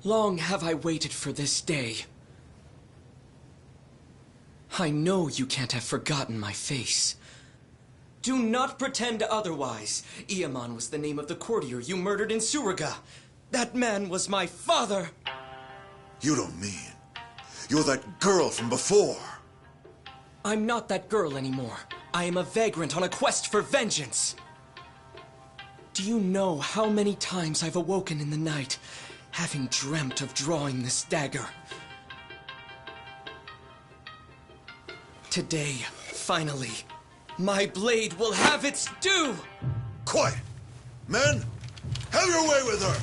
Long have I waited for this day. I know you can't have forgotten my face. Do not pretend otherwise. Ieman was the name of the courtier you murdered in Suriga. That man was my father. You don't mean you're that girl from before? I'm not that girl anymore. I am a vagrant on a quest for vengeance. Do you know how many times I've awoken in the night, having dreamt of drawing this dagger? Today, finally, my blade will have its due! Quiet! Men, have your way with her!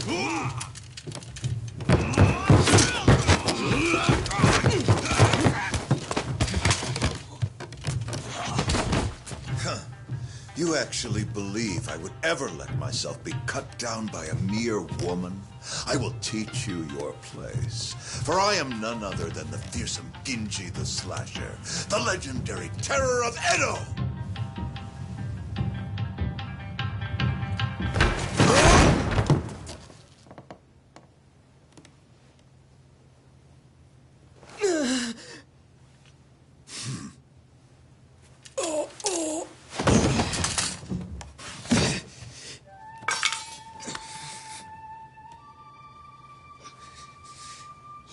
You actually believe I would ever let myself be cut down by a mere woman? I will teach you your place. For I am none other than the fearsome Genji the Slasher, the legendary terror of Edo!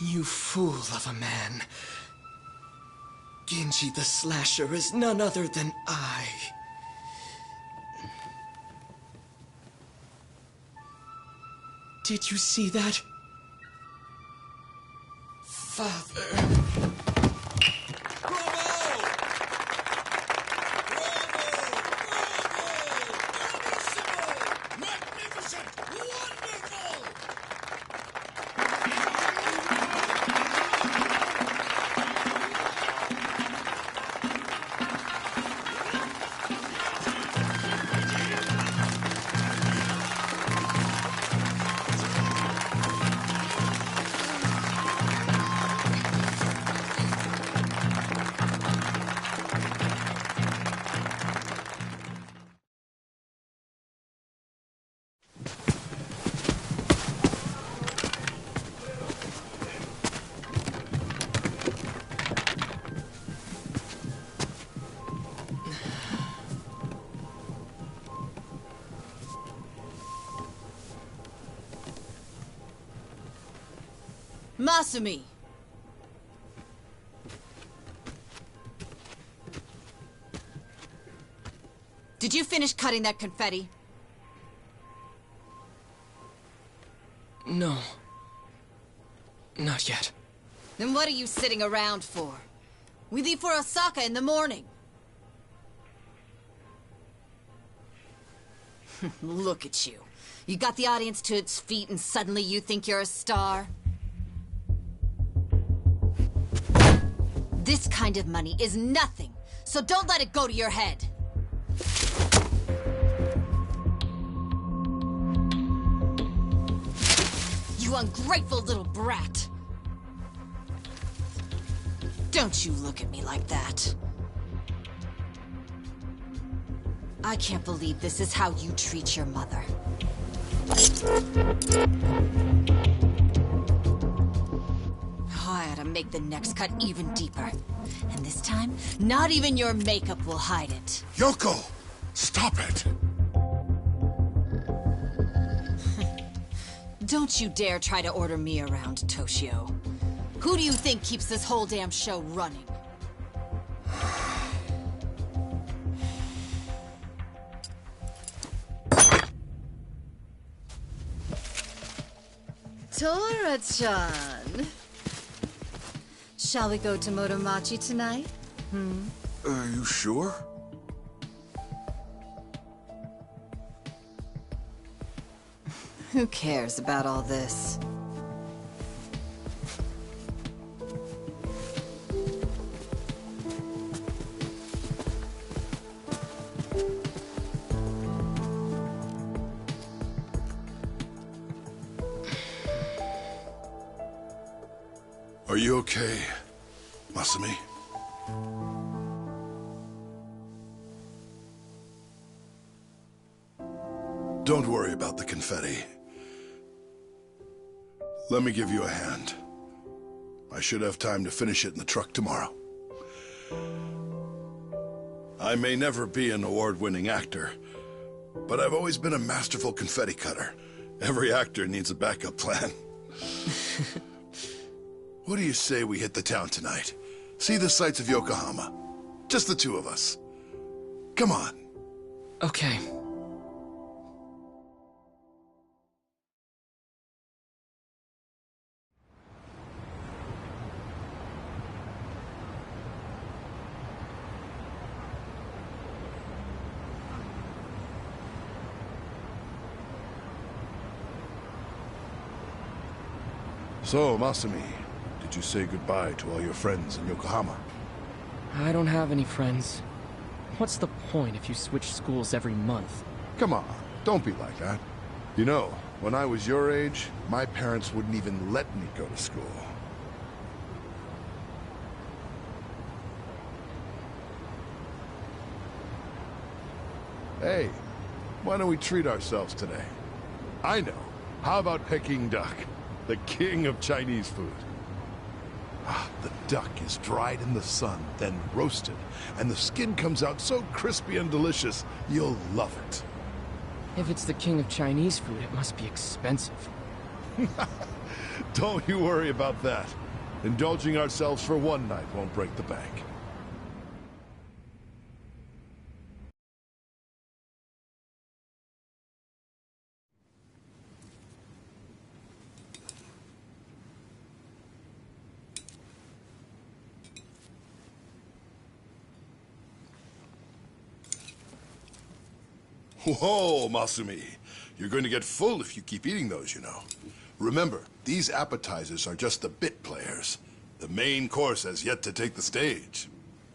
You fool of a man. Genji the Slasher is none other than I. Did you see that? Father. Masumi! Did you finish cutting that confetti? No. Not yet. Then what are you sitting around for? We leave for Osaka in the morning. Look at you. You got the audience to its feet and suddenly you think you're a star? This kind of money is nothing, so don't let it go to your head. You ungrateful little brat. Don't you look at me like that. I can't believe this is how you treat your mother. I ought to make the next cut even deeper. And this time, not even your makeup will hide it. Yoko! Stop it! Don't you dare try to order me around, Toshio. Who do you think keeps this whole damn show running? Tora-chan. Shall we go to Motomachi tonight? Are you sure? Who cares about all this? Are you okay, Masumi? Don't worry about the confetti. Let me give you a hand. I should have time to finish it in the truck tomorrow. I may never be an award-winning actor, but I've always been a masterful confetti cutter. Every actor needs a backup plan. What do you say we hit the town tonight? See the sights of Yokohama. Just the two of us. Come on. Okay. So, Masumi, did you say goodbye to all your friends in Yokohama? I don't have any friends. What's the point if you switch schools every month? Come on, don't be like that. You know, when I was your age, my parents wouldn't even let me go to school. Hey, why don't we treat ourselves today? I know. How about Peking duck? The king of Chinese food. The duck is dried in the sun, then roasted, and the skin comes out so crispy and delicious, you'll love it. If it's the king of Chinese food, it must be expensive. Don't you worry about that. Indulging ourselves for one night won't break the bank. Whoa, Masumi. You're going to get full if you keep eating those, you know. Remember, these appetizers are just the bit players. The main course has yet to take the stage.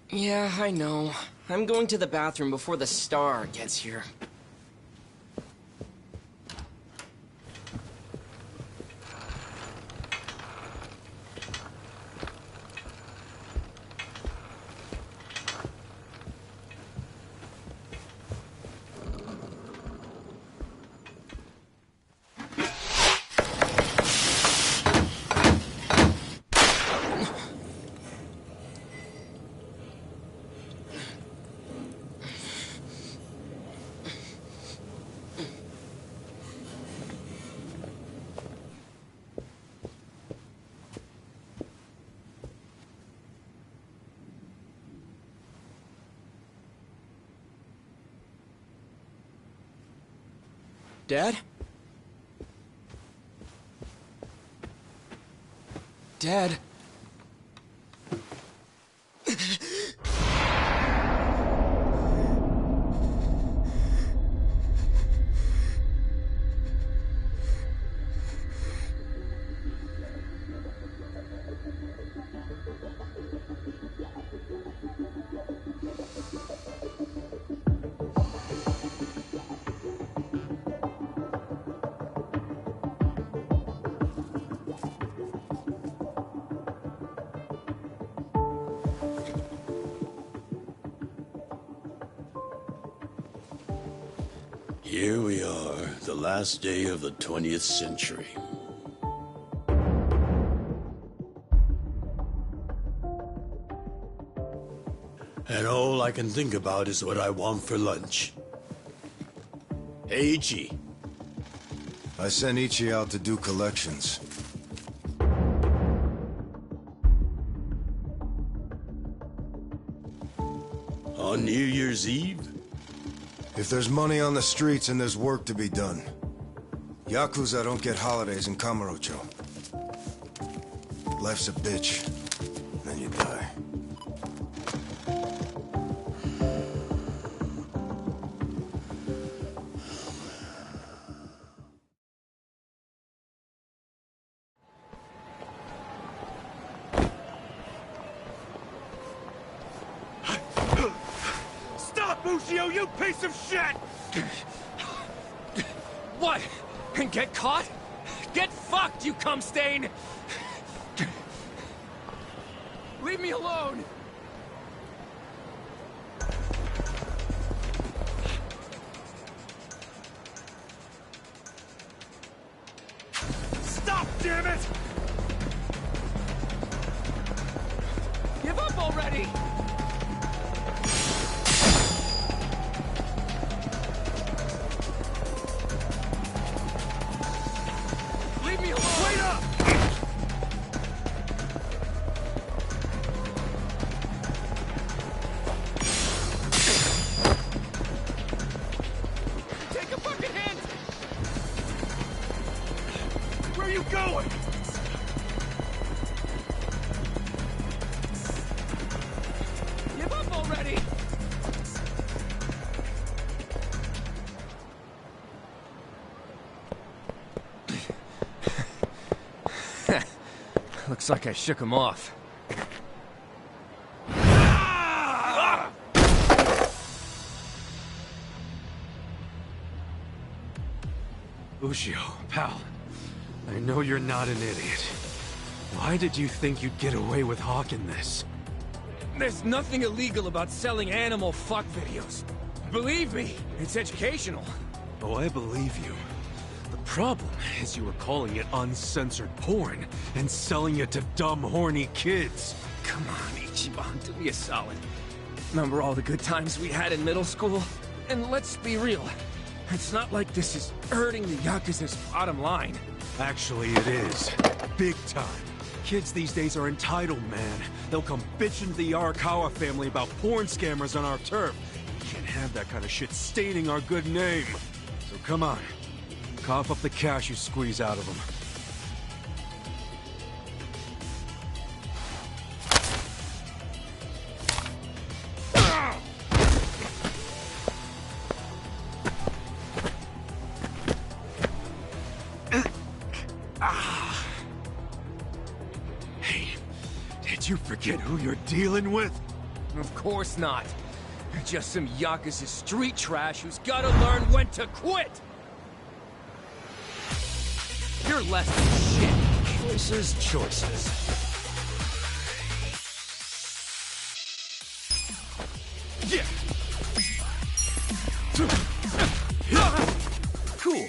Yeah, I know. I'm going to the bathroom before the star gets here. Dad? Dad? Here we are, the last day of the 20th century. And all I can think about is what I want for lunch. Hey, Ichi. I sent Ichi out to do collections. On New Year's Eve? If there's money on the streets and there's work to be done. Yakuza don't get holidays in Kamurocho. Life's a bitch, then you die. Lucio, you piece of shit! What? And get caught? Get fucked, you cum stain! Leave me alone! Stop, damn it! going? Give up already! Looks like I shook him off. Ushio, pal, I know you're not an idiot. Why did you think you'd get away with hawking this? There's nothing illegal about selling animal fuck videos. Believe me, it's educational. Oh, I believe you. The problem is you were calling it uncensored porn and selling it to dumb, horny kids. Come on, Ichiban, do me a solid. Remember all the good times we had in middle school? And let's be real, it's not like this is hurting the Yakuza's bottom line. Actually, it is. Big time. Kids these days are entitled, man. They'll come bitching to the Arakawa family about porn scammers on our turf. We can't have that kind of shit staining our good name. So come on. Cough up the cash you squeeze out of them. Hey, did you forget who you're dealing with? Of course not. You're just some Yakuza street trash who's gotta learn when to quit! You're less than shit. Choices. Yeah! Cool.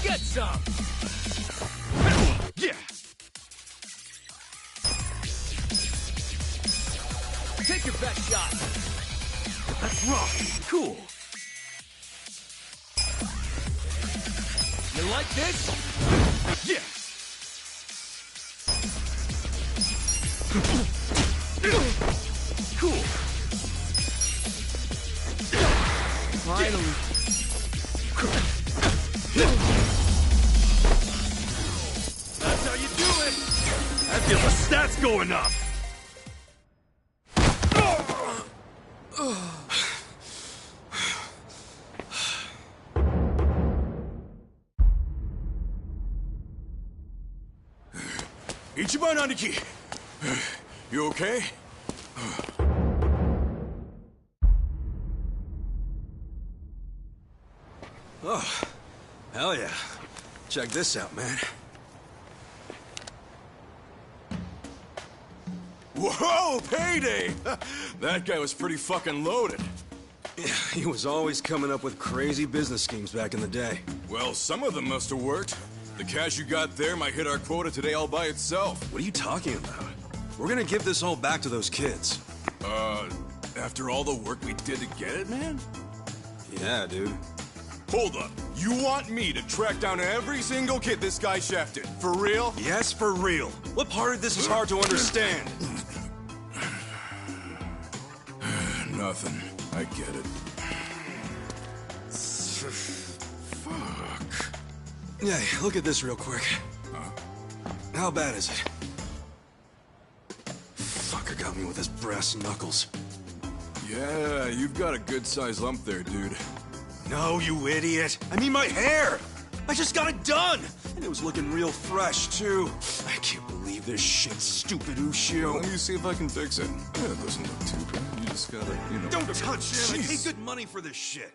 Get some! Yeah. Take your best shot! That's rock. Cool. You like this? Yeah. Cool. Finally. That's how you do it. I feel the stats going up. Ichiban Aniki! You okay? Oh, hell yeah. Check this out, man. Whoa, payday! That guy was pretty fucking loaded. Yeah, he was always coming up with crazy business schemes back in the day. Well, some of them must have worked. The cash you got there might hit our quota today all by itself. What are you talking about? We're gonna give this all back to those kids. After all the work we did to get it, man? Yeah, dude. Hold up. You want me to track down every single kid this guy shafted? For real? Yes, for real. What part of this is hard to understand? Nothing. I get it. Fuck. Yeah, look at this real quick. How bad is it? Fucker got me with his brass knuckles. Yeah, you've got a good-sized lump there, dude. No, you idiot. I mean my hair. I just got it done. And it was looking real fresh, too. I can't believe this shit, stupid Ushio. Let me see if I can fix it. Yeah, it doesn't look too bad. You just gotta, you know... Don't touch it. I Jeez. paid good money for this shit.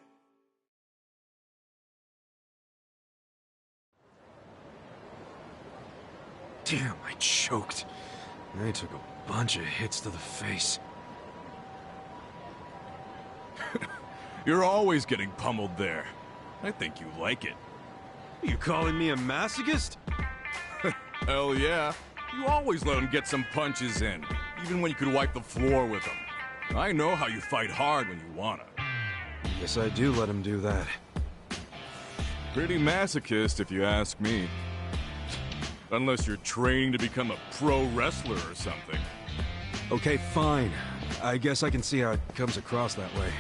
Damn, I choked. I took a bunch of hits to the face. You're always getting pummeled there. I think you like it. You calling me a masochist? Hell yeah. You always let him get some punches in, even when you could wipe the floor with them. I know how you fight hard when you wanna. Guess I do let him do that. Pretty masochist, if you ask me. Unless you're training to become a pro wrestler or something. Okay, fine. I guess I can see how it comes across that way.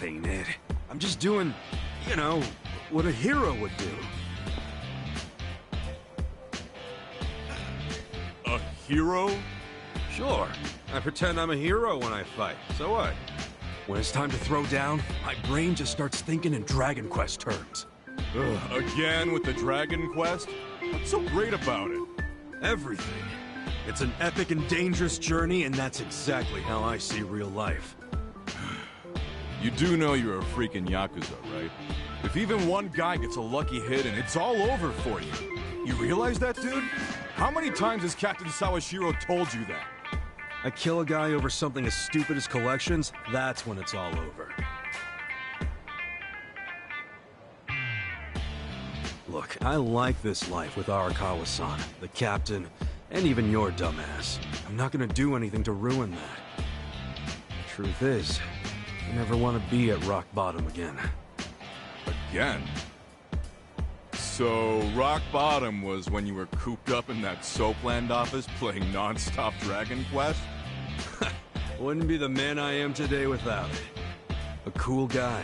ain't it. I'm just doing, you know, what a hero would do. A hero? Sure, I pretend I'm a hero when I fight, so what? When it's time to throw down, my brain just starts thinking in Dragon Quest terms. Ugh, again with the Dragon Quest? What's so great about it? Everything. It's an epic and dangerous journey, and that's exactly how I see real life. You do know you're a freaking Yakuza, right? If even one guy gets a lucky hit and it's all over for you. You realize that, dude? How many times has Captain Sawashiro told you that? I kill a guy over something as stupid as collections, that's when it's all over. Look, I like this life with Arakawa-san, the captain, and even your dumbass. I'm not gonna do anything to ruin that. Truth is, I never want to be at rock bottom again. Again? So, rock bottom was when you were cooped up in that Soapland office playing non-stop Dragon Quest? Wouldn't be the man I am today without it. A cool guy,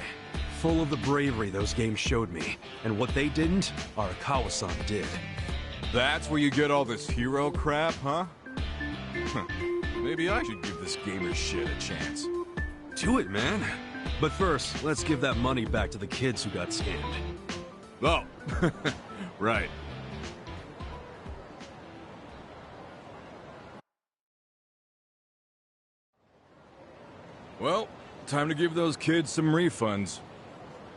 full of the bravery those games showed me, and what they didn't, Arakawa-san did. That's where you get all this hero crap, huh? Maybe I should give this gamer shit a chance. Do it, man. But first, let's give that money back to the kids who got scammed. Oh, right. Well, time to give those kids some refunds.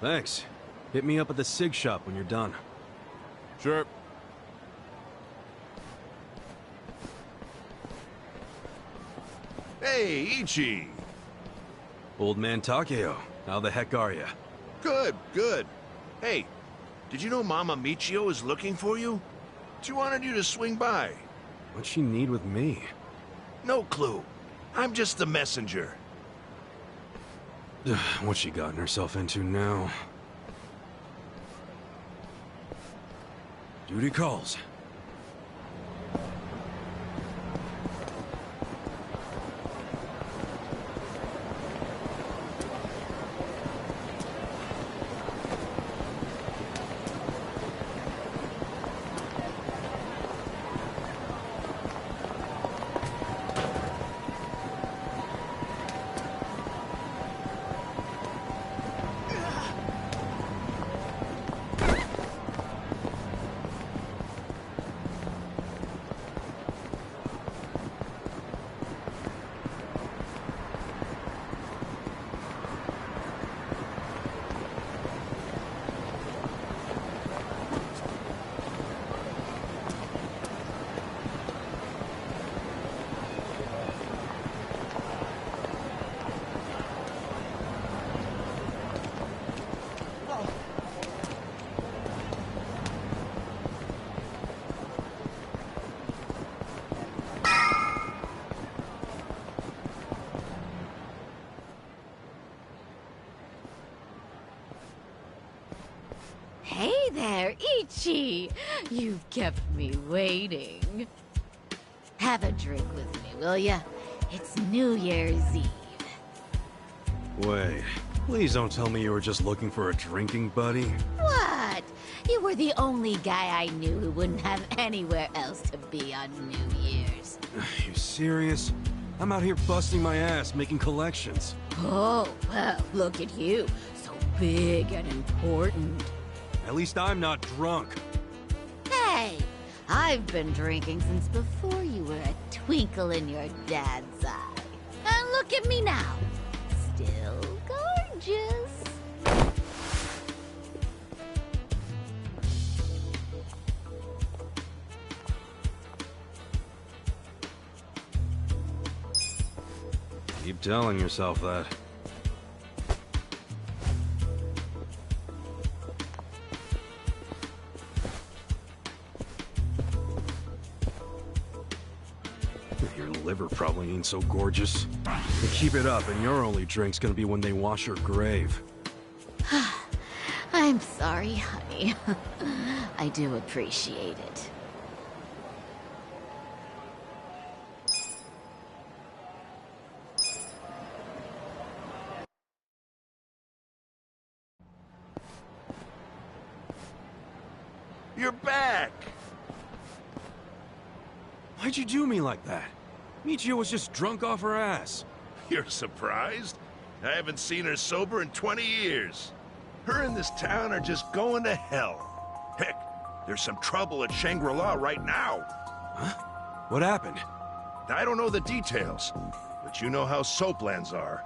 Thanks. Hit me up at the SIG shop when you're done. Sure. Hey, Ichi! Old man Takeo, how the heck are ya? Good, good. Hey, did you know Mama Michio is looking for you? She wanted you to swing by. What'd she need with me? No clue. I'm just the messenger. What's she gotten herself into now? Duty calls. Hey there, Ichi! You've kept me waiting. Have a drink with me, will ya? It's New Year's Eve. Wait, please don't tell me you were just looking for a drinking buddy. What? You were the only guy I knew who wouldn't have anywhere else to be on New Year's. You serious? I'm out here busting my ass, making collections. Oh, well, look at you. So big and important. At least I'm not drunk. Hey, I've been drinking since before you were a twinkle in your dad's eye. And look at me now. Still gorgeous. Keep telling yourself that. Your liver probably ain't so gorgeous. You keep it up, and your only drink's gonna be when they wash your grave. I'm sorry, honey. I do appreciate it. you're back. Why'd you do me like that? Michio was just drunk off her ass. You're surprised? I haven't seen her sober in 20 years. Her and this town are just going to hell. Heck, there's some trouble at Shangri-La right now. Huh? What happened? I don't know the details, but you know how soaplands are.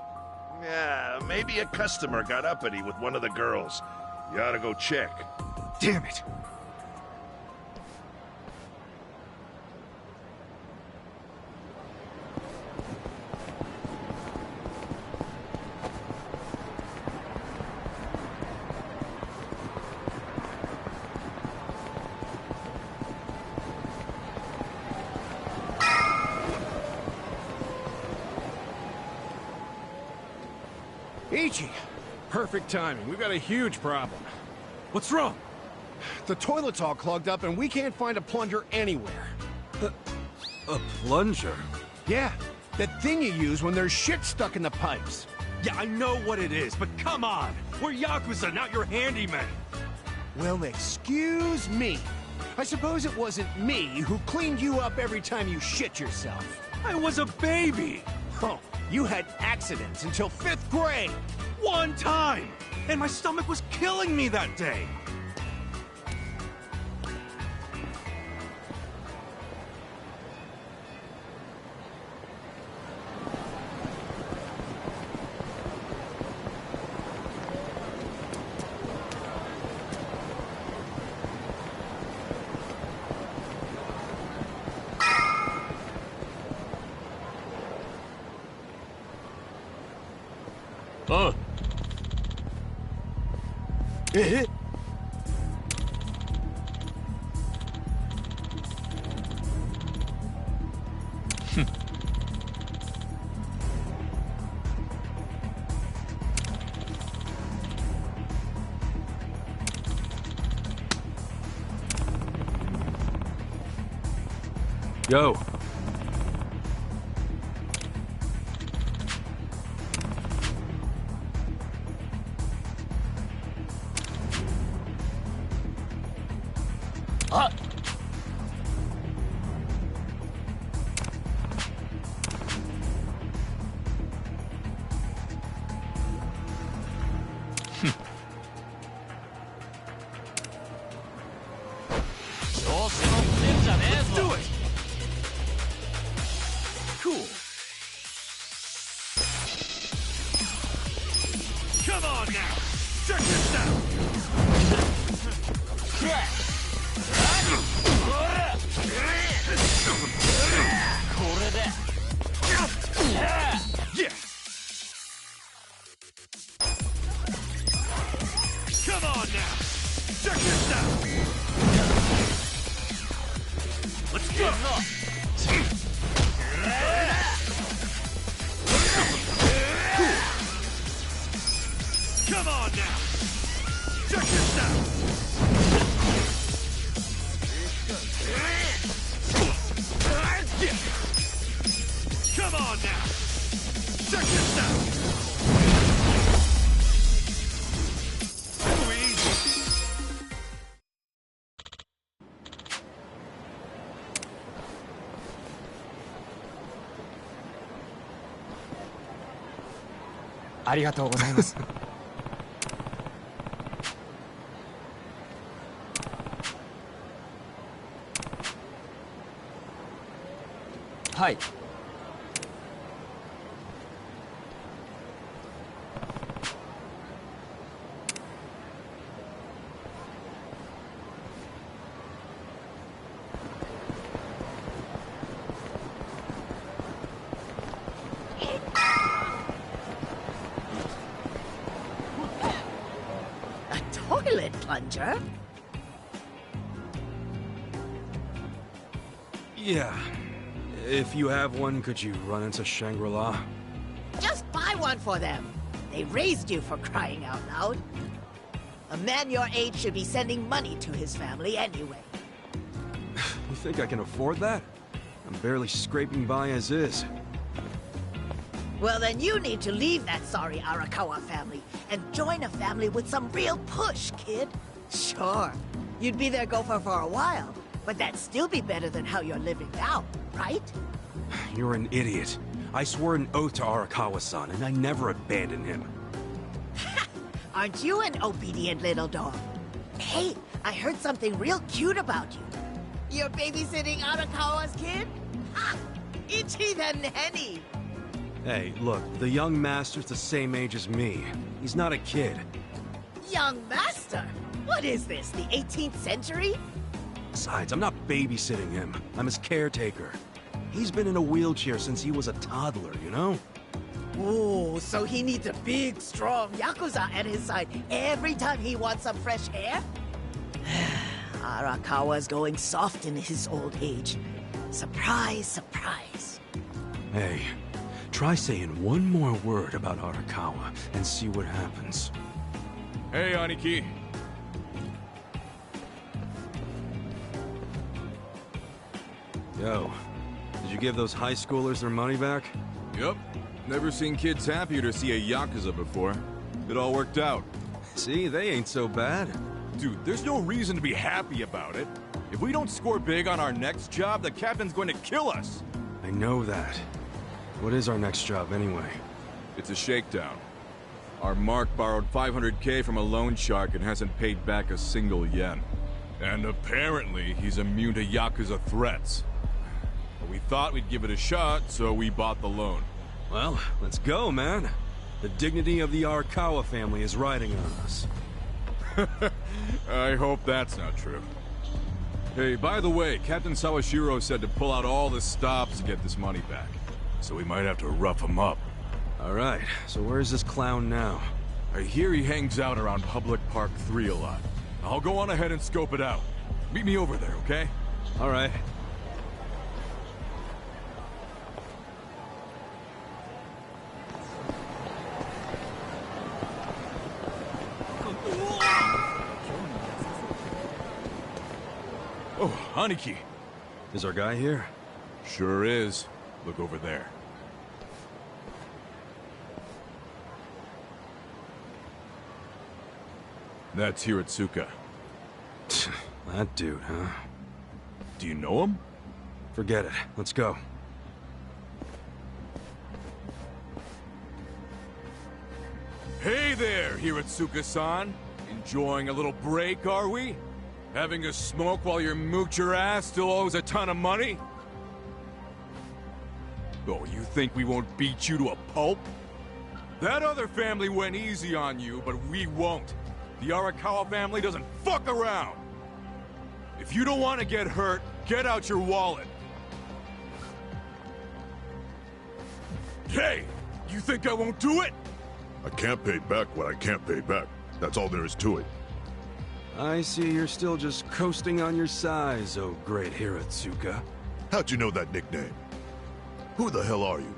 Yeah, maybe a customer got uppity with one of the girls. You ought to go check. Damn it! Ichi! Perfect timing. We've got a huge problem. What's wrong? The toilet's all clogged up and we can't find a plunger anywhere. A plunger? Yeah, that thing you use when there's shit stuck in the pipes. Yeah, I know what it is, but come on! We're Yakuza, not your handyman! Well, excuse me. I suppose it wasn't me who cleaned you up every time you shit yourself. I was a baby! Oh, you had accidents until 5th grade! One time! And my stomach was killing me that day! Yo. Let's do it! Cool. Come on now! Check this out! Yeah! Come on now! Check this out! Let's go! Come on now! Check this out! Yeah. Come on now! Check this out! Too easy! Hi. A toilet plunger? Yeah. If you have one, could you run into Shangri-La? Just buy one for them. They raised you, for crying out loud. A man your age should be sending money to his family anyway. You think I can afford that? I'm barely scraping by as is. Well, then you need to leave that sorry Arakawa family and join a family with some real push, kid. Sure. You'd be their gopher for a while, but that'd still be better than how you're living now, right? You're an idiot. I swore an oath to Arakawa-san, and I never abandoned him. Aren't you an obedient little dog? Hey, I heard something real cute about you. You're babysitting Arakawa's kid? Ha! Ichi the nanny! Hey, look, the young master's the same age as me. He's not a kid. Young master? What is this, the 18th century? Besides, I'm not babysitting him. I'm his caretaker. He's been in a wheelchair since he was a toddler, you know? Ooh, so he needs a big, strong Yakuza at his side every time he wants some fresh air? Arakawa's going soft in his old age. Surprise, surprise. Hey, try saying one more word about Arakawa and see what happens. Hey, Aniki. Yo, did you give those high schoolers their money back? Yep. Never seen kids happier to see a Yakuza before. It all worked out. See, they ain't so bad. Dude, there's no reason to be happy about it. If we don't score big on our next job, the captain's going to kill us. I know that. What is our next job, anyway? It's a shakedown. Our Mark borrowed 500K from a loan shark and hasn't paid back a single yen. And apparently, he's immune to Yakuza threats. But we thought we'd give it a shot, so we bought the loan. Well, let's go, man. The dignity of the Arakawa family is riding on us. I hope that's not true. Hey, by the way, Captain Sawashiro said to pull out all the stops to get this money back. So we might have to rough him up. Alright, so where's this clown now? I hear he hangs out around Public Park 3 a lot. I'll go on ahead and scope it out. Meet me over there, okay? Alright. Oh, Aniki. Is our guy here? Sure is. Look over there. That's Hiratsuka. That dude, huh? Do you know him? Forget it. Let's go. Hey there, Hiratsuka-san. Enjoying a little break, are we? Having a smoke while your moocher ass still owes a ton of money? Oh, you think we won't beat you to a pulp? That other family went easy on you, but we won't. The Arakawa family doesn't fuck around. If you don't want to get hurt, get out your wallet. Hey, you think I won't do it? I can't pay back what I can't pay back. That's all there is to it. I see you're still just coasting on your size, oh great Hiratsuka. How'd you know that nickname? Who the hell are you?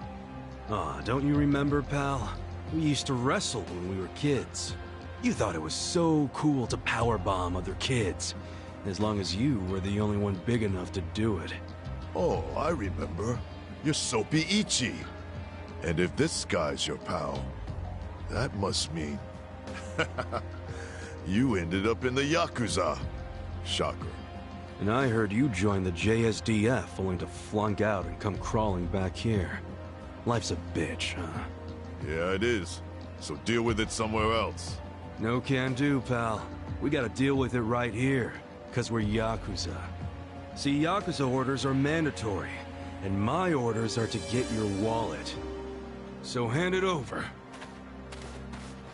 Aw, don't you remember, pal? We used to wrestle when we were kids. You thought it was so cool to powerbomb other kids, as long as you were the only one big enough to do it. Oh, I remember. You're Soapy Ichi. And if this guy's your pal, that must mean... you ended up in the Yakuza. Shocker. And I heard you joined the JSDF only to flunk out and come crawling back here. Life's a bitch, huh? Yeah, it is. So deal with it somewhere else. No can do, pal. We gotta deal with it right here, 'cause we're Yakuza. See, Yakuza orders are mandatory, and my orders are to get your wallet. So hand it over.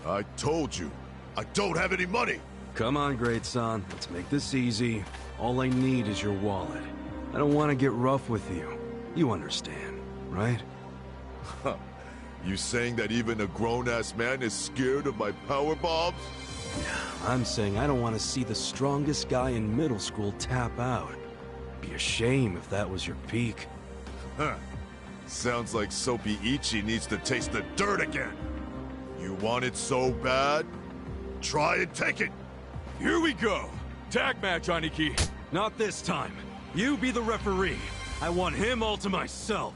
I told you, I don't have any money! Come on, great son. Let's make this easy. All I need is your wallet. I don't want to get rough with you. You understand, right? You saying that even a grown-ass man is scared of my power bombs? I'm saying I don't want to see the strongest guy in middle school tap out. Be a shame if that was your peak. Huh. Sounds like Soapy Ichi needs to taste the dirt again. You want it so bad? Try and take it! Here we go! Tag match, Aniki! Not this time. You be the referee. I want him all to myself.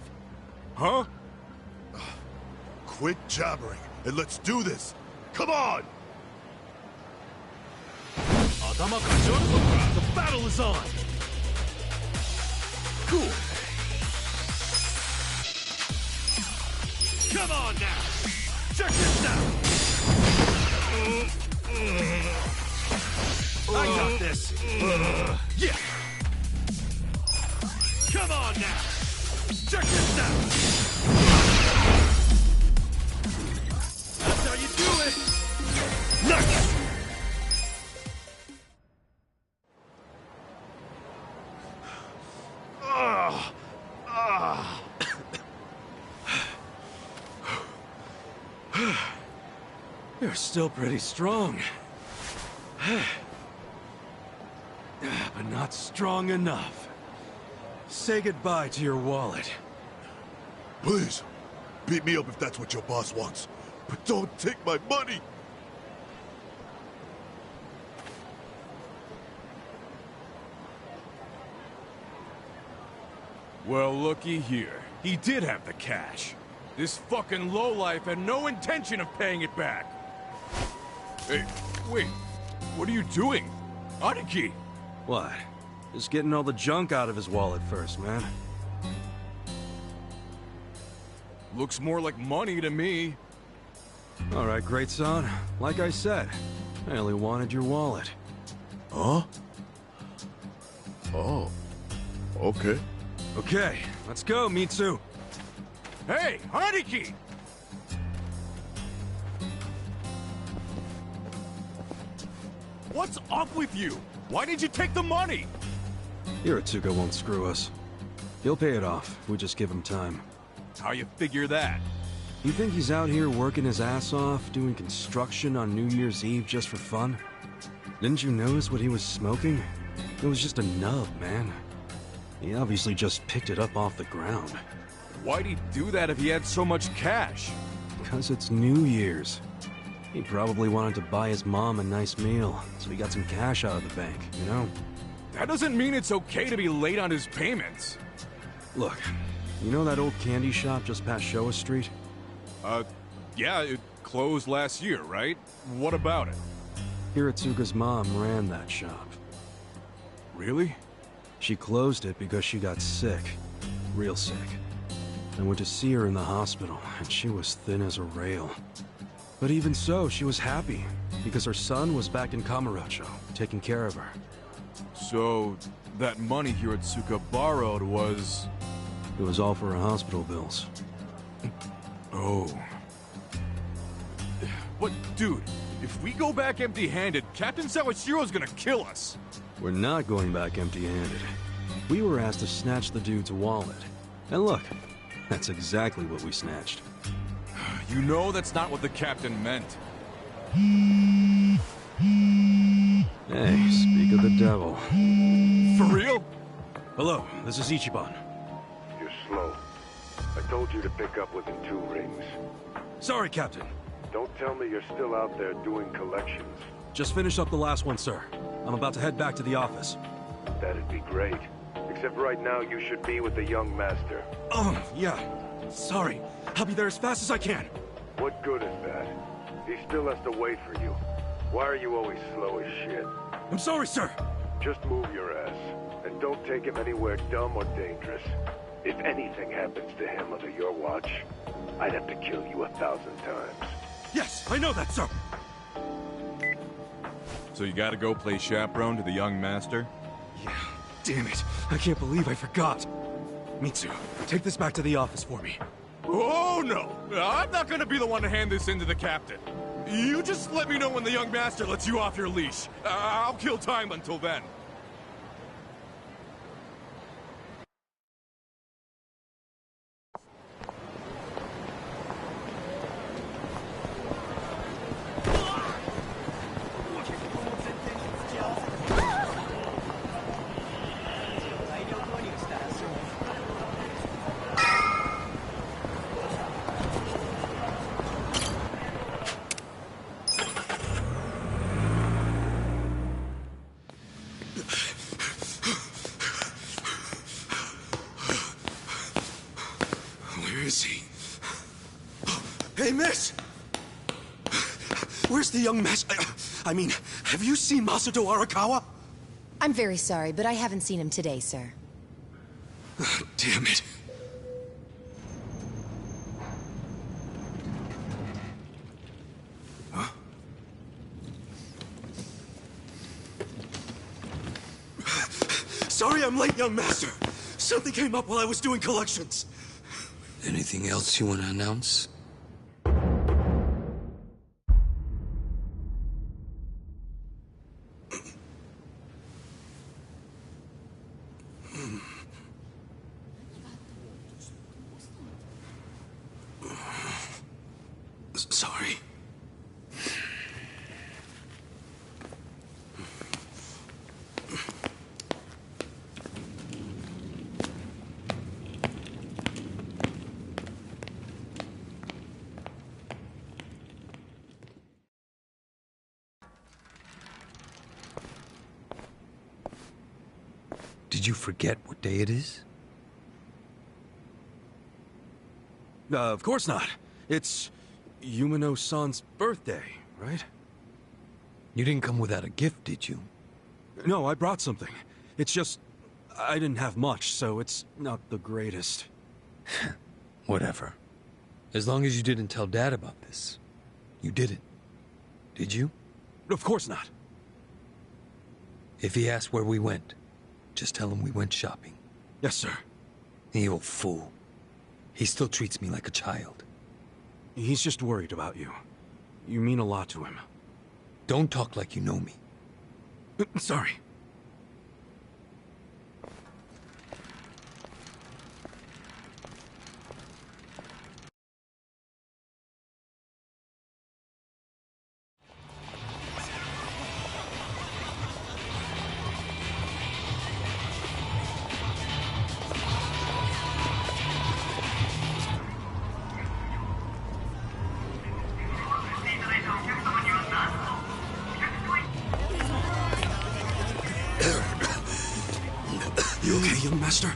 Huh? Quit jabbering, and let's do this! Come on! 頭かち割るのか battle is on! Cool. Come on now! Check this out! I got this! Yeah! Come on now! Check this out! That's how you do it! Nice! You're still pretty strong. But not strong enough. Say goodbye to your wallet. Please, beat me up if that's what your boss wants. But don't take my money! Well, looky here. He did have the cash. This fucking lowlife had no intention of paying it back. Hey, wait. What are you doing? Aniki! What? Just getting all the junk out of his wallet first, man. Looks more like money to me. All right, great son. Like I said, I only wanted your wallet. Huh? Oh. Okay. Okay, let's go, Mitsu. Hey, Aniki! What's up with you? Why did you take the money? Hiratsuka won't screw us. He'll pay it off if we just give him time. How you figure that? You think he's out here working his ass off, doing construction on New Year's Eve just for fun? Didn't you notice what he was smoking? It was just a nub, man. He obviously just picked it up off the ground. Why'd he do that if he had so much cash? Because it's New Year's. He probably wanted to buy his mom a nice meal, so he got some cash out of the bank, you know? That doesn't mean it's okay to be late on his payments. Look, you know that old candy shop just past Showa Street? Yeah, it closed last year, right? What about it? Hiratsuka's mom ran that shop. Really? She closed it because she got sick. Real sick. I went to see her in the hospital, and she was thin as a rail. But even so, she was happy, because her son was back in Kamurocho, taking care of her. So, that money Hiratsuka borrowed was... It was all for her hospital bills. Oh. But, dude, if we go back empty-handed, Captain Sawashiro's gonna kill us. We're not going back empty-handed. We were asked to snatch the dude's wallet. And look, that's exactly what we snatched. You know that's not what the captain meant. Hey, speak of the devil. For real? Hello, this is Ichiban. You're slow. I told you to pick up within 2 rings. Sorry, Captain. Don't tell me you're still out there doing collections. Just finished up the last one, sir. I'm about to head back to the office. That'd be great. Except right now you should be with the young master. Oh, yeah. Sorry. I'll be there as fast as I can. What good is that? He still has to wait for you. Why are you always slow as shit? I'm sorry, sir. Just move your ass. And don't take him anywhere dumb or dangerous. If anything happens to him under your watch, I'd have to kill you 1,000 times. Yes, I know that, sir. So you gotta go play chaperone to the young master? Yeah, damn it. I can't believe I forgot. Mitsu, take this back to the office for me. Oh, no! I'm not gonna be the one to hand this in to the captain. You just let me know when the young master lets you off your leash. I'll kill time until then. Where is he? Hey, miss! Where's the young master? I mean, have you seen Masato Arakawa? I'm very sorry, but I haven't seen him today, sir. Damn it. Huh? Sorry I'm late, young master. Something came up while I was doing collections. Anything else you want to announce? Sorry. Did you forget what day it is? Of course not. It's Yumino-san's birthday, right? You didn't come without a gift, did you? No, I brought something. It's just... I didn't have much, so it's not the greatest. Whatever. As long as you didn't tell Dad about this. You didn't. Did you? Of course not. If he asks where we went, just tell him we went shopping. Yes, sir. The old fool. He still treats me like a child. He's just worried about you. You mean a lot to him. Don't talk like you know me. Sorry. You okay, young master?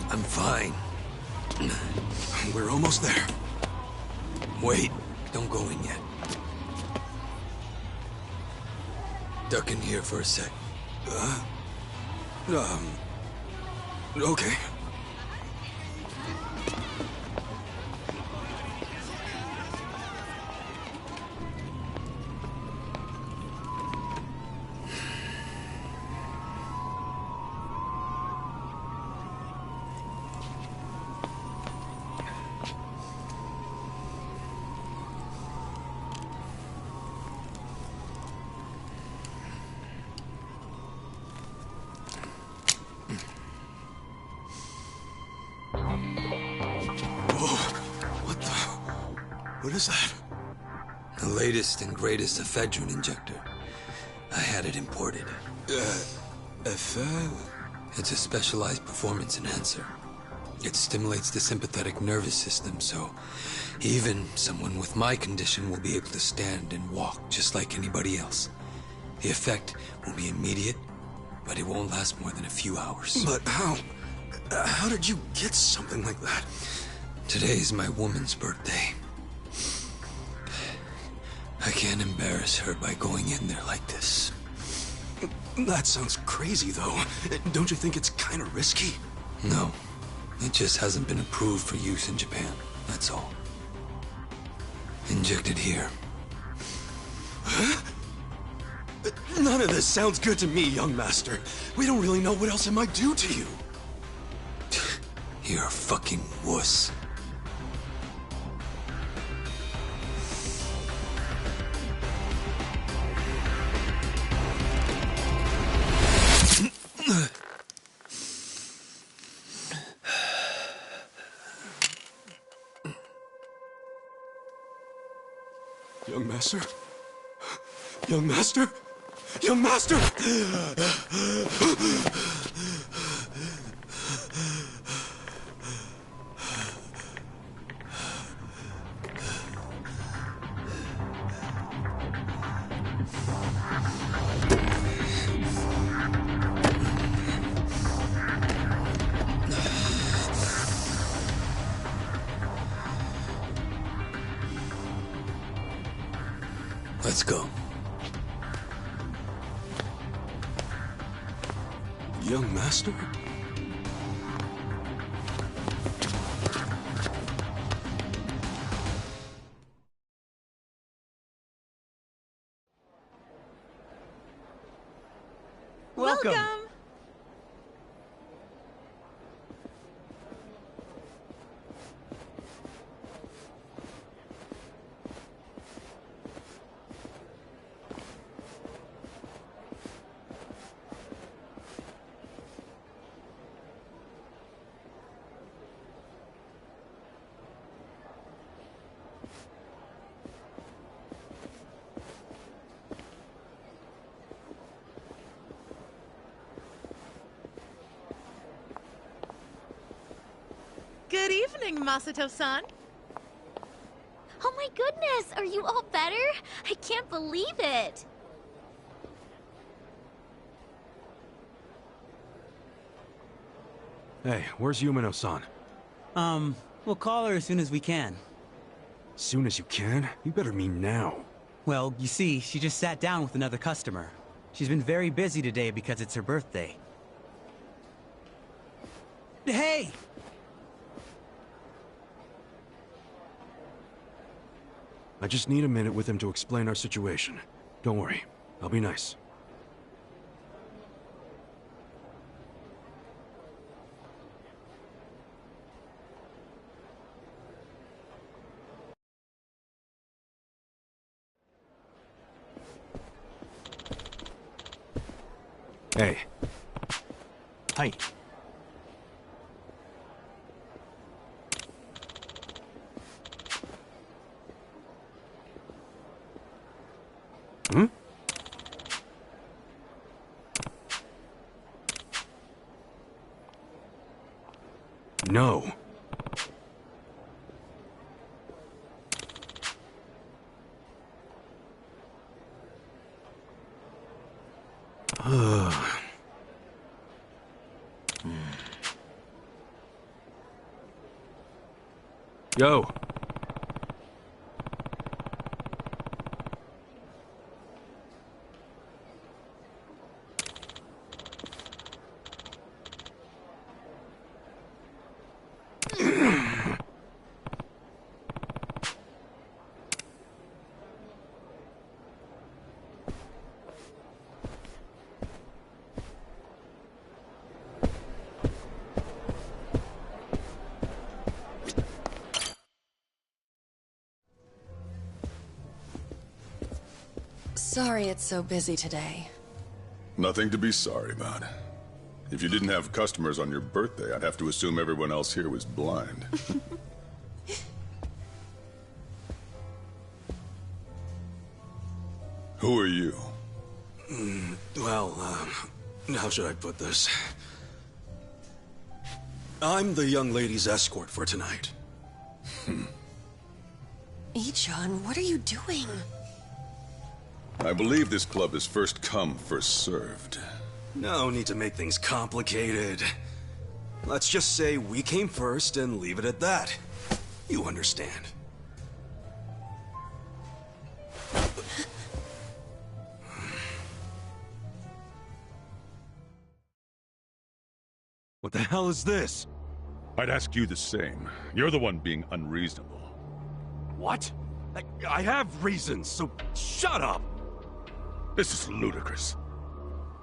I'm fine. We're almost there. Wait, don't go in yet. Duck in here for a sec. Okay. What is that? The latest and greatest ephedrine injector. I had it imported. It's a specialized performance enhancer. It stimulates the sympathetic nervous system, so even someone with my condition will be able to stand and walk just like anybody else. The effect will be immediate, but it won't last more than a few hours. But how did you get something like that? Today is my woman's birthday. I can't embarrass her by going in there like this. That sounds crazy, though. Don't you think it's kind of risky? No. It just hasn't been approved for use in Japan. That's all. Inject it here. Huh? None of this sounds good to me, young master. We don't really know what else it might do to you. You're a fucking wuss. Young master? Young master? Young master! Let's go. young master? Welcome. Good evening, Masato-san. Oh my goodness, are you all better? I can't believe it. Hey, where's Yumino-san? We'll call her as soon as we can. Soon as you can? You better mean now. Well, you see, she just sat down with another customer. She's been very busy today because it's her birthday. Hey! I just need a minute with him to explain our situation. Don't worry, I'll be nice. Hey. Hi. Hmm? No. Yo. Sorry it's so busy today. Nothing to be sorry about. If you didn't have customers on your birthday, I'd have to assume everyone else here was blind. Who are you? Well, how should I put this? I'm the young lady's escort for tonight. Ichan, what are you doing? I believe this club is first come, first served. No need to make things complicated. Let's just say we came first and leave it at that. You understand. What the hell is this? I'd ask you the same. You're the one being unreasonable. What? I have reasons, so shut up! This is ludicrous.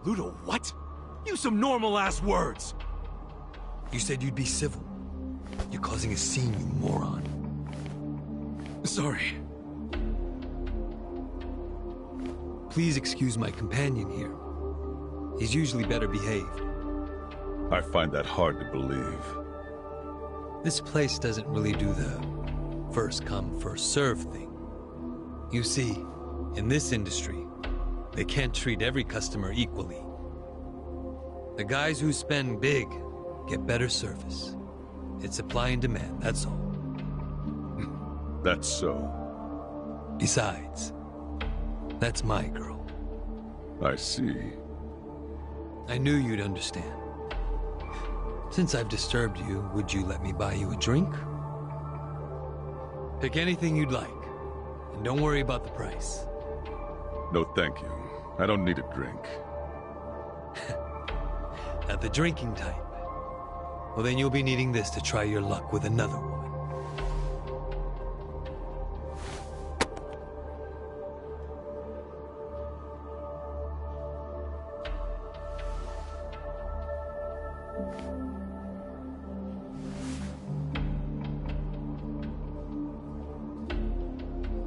Ludo, what? Use some normal-ass words! You said you'd be civil. You're causing a scene, you moron. Sorry. Please excuse my companion here. He's usually better behaved. I find that hard to believe. This place doesn't really do the first come, first serve thing. You see, in this industry, they can't treat every customer equally. The guys who spend big get better service. It's supply and demand, that's all. That's so. Besides, that's my girl. I see. I knew you'd understand. Since I've disturbed you, would you let me buy you a drink? Pick anything you'd like, and don't worry about the price. No, thank you. I don't need a drink. Not the drinking type. Well, then you'll be needing this to try your luck with another woman.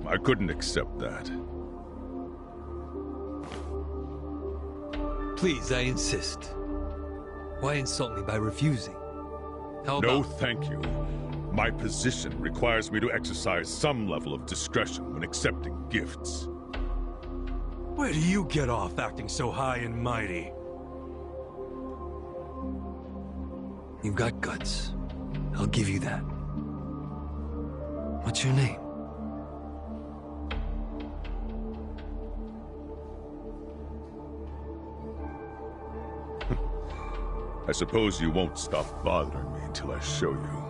I couldn't accept that. Please, I insist. Why insult me by refusing? How about... No, thank you. My position requires me to exercise some level of discretion when accepting gifts. Where do you get off acting so high and mighty? You've got guts. I'll give you that. What's your name? I suppose you won't stop bothering me until I show you.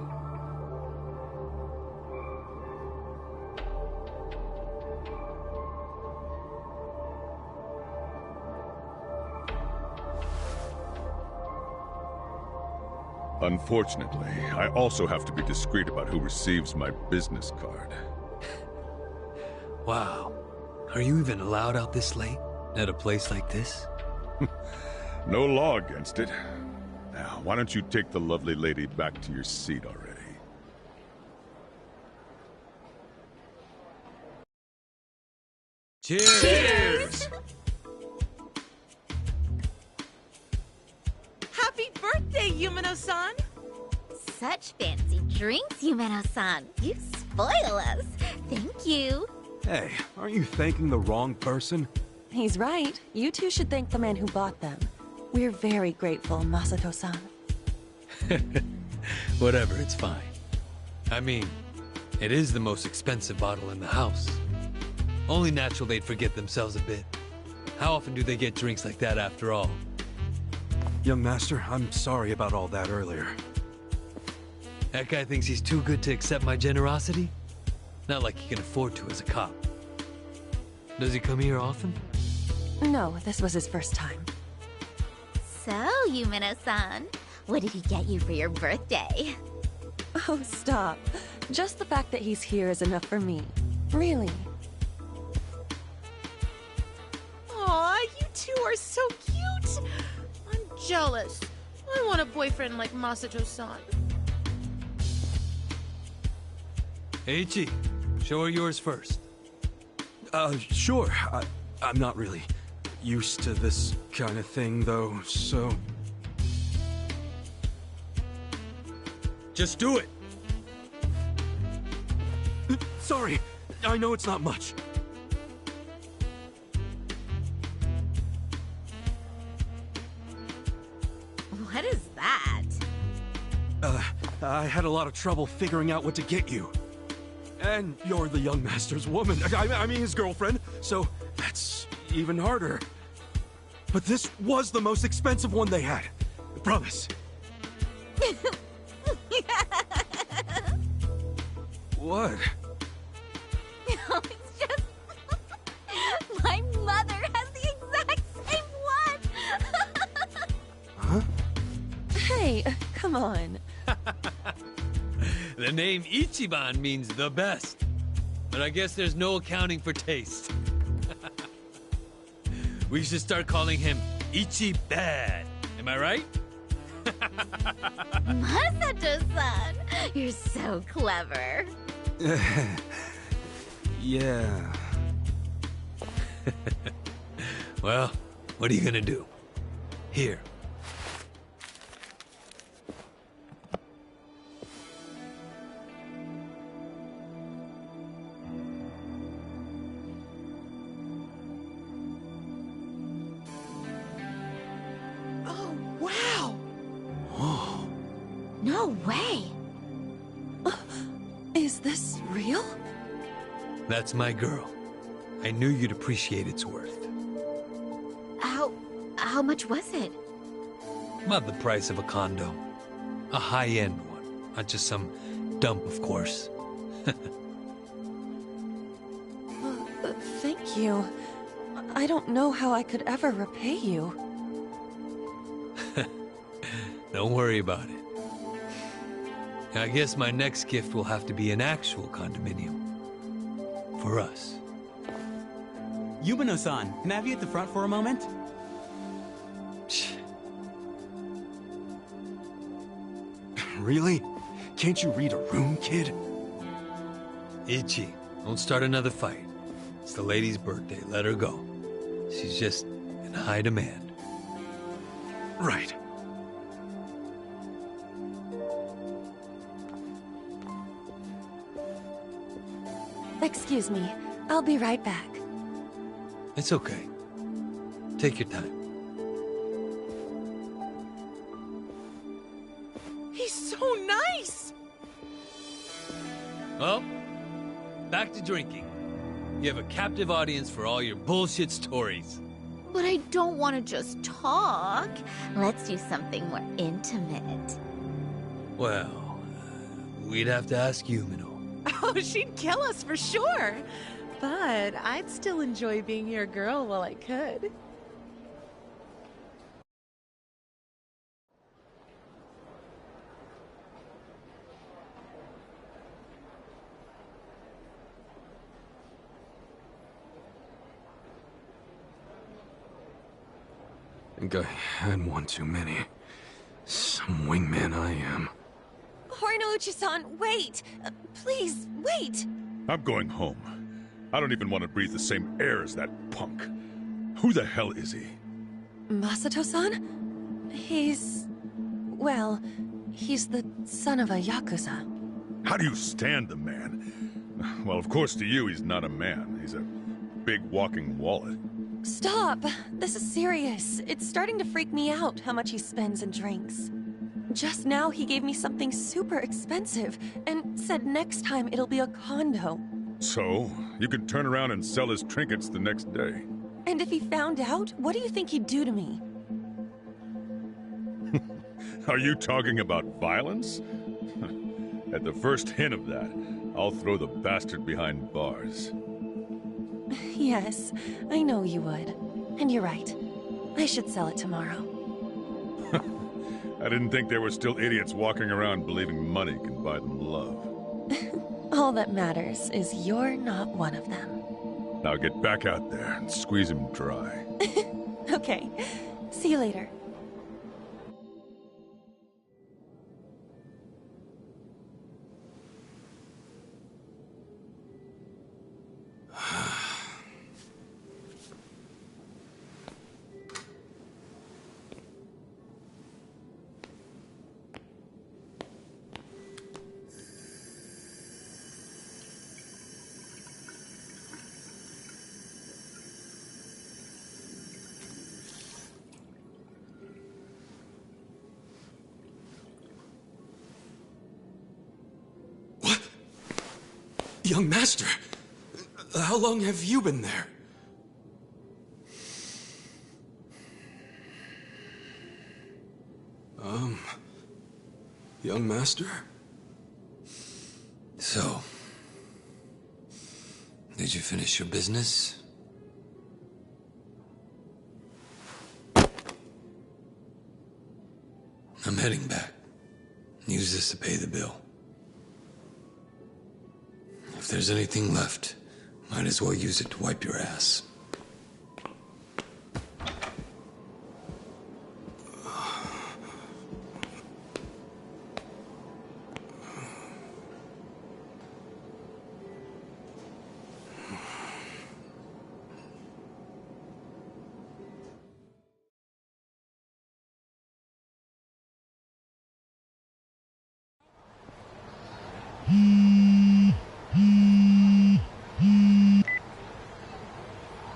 Unfortunately, I also have to be discreet about who receives my business card. Wow. Are you even allowed out this late? At a place like this? No law against it. Now, why don't you take the lovely lady back to your seat already? Cheers! Cheers! Happy birthday, Yumeno-san! Such fancy drinks, Yumeno-san. You spoil us. Thank you. Hey, aren't you thanking the wrong person? He's right. You two should thank the man who bought them. We're very grateful, Masato-san. Whatever, it's fine. I mean, it is the most expensive bottle in the house. Only natural they'd forget themselves a bit. How often do they get drinks like that after all? Young master, I'm sorry about all that earlier. That guy thinks he's too good to accept my generosity? Not like he can afford to as a cop. Does he come here often? No, this was his first time. So, Yumeno-san, what did he get you for your birthday? Oh, stop. Just the fact that he's here is enough for me. Really. Aw, you two are so cute! I'm jealous. I want a boyfriend like Masato-san. Eiichi, show her yours first. Sure. I'm not really used to this kind of thing, though, so... Just do it! Sorry, I know it's not much. What is that? I had a lot of trouble figuring out what to get you. And you're the young master's woman. I mean his girlfriend, so that's even harder. But this was the most expensive one they had. I promise. What? No, it's just... My mother has the exact same one! Huh? Hey, come on. The name Ichiban means the best. But I guess there's no accounting for taste. We should start calling him Ichi-bad. Am I right? Masato-san, you're so clever. Yeah. Well, what are you gonna do? Here. Oh, wow! No way! Is this real? That's my girl. I knew you'd appreciate its worth. How much was it? About the price of a condo. A high-end one. Not just some dump, of course. Thank you. I don't know how I could ever repay you. Don't worry about it. I guess my next gift will have to be an actual condominium. For us. Yumino-san, can I have you at the front for a moment? Really? Can't you read a room, kid? Ichi, don't start another fight. It's the lady's birthday, let her go. She's just in high demand. Right. Excuse me. I'll be right back. It's okay. Take your time. He's so nice! Well, back to drinking. You have a captive audience for all your bullshit stories. But I don't want to just talk. Let's do something more intimate. Well, we'd have to ask Yumino. Oh, she'd kill us for sure. But I'd still enjoy being your girl while I could. Think I had one too many. Some wingman I am. Horiguchi-san, wait! Please, wait! I'm going home. I don't even want to breathe the same air as that punk. Who the hell is he? Masato-san? He's... well, he's the son of a Yakuza. How do you stand the man? Well, of course to you he's not a man. He's a big walking wallet. Stop! This is serious. It's starting to freak me out how much he spends and drinks. Just now he gave me something super expensive and said next time it'll be a condo. So, you can turn around and sell his trinkets the next day. And if he found out, what do you think he'd do to me? Are you talking about violence? At the first hint of that, I'll throw the bastard behind bars. Yes, I know you would. And you're right. I should sell it tomorrow. I didn't think there were still idiots walking around believing money can buy them love. All that matters is you're not one of them. Now get back out there and squeeze him dry. Okay. See you later. Young master, how long have you been there? Young master? So, did you finish your business? I'm heading back. Use this to pay the bill. If there's anything left, might as well use it to wipe your ass.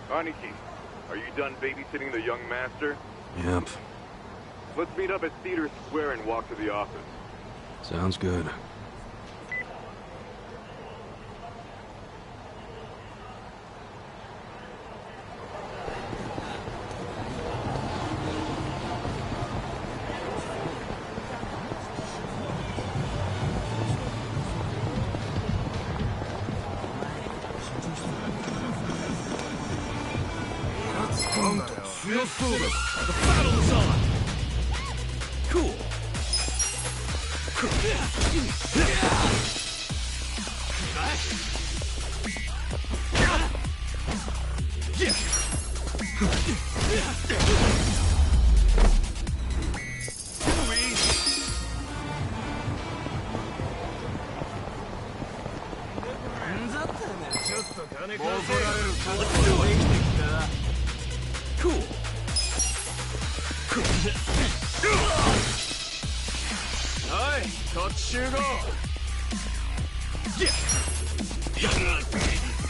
Aniki, are you done babysitting the young master? Yep. Let's meet up at Cedar Square and walk to the office. Sounds good. Feel foolish. The battle is on! Cool. Cool.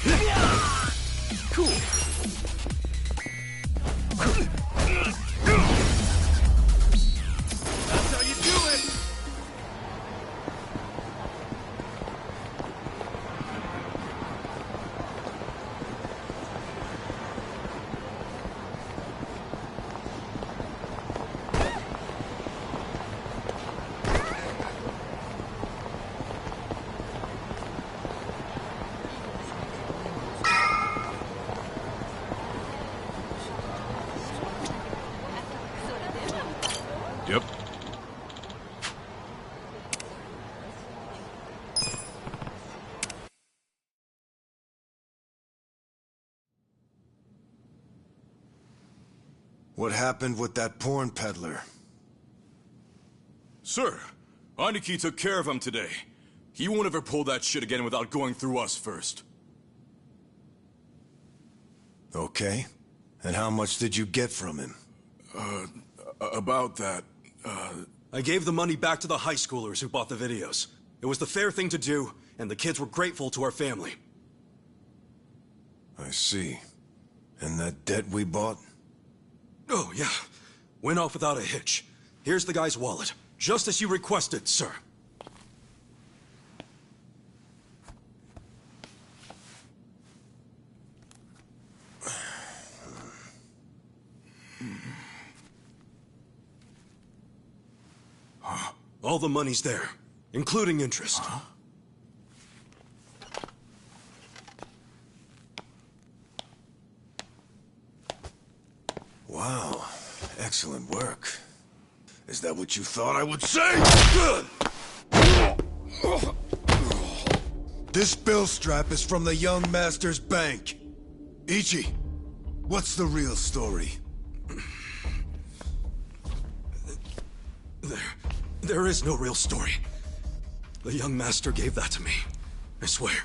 Hey, cool. That's how you do it. Yep. What happened with that porn peddler? Sir, Aniki took care of him today. He won't ever pull that shit again without going through us first. Okay. And how much did you get from him? About that, I gave the money back to the high schoolers who bought the videos. It was the fair thing to do, and the kids were grateful to our family. I see. And that debt we bought? Oh, yeah. Went off without a hitch. Here's the guy's wallet. Just as you requested, sir. All the money's there, including interest. Wow. Excellent work. Is that what you thought I would say? This bill strap is from the young master's bank. Ichi, what's the real story? There is no real story. The young master gave that to me. I swear.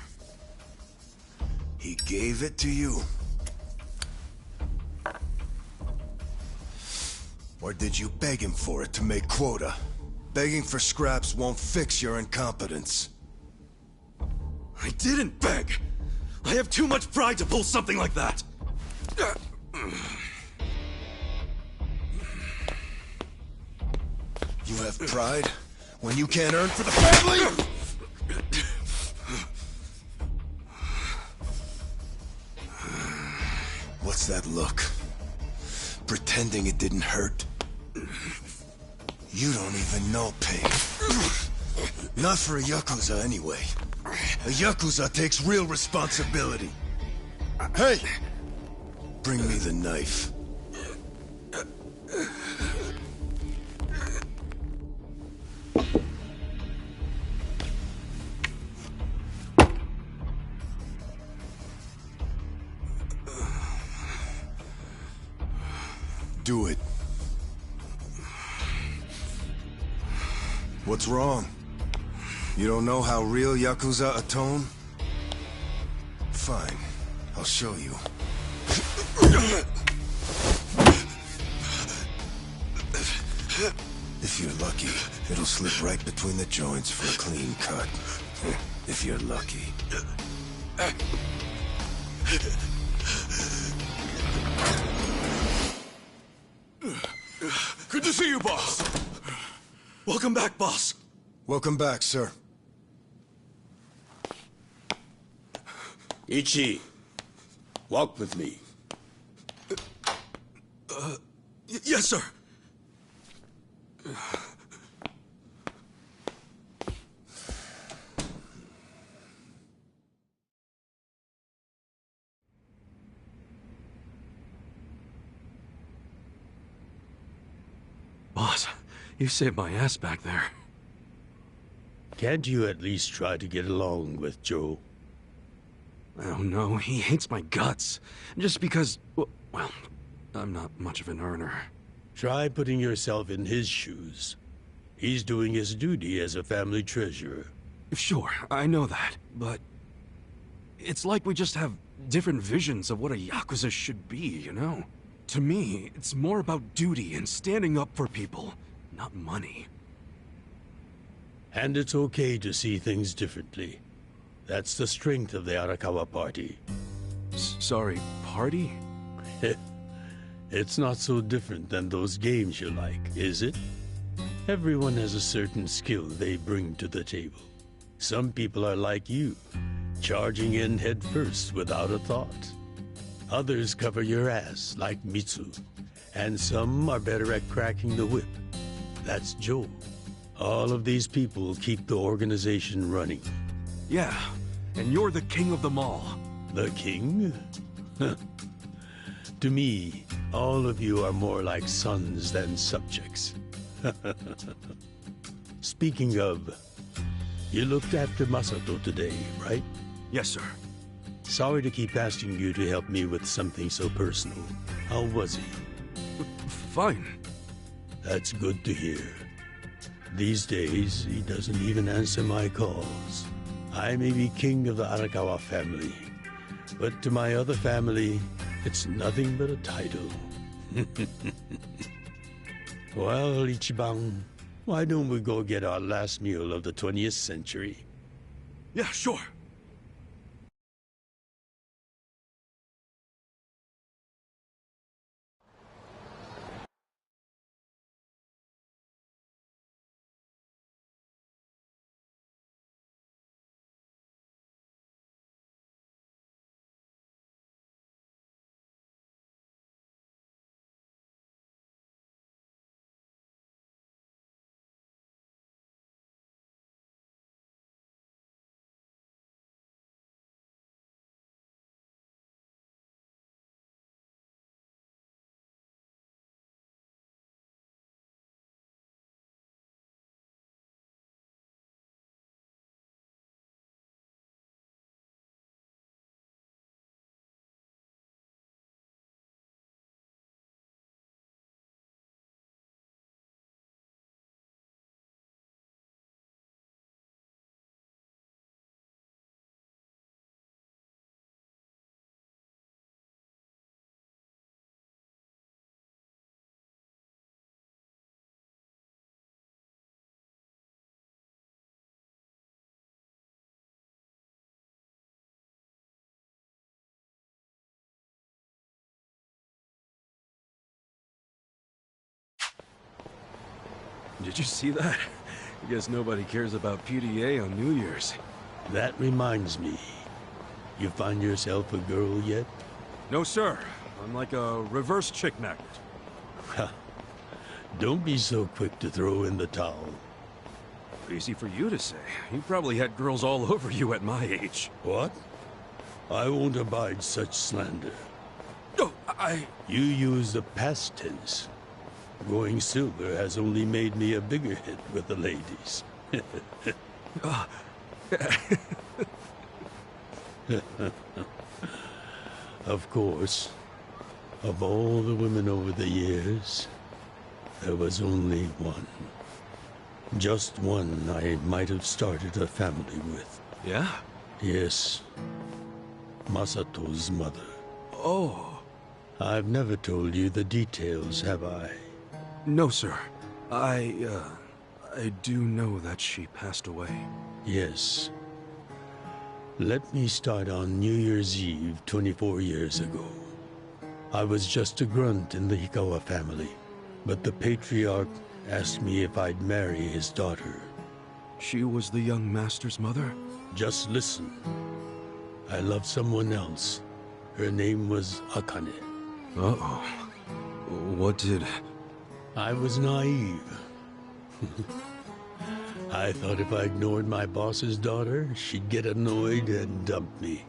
He gave it to you? Or did you beg him for it to make quota? Begging for scraps won't fix your incompetence. I didn't beg! I have too much pride to pull something like that! You have pride when you can't earn for the family? What's that look? Pretending it didn't hurt? You don't even know pain. Not for a Yakuza anyway. A Yakuza takes real responsibility. Hey! Bring me the knife. Do it. What's wrong? You don't know how real Yakuza atone? Fine. I'll show you. If you're lucky, it'll slip right between the joints for a clean cut. If you're lucky. Good to see you, boss! Welcome back, boss! Welcome back, sir. Ichi, walk with me. Yes, sir! Boss, you saved my ass back there. Can't you at least try to get along with Joe? Oh no, he hates my guts. Just because, well, I'm not much of an earner. Try putting yourself in his shoes. He's doing his duty as a family treasurer. Sure, I know that, but it's like we just have different visions of what a Yakuza should be, you know? To me, it's more about duty and standing up for people, not money. And it's okay to see things differently. That's the strength of the Arakawa Party. Sorry, party? It's not so different than those games you like, is it? Everyone has a certain skill they bring to the table. Some people are like you, charging in head first without a thought. Others cover your ass, like Mitsu. And some are better at cracking the whip. That's Joe. All of these people keep the organization running. Yeah, and you're the king of them all. The king? To me, all of you are more like sons than subjects. Speaking of, you looked after Masato today, right? Yes, sir. Sorry to keep asking you to help me with something so personal. How was he? Fine. That's good to hear. These days, he doesn't even answer my calls. I may be king of the Arakawa family, but to my other family, it's nothing but a title. Well, Ichiban, why don't we go get our last meal of the 20th century? Yeah, sure. Did you see that? I guess nobody cares about PDA on New Year's. That reminds me. You find yourself a girl yet? No, sir. I'm like a reverse chick magnet. Don't be so quick to throw in the towel. Easy for you to say. You probably had girls all over you at my age. What? I won't abide such slander. Oh, You use the past tense. Going silver has only made me a bigger hit with the ladies. Of course, of all the women over the years, there was only one. Just one I might have started a family with. Yeah? Yes. Masato's mother. Oh. I've never told you the details, have I? No, sir. I do know that she passed away. Yes. Let me start on New Year's Eve 24 years ago. I was just a grunt in the Hikawa family, but the patriarch asked me if I'd marry his daughter. She was the young master's mother? Just listen. I loved someone else. Her name was Akane. Uh-oh. What did... I was naive. I thought if I ignored my boss's daughter, she'd get annoyed and dump me.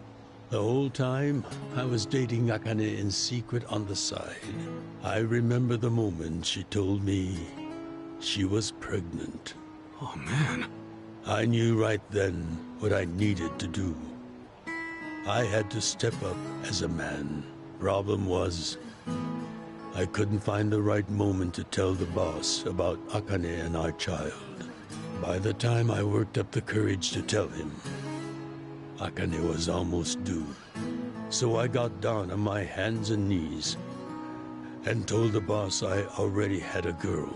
The whole time, I was dating Akane in secret on the side. I remember the moment she told me she was pregnant. Oh, man. I knew right then what I needed to do. I had to step up as a man. Problem was, I couldn't find the right moment to tell the boss about Akane and our child. By the time I worked up the courage to tell him, Akane was almost due. So I got down on my hands and knees and told the boss I already had a girl.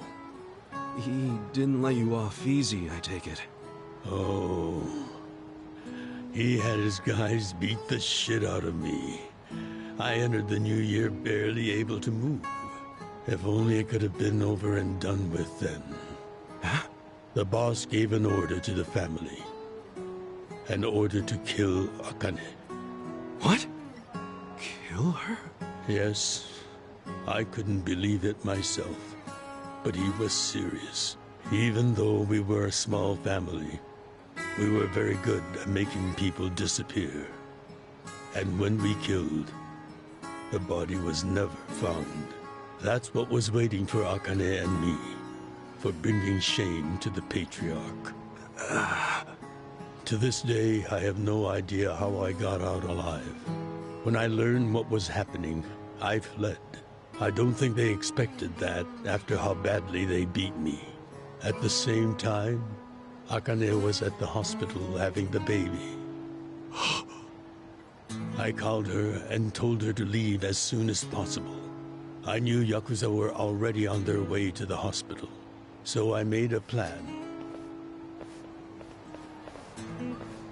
He didn't let you off easy, I take it. Oh, he had his guys beat the shit out of me. I entered the new year barely able to move. If only it could have been over and done with then. Huh? The boss gave an order to the family. An order to kill Akane. What? Kill her? Yes. I couldn't believe it myself. But he was serious. Even though we were a small family, we were very good at making people disappear. And when we killed, the body was never found. That's what was waiting for Akane and me, for bringing shame to the patriarch. To this day, I have no idea how I got out alive. When I learned what was happening, I fled. I don't think they expected that after how badly they beat me. At the same time, Akane was at the hospital having the baby. I called her and told her to leave as soon as possible. I knew Yakuza were already on their way to the hospital, so I made a plan.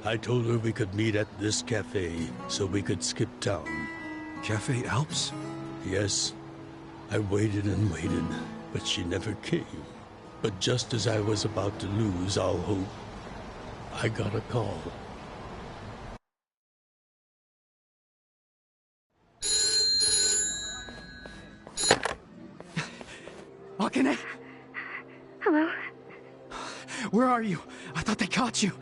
I told her we could meet at this cafe so we could skip town. Cafe Alps? Yes. I waited and waited, but she never came. But just as I was about to lose all hope, I got a call. Akane? Hello? Where are you? I thought they caught you.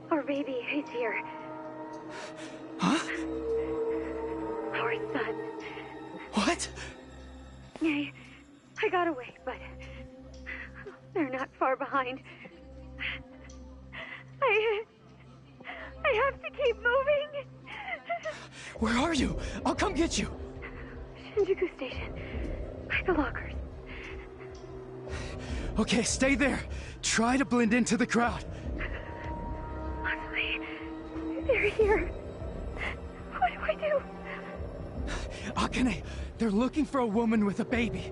Our baby is here. Huh? Our son. What? I got away, but they're not far behind. I have to keep moving. Where are you? I'll come get you. Shinjuku Station. By the lockers. Okay, stay there. Try to blend into the crowd. Honestly, they're here. What do I do? Akane, they're looking for a woman with a baby.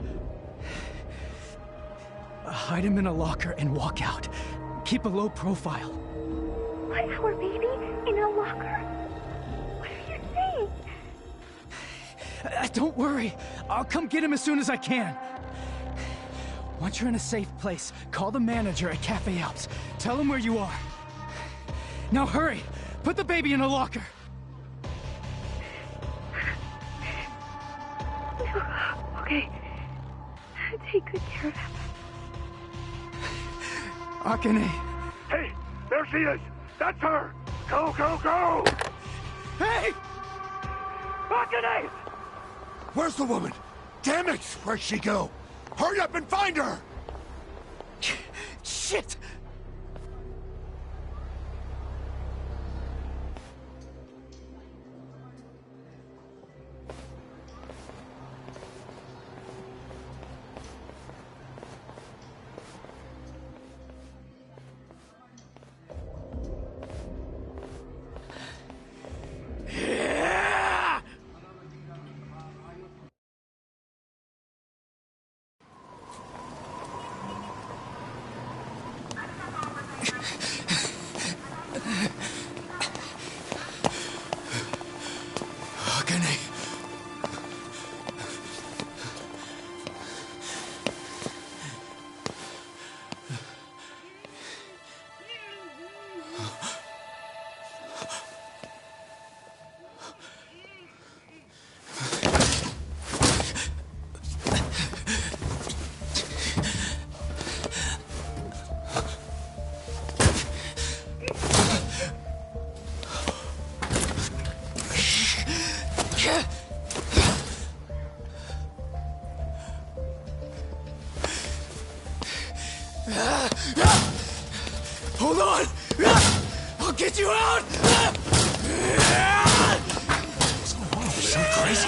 Hide him in a locker and walk out. Keep a low profile. What, our baby in a locker? What are you saying? Don't worry. I'll come get him as soon as I can. Once you're in a safe place, call the manager at Cafe Alps. Tell him where you are. Now hurry! Put the baby in a locker! Okay. Take good care of him. Akane! Hey! There she is! That's her! Go, go, go! Hey! Akane! Where's the woman? Damn it! Where'd she go? Hurry up and find her! Shit! Hold on! I'll get you out! What's going on? There's some crazy.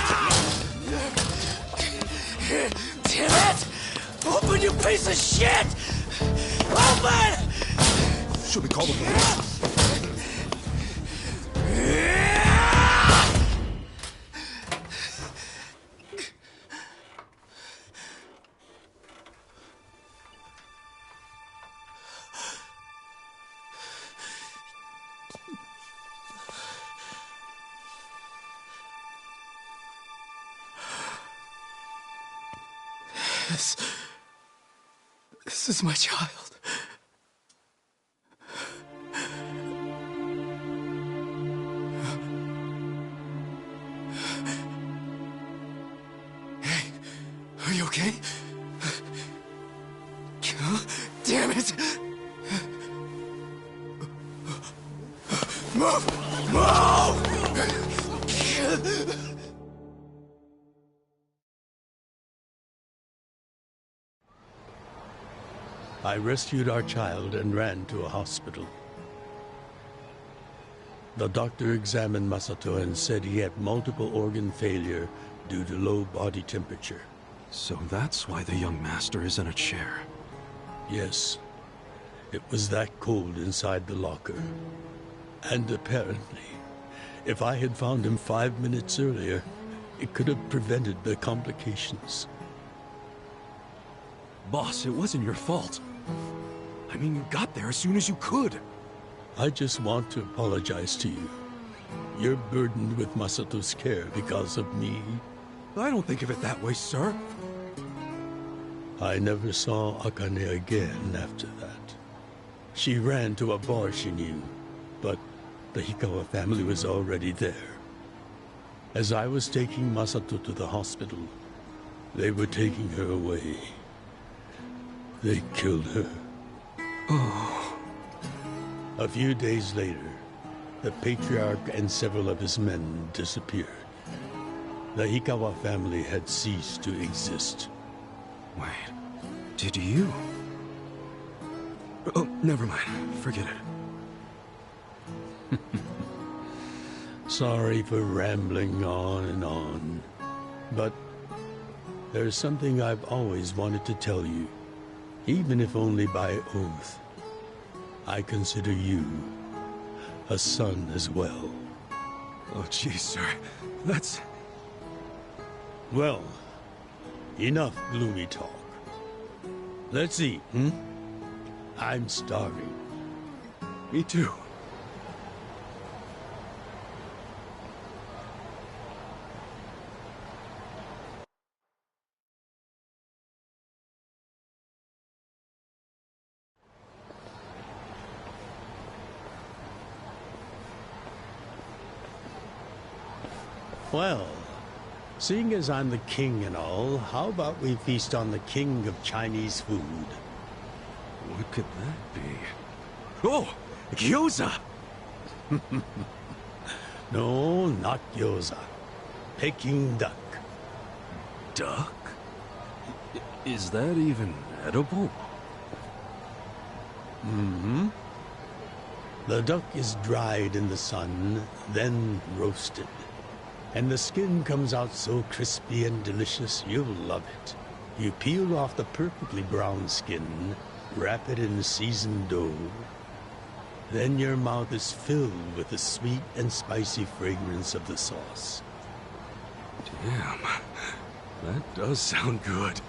Damn it! Open, you piece of shit! Open! Should we call the police? This is my child. Hey, are you okay? Damn it! Move! Move! I rescued our child and ran to a hospital. The doctor examined Masato and said he had multiple organ failure due to low body temperature. So that's why the young master is in a chair. Yes. It was that cold inside the locker. And apparently, if I had found him 5 minutes earlier, it could have prevented the complications. Boss, it wasn't your fault. I mean, you got there as soon as you could. I just want to apologize to you. You're burdened with Masato's care because of me. I don't think of it that way, sir. I never saw Akane again after that. She ran to a bar she knew, but the Hikawa family was already there. As I was taking Masato to the hospital, they were taking her away. They killed her. Oh. A few days later, the patriarch and several of his men disappeared. The Hikawa family had ceased to exist. Wait, did you? Oh, never mind. Forget it. Sorry for rambling on and on, but there's something I've always wanted to tell you, even if only by oath. I consider you a son as well. Oh, geez, sir. That's... Well, enough gloomy talk. Let's eat, hmm? I'm starving. Me too. Well, seeing as I'm the king and all, how about we feast on the king of Chinese food? What could that be? Oh, gyoza! No, not gyoza. Peking duck. Duck? Is that even edible? Mm-hmm. The duck is dried in the sun, then roasted. And the skin comes out so crispy and delicious, you'll love it. You peel off the perfectly brown skin, wrap it in seasoned dough. Then your mouth is filled with the sweet and spicy fragrance of the sauce. Damn, that does sound good.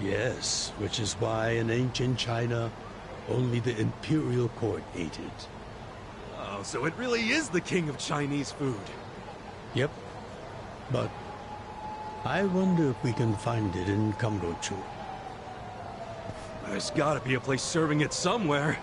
Yes, which is why in ancient China, only the imperial court ate it. Oh, so it really is the king of Chinese food. Yep, but I wonder if we can find it in Kamurocho. There's gotta be a place serving it somewhere.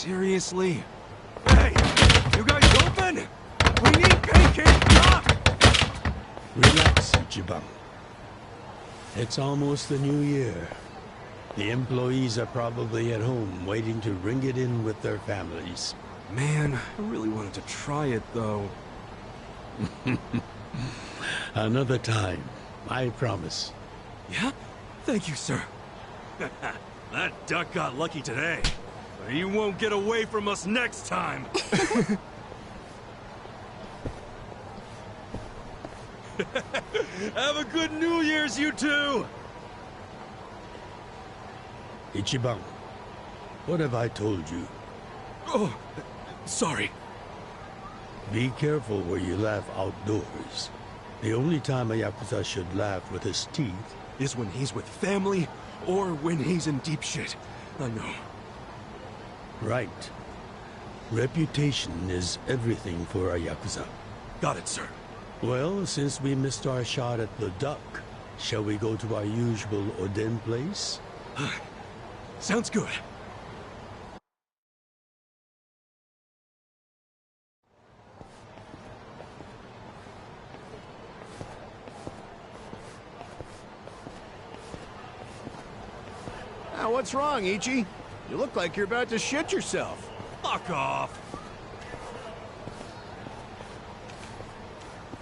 Seriously? Hey, you guys open? We need pancake duck! Relax, Ichiban. It's almost the new year. The employees are probably at home waiting to ring it in with their families. Man, I really wanted to try it, though. Another time, I promise. Yeah? Thank you, sir. That duck got lucky today. But he won't get away from us next time. Have a good New Year's, you two! Ichiban, what have I told you? Oh, sorry. Be careful where you laugh outdoors. The only time a Yakuza should laugh with his teeth is when he's with family or when he's in deep shit. I know. Right. Reputation is everything for a Yakuza. Got it, sir. Well, since we missed our shot at the duck, shall we go to our usual Oden place? Sounds good. Now, what's wrong, Ichi? You look like you're about to shit yourself. Fuck off!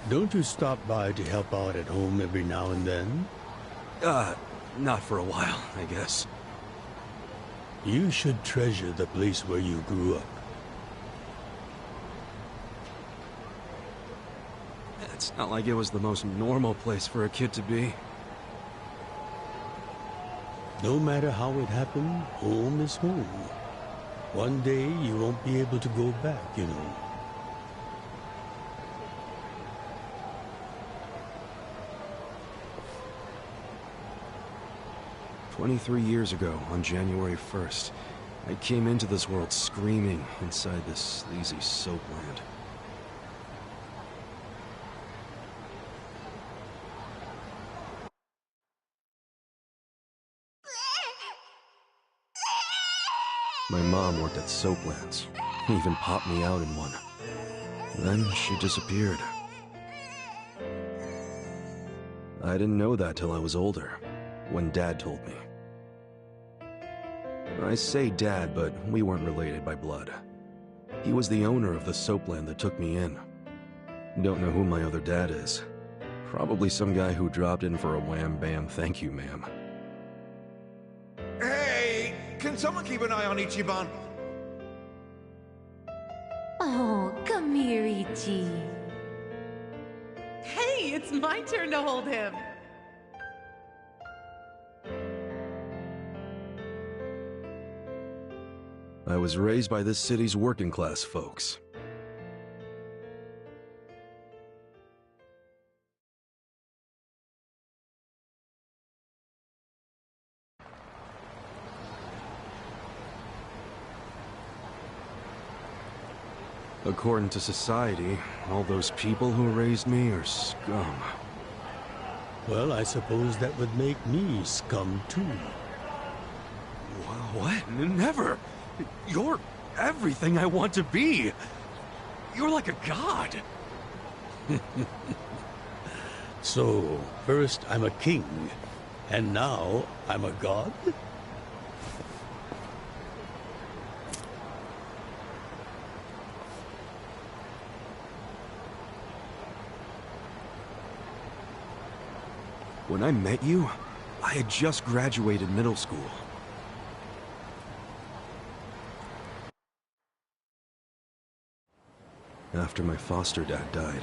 Don't you stop by to help out at home every now and then? Not for a while, I guess. You should treasure the place where you grew up. It's not like it was the most normal place for a kid to be. No matter how it happened, home is home. One day you won't be able to go back, you know. 23 years ago, on January 1st, I came into this world screaming inside this sleazy soap land. My mom worked at Soaplands. Even popped me out in one. Then she disappeared. I didn't know that till I was older, when Dad told me. I say Dad, but we weren't related by blood. He was the owner of the soapland that took me in. Don't know who my other dad is. Probably some guy who dropped in for a wham-bam thank you, ma'am. Hey! Can someone keep an eye on Ichiban? Oh, come here, Ichi. Hey, it's my turn to hold him. I was raised by this city's working-class folks. According to society, all those people who raised me are scum. Well, I suppose that would make me scum too. What? Never! You're everything I want to be! You're like a god! So, first I'm a king, and now I'm a god? When I met you, I had just graduated middle school. After my foster dad died,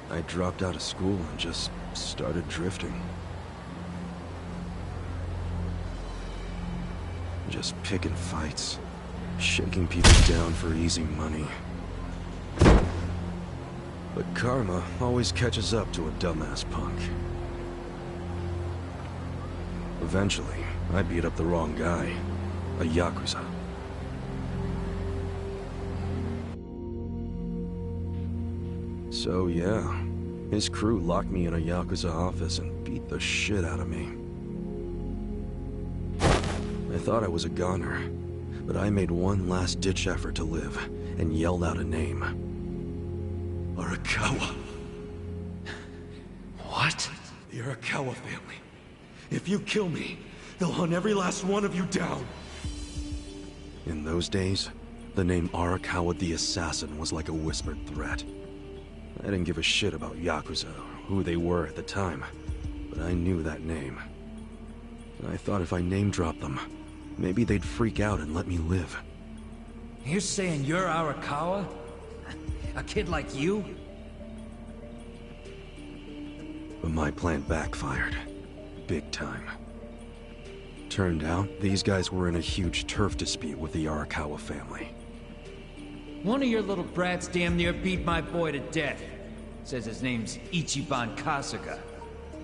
I dropped out of school and just started drifting. Just picking fights, shaking people down for easy money. But karma always catches up to a dumbass punk. Eventually, I beat up the wrong guy, a Yakuza. So yeah, his crew locked me in a Yakuza office and beat the shit out of me. I thought I was a goner, But I made one last-ditch effort to live, and yelled out a name. Arakawa. What? The Arakawa family. If you kill me, they'll hunt every last one of you down. In those days, the name Arakawa the Assassin was like a whispered threat. I didn't give a shit about Yakuza or who they were at the time, but I knew that name. I thought if I name-dropped them, maybe they'd freak out and let me live. You're saying you're Arakawa? A kid like you? But my plan backfired. Big time. Turned out, these guys were in a huge turf dispute with the Arakawa family. One of your little brats damn near beat my boy to death. Says his name's Ichiban Kasuga.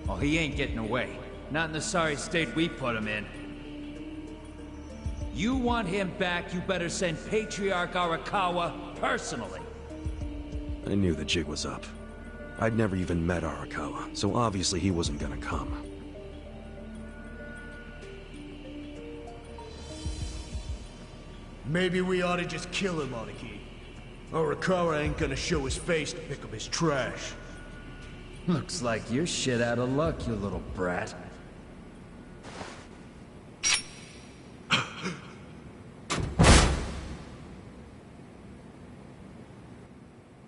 Oh, he ain't getting away. Not in the sorry state we put him in. You want him back, you better send Patriarch Arakawa personally. I knew the jig was up. I'd never even met Arakawa, so obviously he wasn't gonna come. Maybe we ought to just kill him, Aniki. Arakawa ain't gonna show his face to pick up his trash. Looks like you're shit out of luck, you little brat.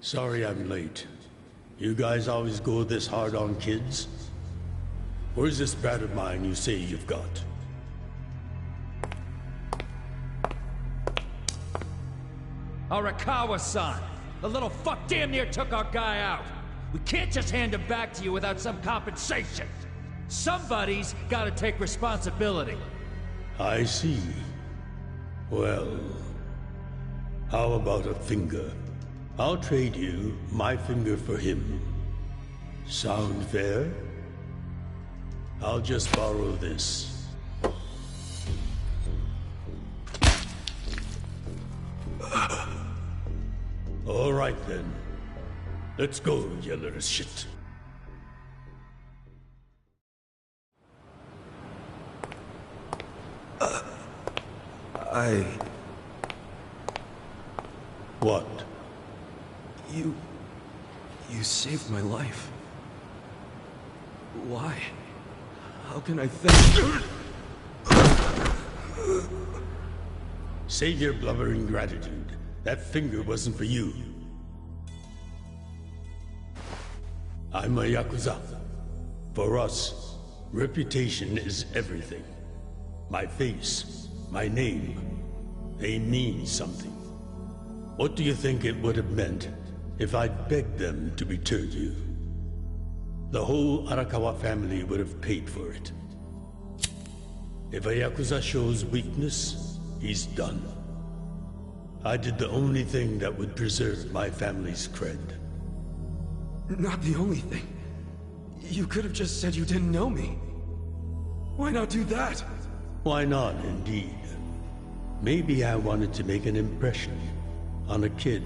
Sorry I'm late. You guys always go this hard on kids? Where's this brat of mine you say you've got? Arakawa-san! The little fuck damn near took our guy out! We can't just hand him back to you without some compensation! Somebody's gotta take responsibility! I see. Well, how about a finger? I'll trade you my finger for him. Sound fair? I'll just borrow this. All right then. Let's go, you little shit. What? You saved my life. Why? How can I thank... Save your blubbering gratitude. That finger wasn't for you. I'm a Yakuza. For us, reputation is everything. My face, my name, they mean something. What do you think it would have meant if I'd begged them to return you? The whole Arakawa family would have paid for it. If a Yakuza shows weakness, he's done. I did the only thing that would preserve my family's cred. Not the only thing. You could have just said you didn't know me. Why not do that? Why not, indeed? Maybe I wanted to make an impression on a kid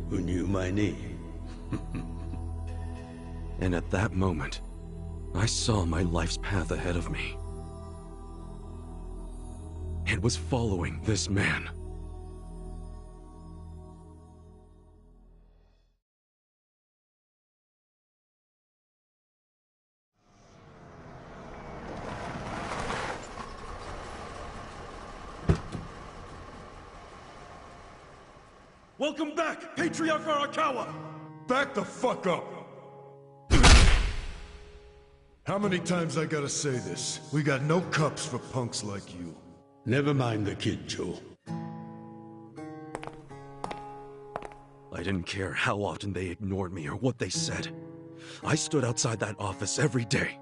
who knew my name. And at that moment, I saw my life's path ahead of me. It was following this man. Welcome back, Patriarch Arakawa! Back the fuck up! How many times I gotta say this? We got no cups for punks like you. Never mind the kid, Joe. I didn't care how often they ignored me or what they said. I stood outside that office every day.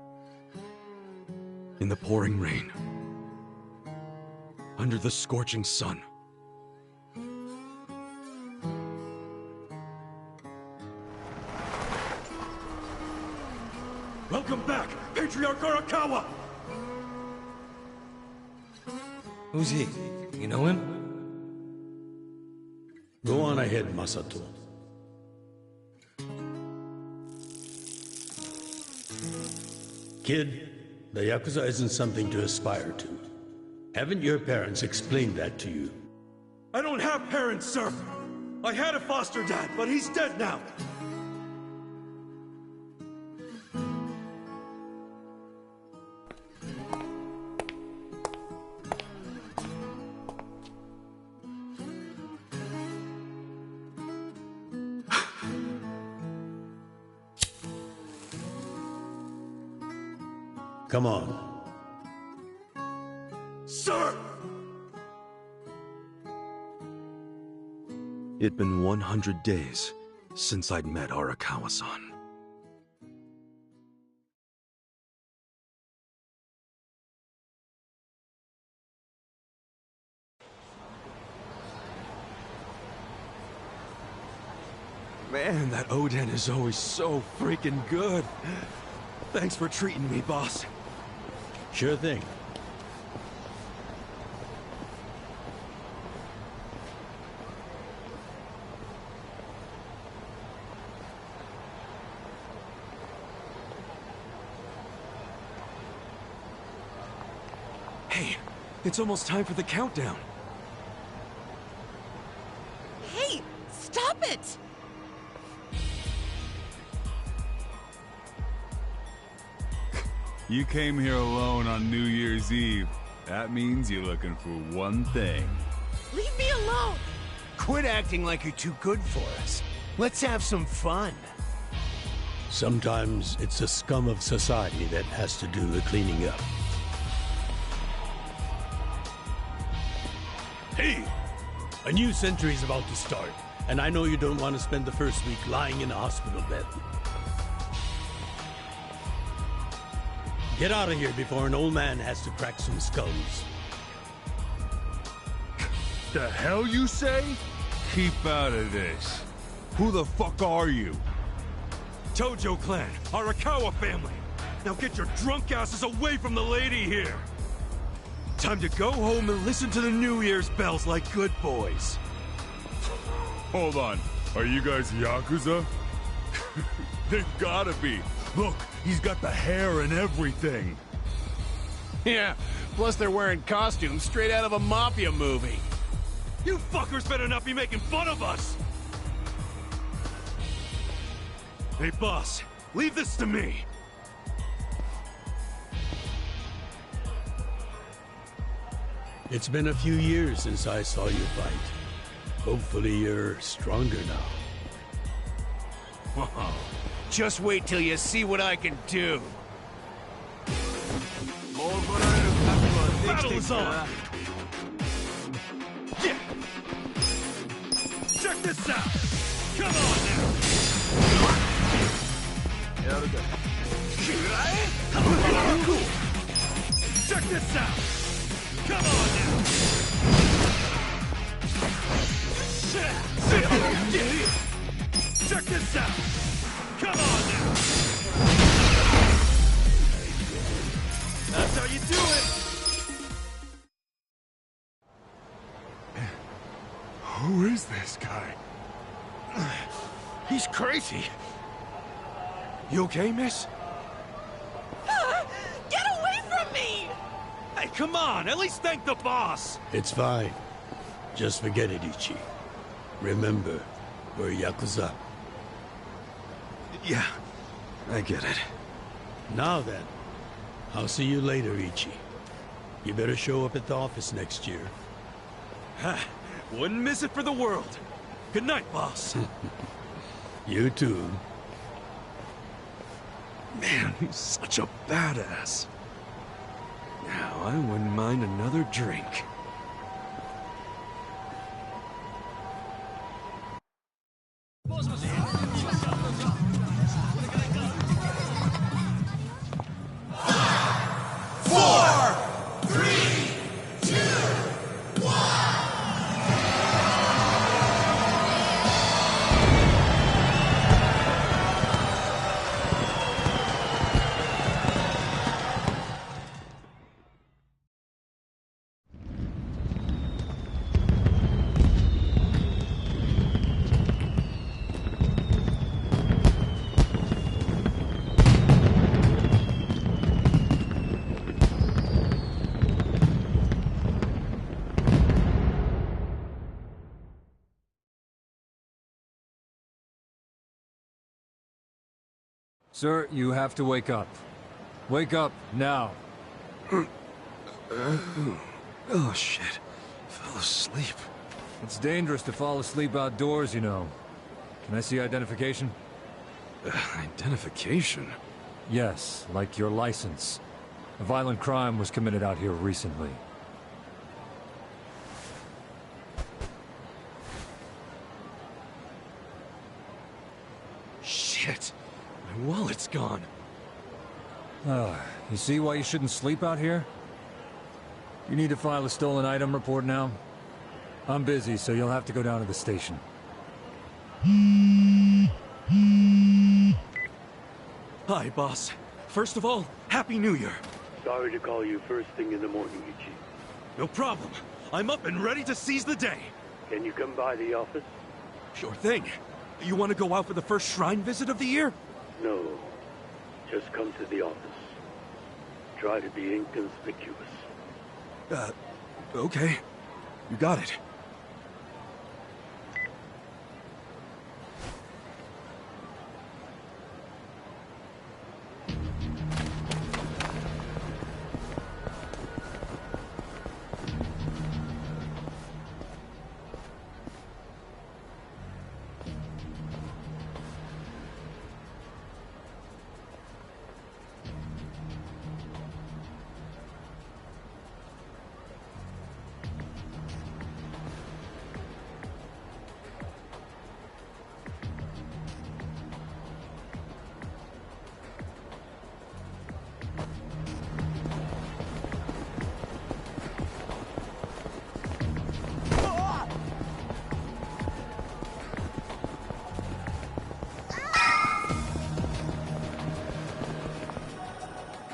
In the pouring rain. Under the scorching sun. Welcome back, Patriarch Arakawa! Who's he? You know him? Go on ahead, Masato. Kid, the Yakuza isn't something to aspire to. Haven't your parents explained that to you? I don't have parents, sir. I had a foster dad, but he's dead now. Come on. Sir! It'd been 100 days since I'd met Arakawa-san. Man, that Oden is always so freaking good. Thanks for treating me, boss. Sure thing. Hey, it's almost time for the countdown. Hey, stop it! You came here alone on New Year's Eve. That means you're looking for one thing. Leave me alone! Quit acting like you're too good for us. Let's have some fun. Sometimes it's the scum of society that has to do the cleaning up. Hey! A new century's about to start, and I know you don't want to spend the first week lying in a hospital bed. Get out of here before an old man has to crack some skulls. The hell you say? Keep out of this. Who the fuck are you? Tojo clan, Arakawa family. Now get your drunk asses away from the lady here. Time to go home and listen to the New Year's bells like good boys. Hold on. Are you guys Yakuza? They've gotta be. Look, he's got the hair and everything. Yeah, plus they're wearing costumes straight out of a mafia movie. You fuckers better not be making fun of us! Hey, boss, leave this to me. It's been a few years since I saw you fight. Hopefully you're stronger now. Whoa. Just wait till you see what I can do. Battle is on! Yeah! Check this out! Come on now! Check this out! Come on now! Check this out! Come on now! That's how you do it! Who is this guy? He's crazy. You okay, miss? Get away from me! Hey, come on! At least thank the boss! It's fine. Just forget it, Ichi. Remember, we're Yakuza. Yeah, I get it. Now then, I'll see you later, Ichi. You better show up at the office next year. Ha! Wouldn't miss it for the world. Good night, boss. You too. Man, he's such a badass. Now, I wouldn't mind another drink. Sir, you have to wake up. Wake up, now. Oh, shit. Fell asleep. It's dangerous to fall asleep outdoors, you know. Can I see identification? Identification? Yes, like your license. A violent crime was committed out here recently. Shit. My wallet's gone. You see why you shouldn't sleep out here? You need to file a stolen item report now? I'm busy, so you'll have to go down to the station. Hi, boss. First of all, Happy New Year. Sorry to call you first thing in the morning, Ichi. No problem. I'm up and ready to seize the day. Can you come by the office? Sure thing. You want to go out for the first shrine visit of the year? No. Just come to the office. Try to be inconspicuous. Okay. You got it.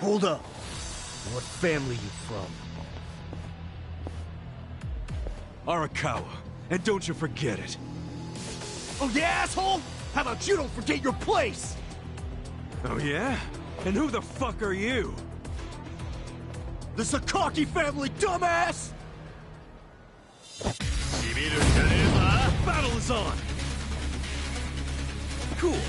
Hold up. What family you from? Arakawa. And don't you forget it. Oh yeah, asshole? How about you don't forget your place? Oh yeah? And who the fuck are you? The Sakaki family, dumbass! Battle is on! Cool.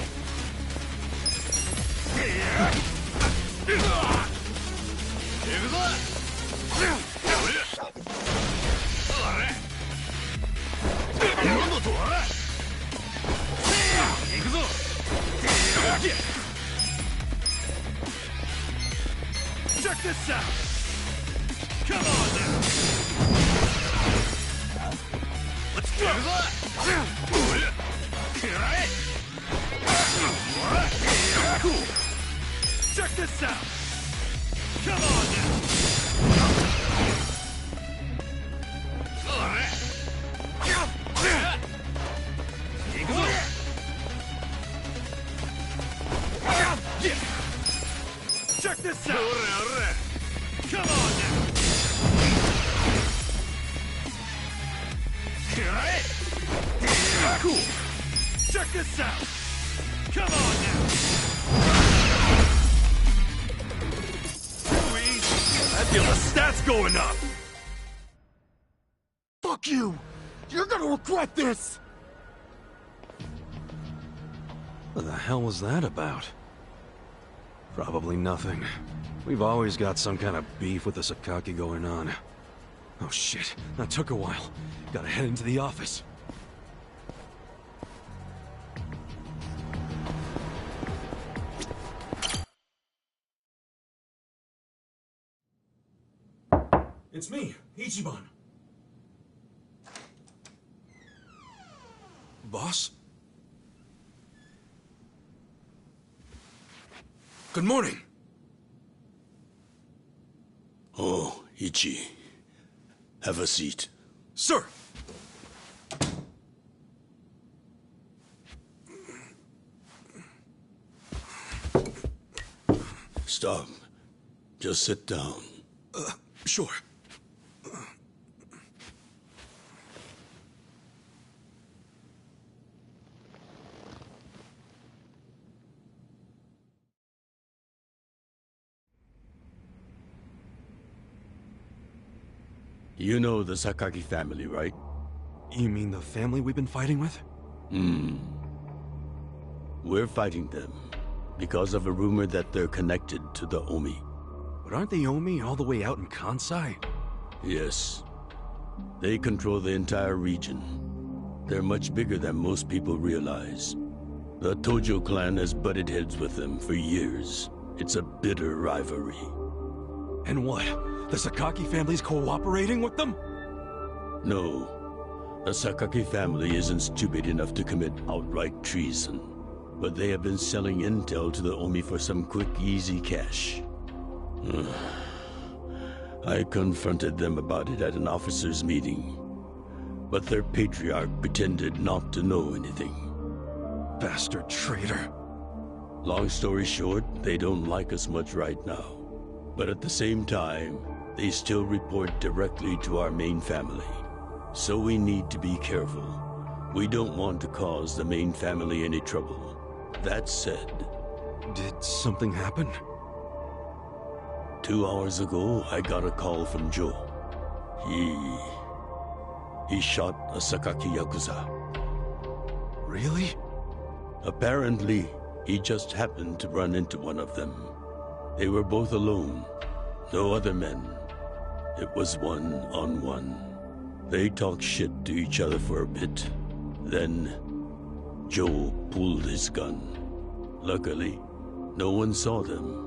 Check this out! Come on now! Let's go! Cool! Check this out! Come on now! Check this out! Come on now! Cool! Check this out! Come on now! Too easy! I feel the stats going up! Fuck you! You're gonna regret this! What the hell was that about? Probably nothing. We've always got some kind of beef with the Sakaki going on. Oh shit, that took a while. Gotta head into the office. It's me, Ichiban. Boss? Good morning. Oh, Ichi. Have a seat. Sir! Stop. Just sit down. Sure. You know the Sakaki family, right? You mean the family we've been fighting with? We're fighting them. because of a rumor that they're connected to the Omi. But aren't the Omi all the way out in Kansai? Yes. They control the entire region. They're much bigger than most people realize. The Tojo clan has butted heads with them for years. It's a bitter rivalry. And what? The Sakaki family's cooperating with them? No. The Sakaki family isn't stupid enough to commit outright treason. But they have been selling intel to the Omi for some quick, easy cash. I confronted them about it at an officers' meeting. But their patriarch pretended not to know anything. Bastard traitor. Long story short, they don't like us much right now. But at the same time, they still report directly to our main family. So we need to be careful. We don't want to cause the main family any trouble. That said... Did something happen? 2 hours ago, I got a call from Joe. He shot a Sakaki Yakuza. Really? Apparently, he just happened to run into one of them. They were both alone. No other men. It was one-on-one. They talked shit to each other for a bit. Then, Joe pulled his gun. Luckily, no one saw them.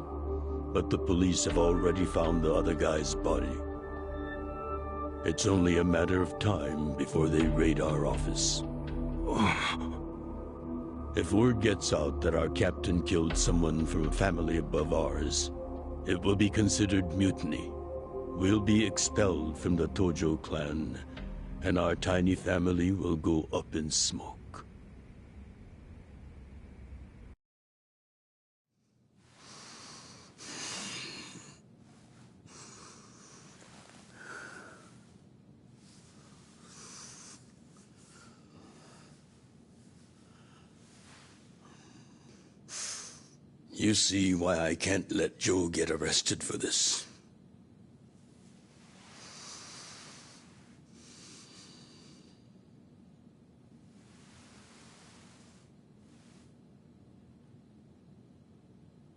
But the police have already found the other guy's body. It's only a matter of time before they raid our office. If word gets out that our captain killed someone from a family above ours, it will be considered mutiny. We'll be expelled from the Tojo clan, and our tiny family will go up in smoke. You see why I can't let Joe get arrested for this.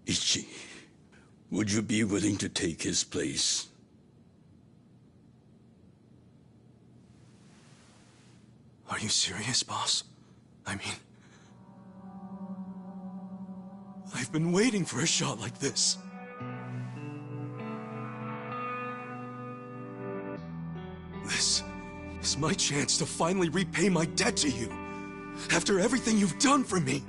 Ichi, would you be willing to take his place? Are you serious, boss? I mean... I've been waiting for a shot like this. This is my chance to finally repay my debt to you. After everything you've done for me.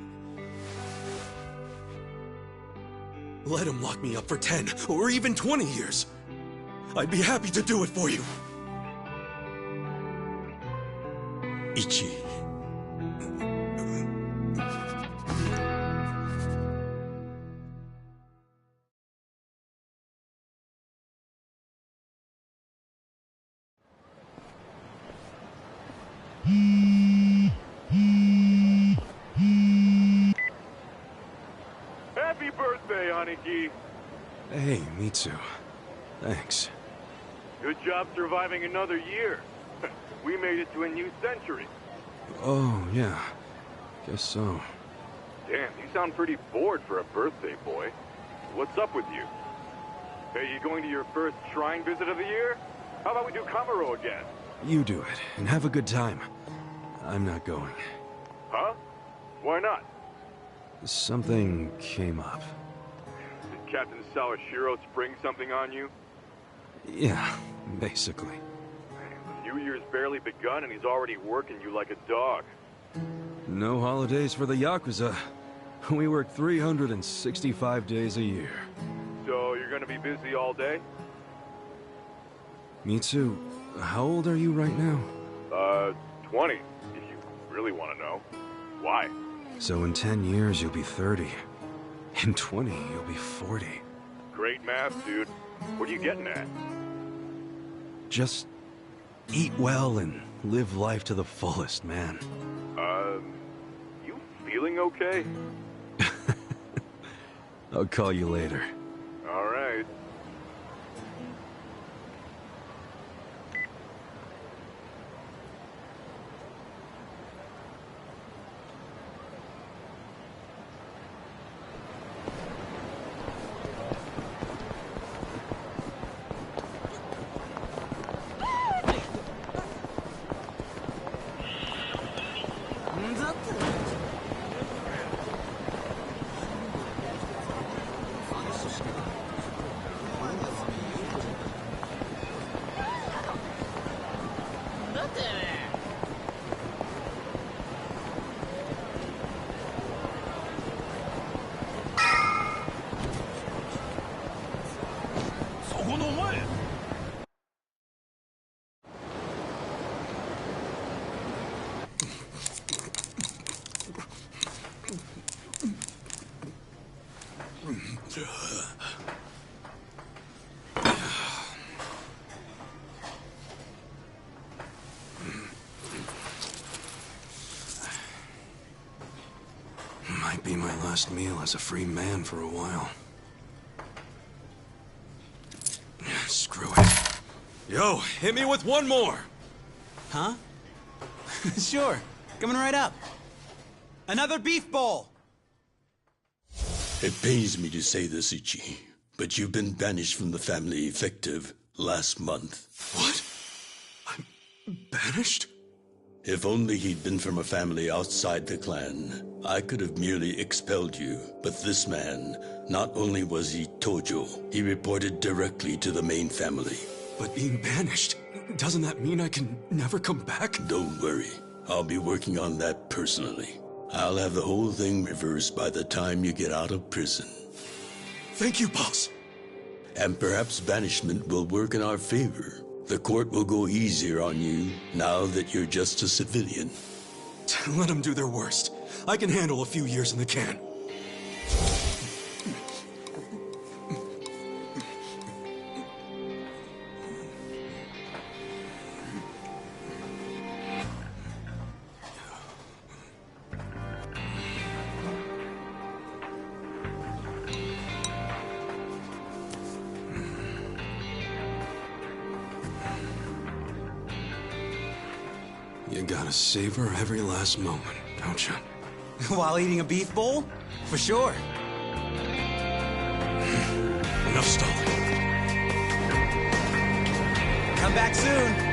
Let him lock me up for 10 or even 20 years. I'd be happy to do it for you. Ichi. Happy birthday, Aniki. Hey, Mitsu. Thanks. Good job surviving another year. We made it to a new century. Oh, yeah. Guess so. Damn, you sound pretty bored for a birthday boy. What's up with you? Hey, you going to your first shrine visit of the year? How about we do Kamaro again? You do it, and have a good time. I'm not going. Huh? Why not? Something came up. Did Captain Sawashiro spring something on you? Yeah, basically. The New Year's barely begun and he's already working you like a dog. No holidays for the Yakuza. We work 365 days a year. So you're gonna be busy all day? Mitsu, how old are you right now? 20, if you really want to know. Why? So in 10 years, you'll be 30. In 20, you'll be 40. Great math, dude. What are you getting at? Just eat well and live life to the fullest, man. You feeling okay? I'll call you later. All right. last meal as a free man for a while. Screw it. Yo, hit me with one more! Huh? Sure. Coming right up. Another beef bowl! It pains me to say this, Ichi, but you've been banished from the family effective last month. What? I'm banished? If only he'd been from a family outside the clan, I could have merely expelled you. But this man, not only was he Tojo, he reported directly to the main family. But being banished, doesn't that mean I can never come back? Don't worry. I'll be working on that personally. I'll have the whole thing reversed by the time you get out of prison. Thank you, boss. And perhaps banishment will work in our favor. The court will go easier on you now that you're just a civilian. Let them do their worst. I can handle a few years in the can. You gotta savor every last moment, don't you? While eating a beef bowl? For sure. Enough stalling. Come back soon.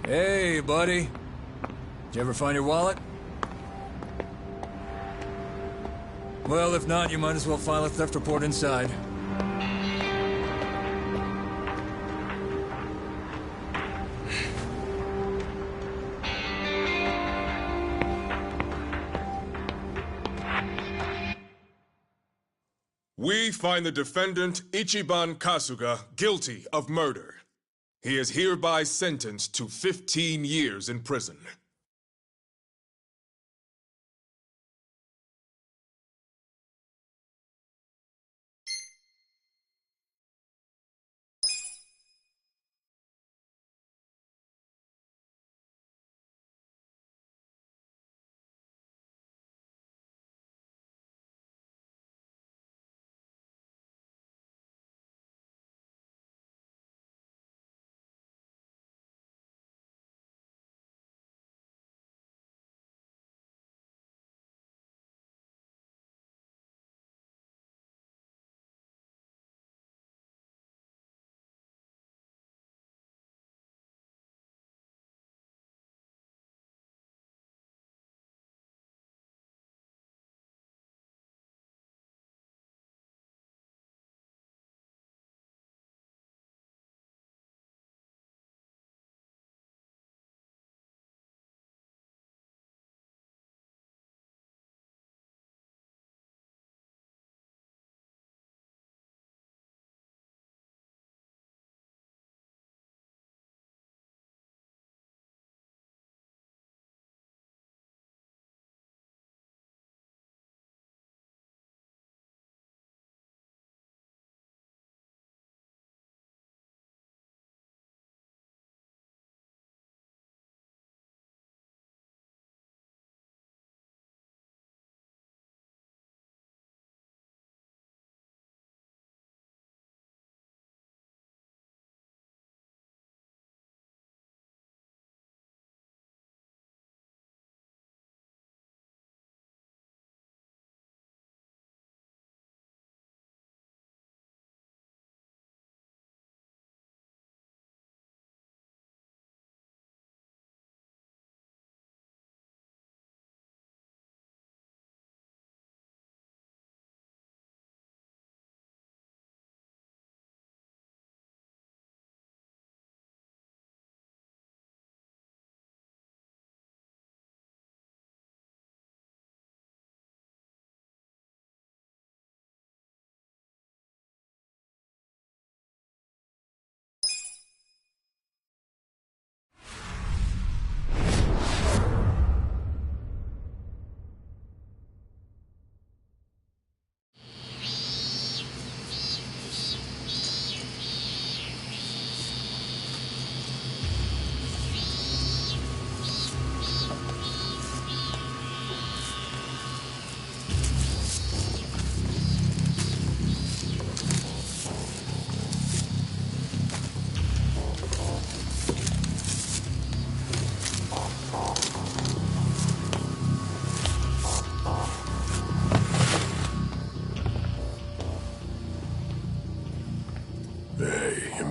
Hey, buddy. Did you ever find your wallet? Well, if not, you might as well file a theft report inside. We find the defendant, Ichiban Kasuga, guilty of murder. He is hereby sentenced to 15 years in prison.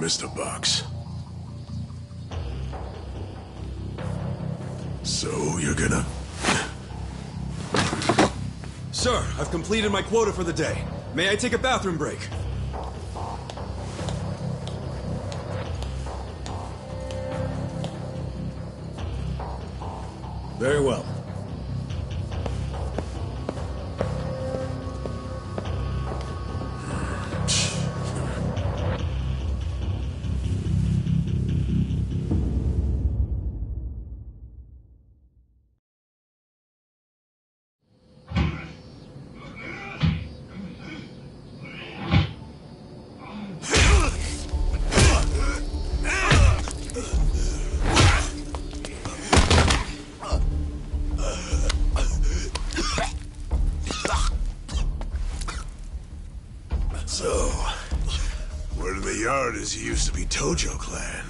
Mr. Box. So, you're gonna... Sir, I've completed my quota for the day. May I take a bathroom break? Very well. So, word in the yard is you used to be Tojo Clan.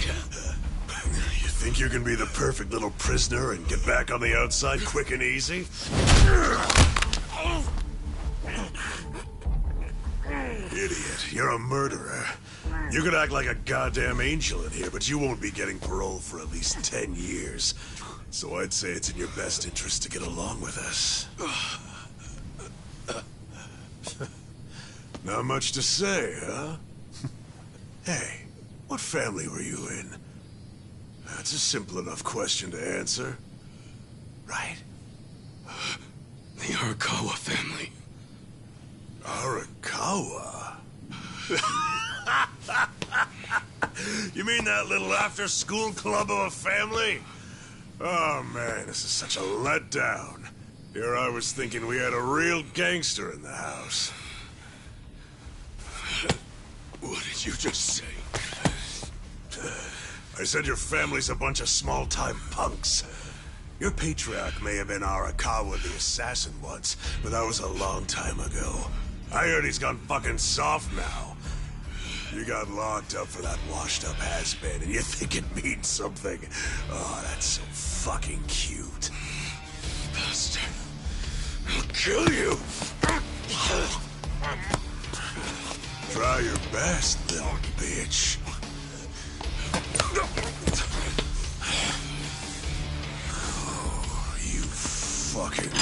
You think you can be the perfect little prisoner and get back on the outside quick and easy? Idiot, you're a murderer. You could act like a goddamn angel in here, but you won't be getting parole for at least 10 years. So I'd say it's in your best interest to get along with us. Not much to say, huh? Hey, what family were you in? That's a simple enough question to answer. Right? The Arakawa family. Arakawa? You mean that little after-school club of a family? Oh, man, this is such a letdown. Here I was thinking we had a real gangster in the house. What did you just say? I said your family's a bunch of small-time punks. Your patriarch may have been Arakawa the assassin once, but that was a long time ago. I heard he's gone fucking soft now. You got locked up for that washed-up has-been, and you think it means something. Oh, that's so fucking cute. Bastard. I'll kill you! Try your best, little bitch. Oh, you fucking...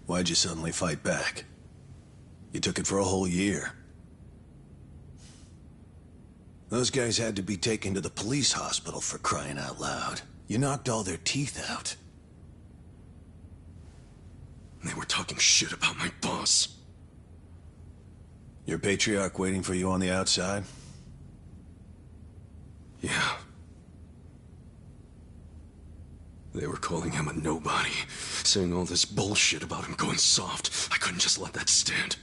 Why'd you suddenly fight back? You took it for a whole year. Those guys had to be taken to the police hospital for crying out loud. You knocked all their teeth out. They were talking shit about my boss. Your patriarch waiting for you on the outside? Yeah. They were calling him a nobody, saying all this bullshit about him going soft. I couldn't just let that stand.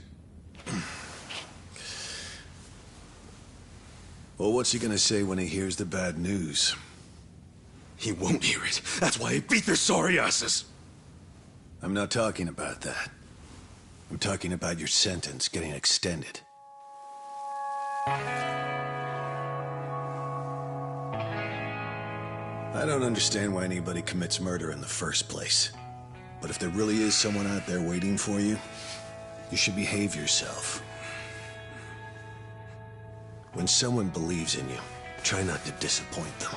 Well, what's he gonna say when he hears the bad news? He won't hear it. That's why he beat their sorry asses. I'm not talking about that. I'm talking about your sentence getting extended. I don't understand why anybody commits murder in the first place. But if there really is someone out there waiting for you, you should behave yourself. When someone believes in you, try not to disappoint them.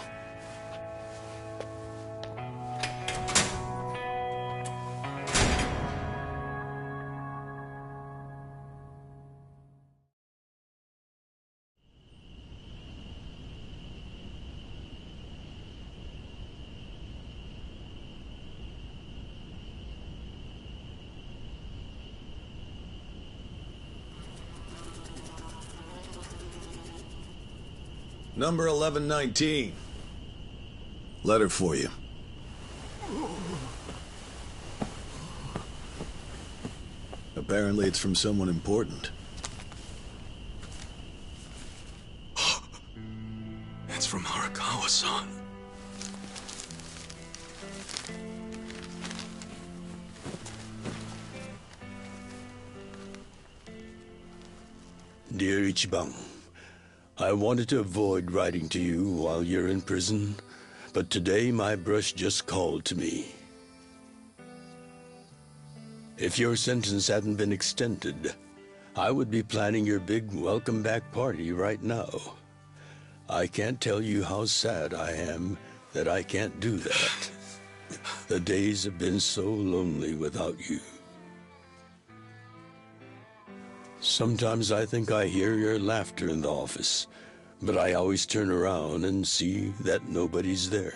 Number 1119. Letter for you. Apparently it's from someone important. It's from Arakawa-san. Dear Ichiban, I wanted to avoid writing to you while you're in prison, but today my brush just called to me. If your sentence hadn't been extended, I would be planning your big welcome back party right now. I can't tell you how sad I am that I can't do that. The days have been so lonely without you. Sometimes I think I hear your laughter in the office, but I always turn around and see that nobody's there.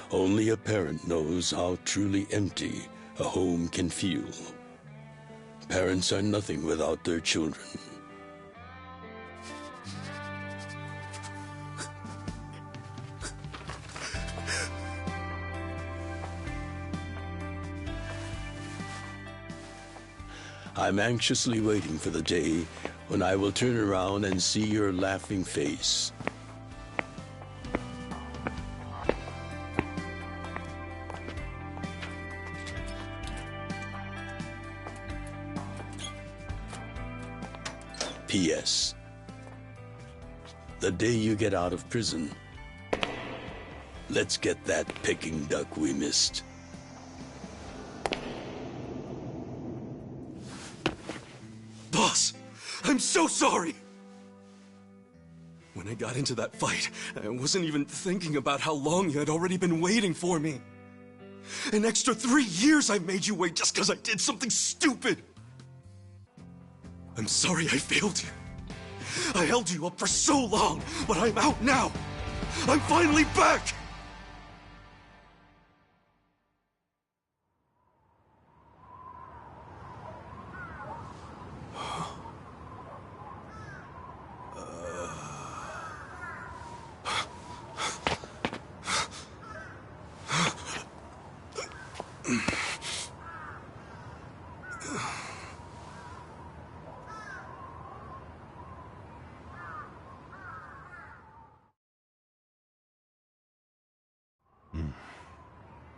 Only a parent knows how truly empty a home can feel. Parents are nothing without their children. I'm anxiously waiting for the day when I will turn around and see your laughing face. P.S. The day you get out of prison, let's get that Peking duck we missed. Boss, I'm so sorry! When I got into that fight, I wasn't even thinking about how long you had already been waiting for me. An extra 3 years I made you wait just because I did something stupid! I'm sorry I failed you. I held you up for so long, but I'm out now! I'm finally back!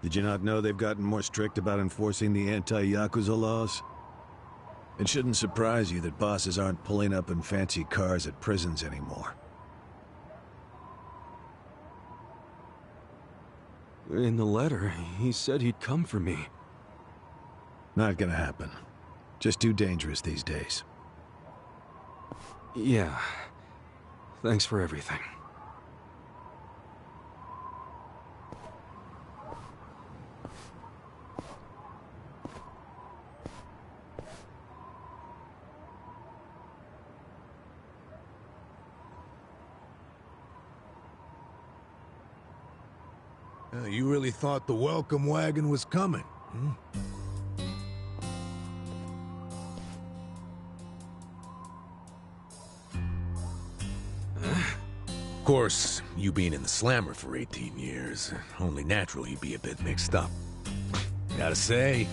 Did you not know they've gotten more strict about enforcing the anti-Yakuza laws? It shouldn't surprise you that bosses aren't pulling up in fancy cars at prisons anymore. In the letter, he said he'd come for me. Not gonna happen. Just too dangerous these days. Yeah. Thanks for everything. You really thought the welcome wagon was coming, hmm? Of course, you being in the slammer for 18 years, only natural you'd be a bit mixed up. Gotta say,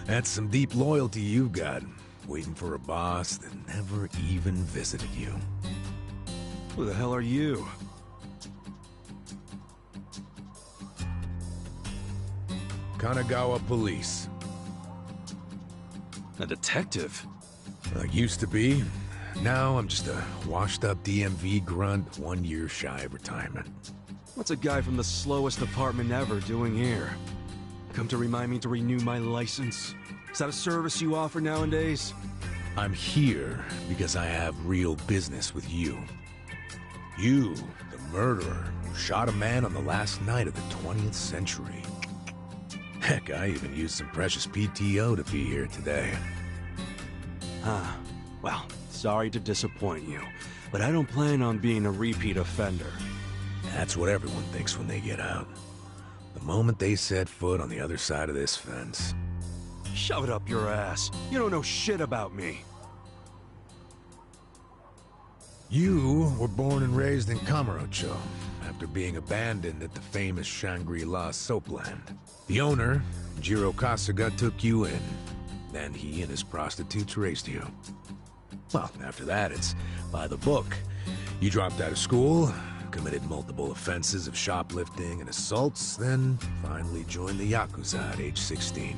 that's some deep loyalty you've got, waiting for a boss that never even visited you. Who the hell are you? Kanagawa Police. A detective? Used to be. Now I'm just a washed-up DMV grunt 1 year shy of retirement. What's a guy from the slowest department ever doing here? Come to remind me to renew my license? Is that a service you offer nowadays? I'm here because I have real business with you. You, the murderer, who shot a man on the last night of the 20th century. Heck, I even used some precious PTO to be here today. Huh. Well, sorry to disappoint you, but I don't plan on being a repeat offender. That's what everyone thinks when they get out. The moment they set foot on the other side of this fence. Shove it up your ass. You don't know shit about me. You were born and raised in Kamurocho, after being abandoned at the famous Shangri-La soapland. The owner, Jiro Kasuga, took you in. Then he and his prostitutes raised you. Well, after that, it's by the book. You dropped out of school, committed multiple offenses of shoplifting and assaults, then finally joined the Yakuza at age 16.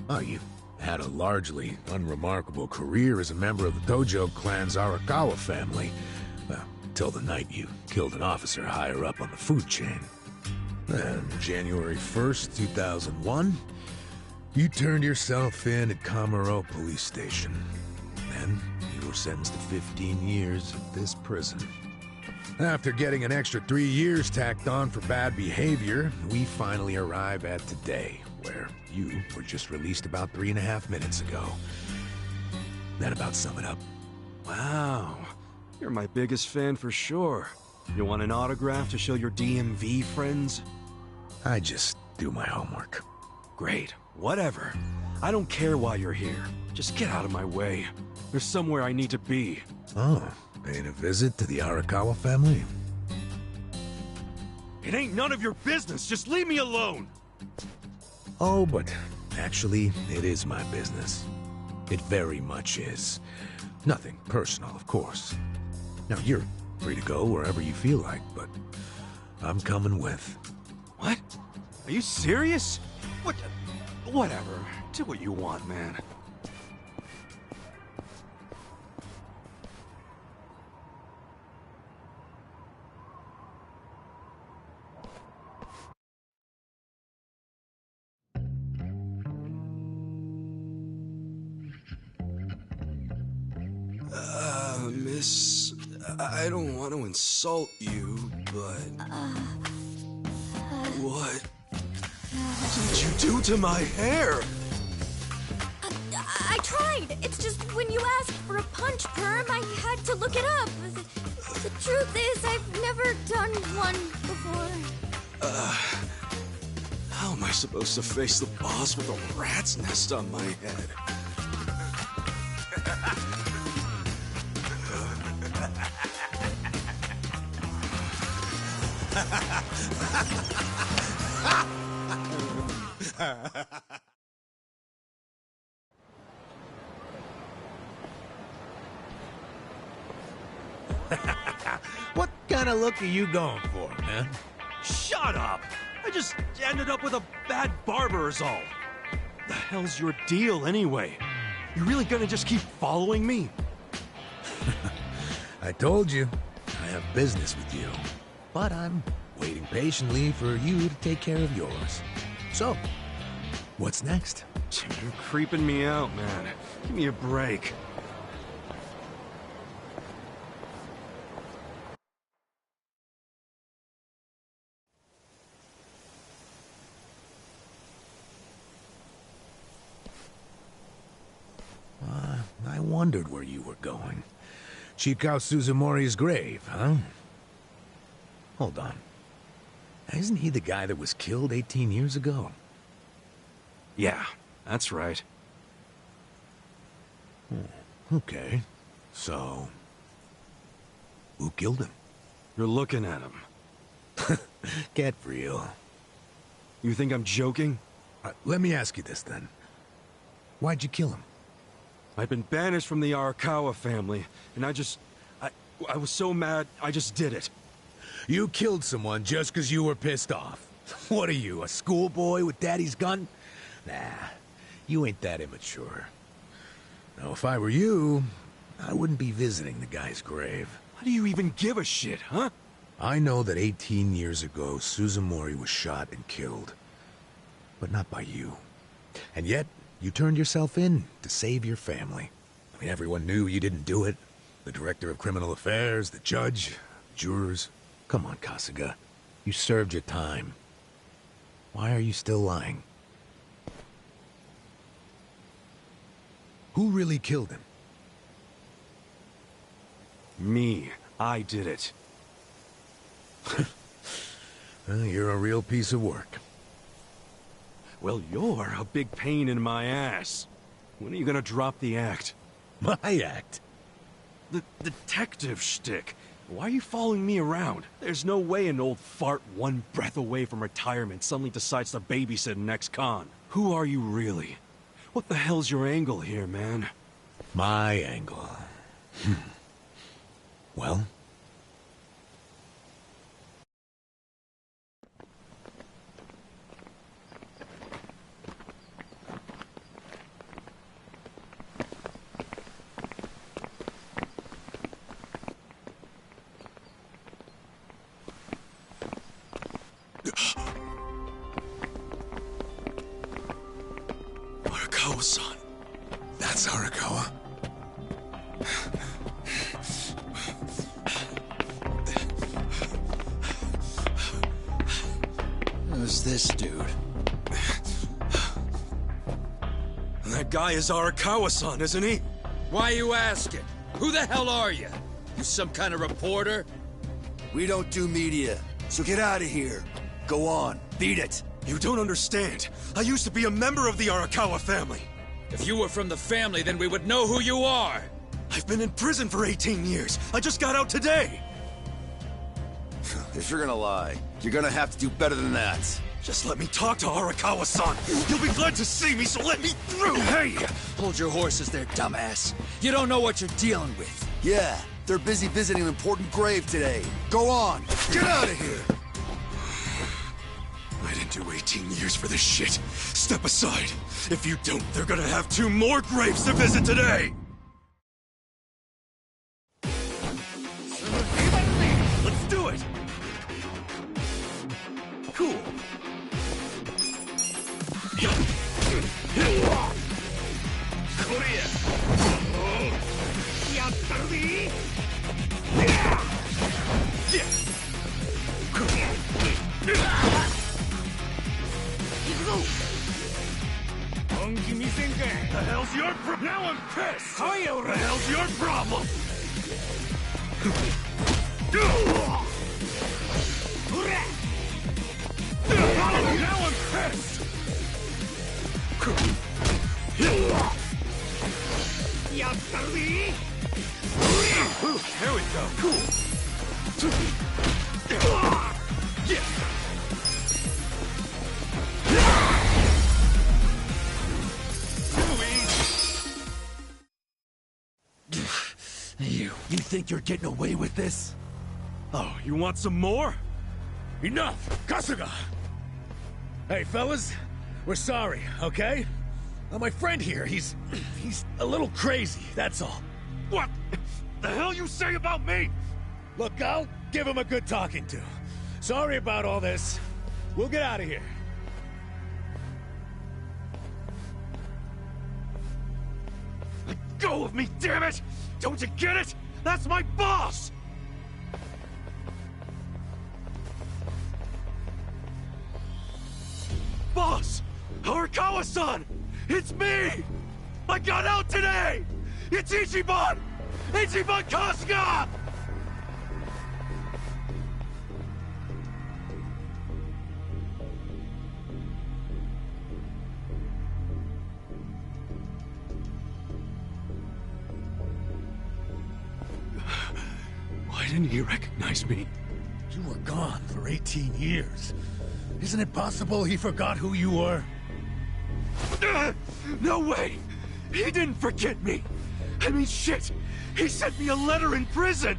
Oh, you had a largely unremarkable career as a member of the Tojo clan's Arakawa family. Well, till the night you killed an officer higher up on the food chain. Then, January 1st, 2001, you turned yourself in at Kamaro Police Station. Then, you were sentenced to 15 years at this prison. After getting an extra 3 years tacked on for bad behavior, we finally arrive at today, where you were just released about 3.5 minutes ago. That about sum it up. Wow. You're my biggest fan for sure. You want an autograph to show your DMV friends? I just do my homework. Great. Whatever. I don't care why you're here. Just get out of my way. There's somewhere I need to be. Oh, paying a visit to the Arakawa family? It ain't none of your business. Just leave me alone. Oh, but actually, it is my business. It very much is. Nothing personal, of course. Now, you're free to go wherever you feel like, but I'm coming with. What? Are you serious? What? Whatever. Do what you want, man. Miss, I don't want to insult you, but... What did you do to my hair? I tried. It's just when you asked for a punch perm, I had to look it up. The truth is, I've never done one before. How am I supposed to face the boss with a rat's nest on my head? What kind of look are you going for, man? Shut up! I just ended up with a bad barber is all. The hell's your deal anyway? You really gonna just keep following me? I told you, I have business with you. But I'm waiting patiently for you to take care of yours. So, what's next? You're creeping me out, man. Give me a break. I wondered where you were going. Chikao Suzumori's grave, huh? Hold on. Isn't he the guy that was killed 18 years ago? Yeah, that's right. Okay. So, who killed him? You're looking at him. Get real. You think I'm joking? Let me ask you this then. Why'd you kill him? I'd been banished from the Arakawa family, and I was so mad, I just did it. You killed someone just because you were pissed off. What are you, a schoolboy with daddy's gun? Nah, you ain't that immature. Now, if I were you, I wouldn't be visiting the guy's grave. How do you even give a shit, huh? I know that 18 years ago, Suzumori was shot and killed. But not by you. And yet, you turned yourself in to save your family. I mean, everyone knew you didn't do it. The director of criminal affairs, the judge, jurors. Come on, Kasuga. You served your time. Why are you still lying? Who really killed him? Me. I did it. Well, you're a real piece of work. Well, you're a big pain in my ass. When are you gonna drop the act? My act? The detective shtick. Why are you following me around? There's no way an old fart one breath away from retirement suddenly decides to babysit an ex-con. Who are you really? What the hell's your angle here, man? My angle. Well? Arakawa-san. That's Arakawa. Who's this dude? That guy is Arakawa-san, isn't he? Why you asking? Who the hell are you? You some kind of reporter? We don't do media, so get out of here. Go on, beat it. You don't understand. I used to be a member of the Arakawa family. If you were from the family, then we would know who you are. I've been in prison for 18 years. I just got out today. If you're gonna lie, you're gonna have to do better than that. Just let me talk to Arakawa-san. You'll be glad to see me, so let me through! Hey! Hold your horses there, dumbass. You don't know what you're dealing with. Yeah, they're busy visiting an important grave today. Go on, get out of here! I didn't do 18 years for this shit. Step aside. If you don't, they're gonna have 2 more graves to visit today! Let's do it! Cool. The hell's your problem? Now I'm pissed! The hell's your problem? Now I'm pissed! Here we go. Cool. You think you're getting away with this? Oh, you want some more? Enough! Kasuga! Hey, fellas, we're sorry, okay? My friend here, he's a little crazy, that's all. What the hell you say about me? Look, I'll give him a good talking to. Sorry about all this. We'll get out of here. Let go of me, damn it! Don't you get it? That's my boss! Boss! Arakawa-san! It's me! I got out today! It's Ichiban! Ichiban Kasuga! Why didn't he recognize me? You were gone for 18 years. Isn't it possible he forgot who you were? No way! He didn't forget me! I mean, shit! He sent me a letter in prison!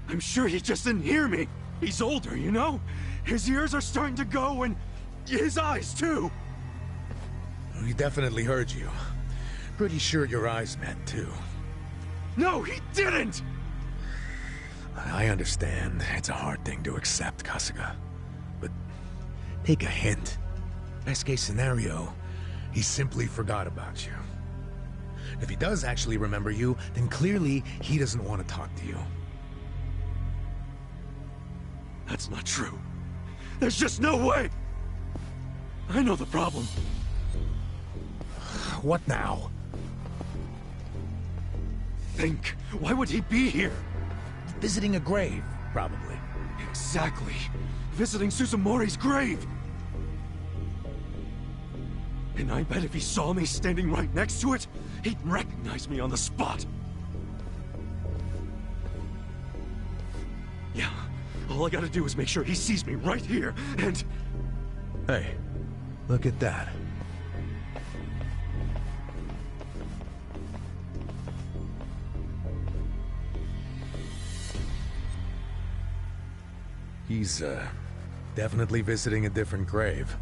I'm sure he just didn't hear me. He's older, you know? His ears are starting to go, and his eyes, too. He definitely heard you. Pretty sure your eyes met, too. No, he didn't! I understand. It's a hard thing to accept, Kasuga. But take a hint. Best case scenario, he simply forgot about you. If he does actually remember you, then clearly he doesn't want to talk to you. That's not true. There's just no way! I know the problem. What now? Think. Why would he be here? Visiting a grave, probably. Exactly. Visiting Suzumori's grave. And I bet if he saw me standing right next to it, he'd recognize me on the spot. Yeah, all I gotta do is make sure he sees me right here, and... Hey, look at that. He's, definitely visiting a different grave.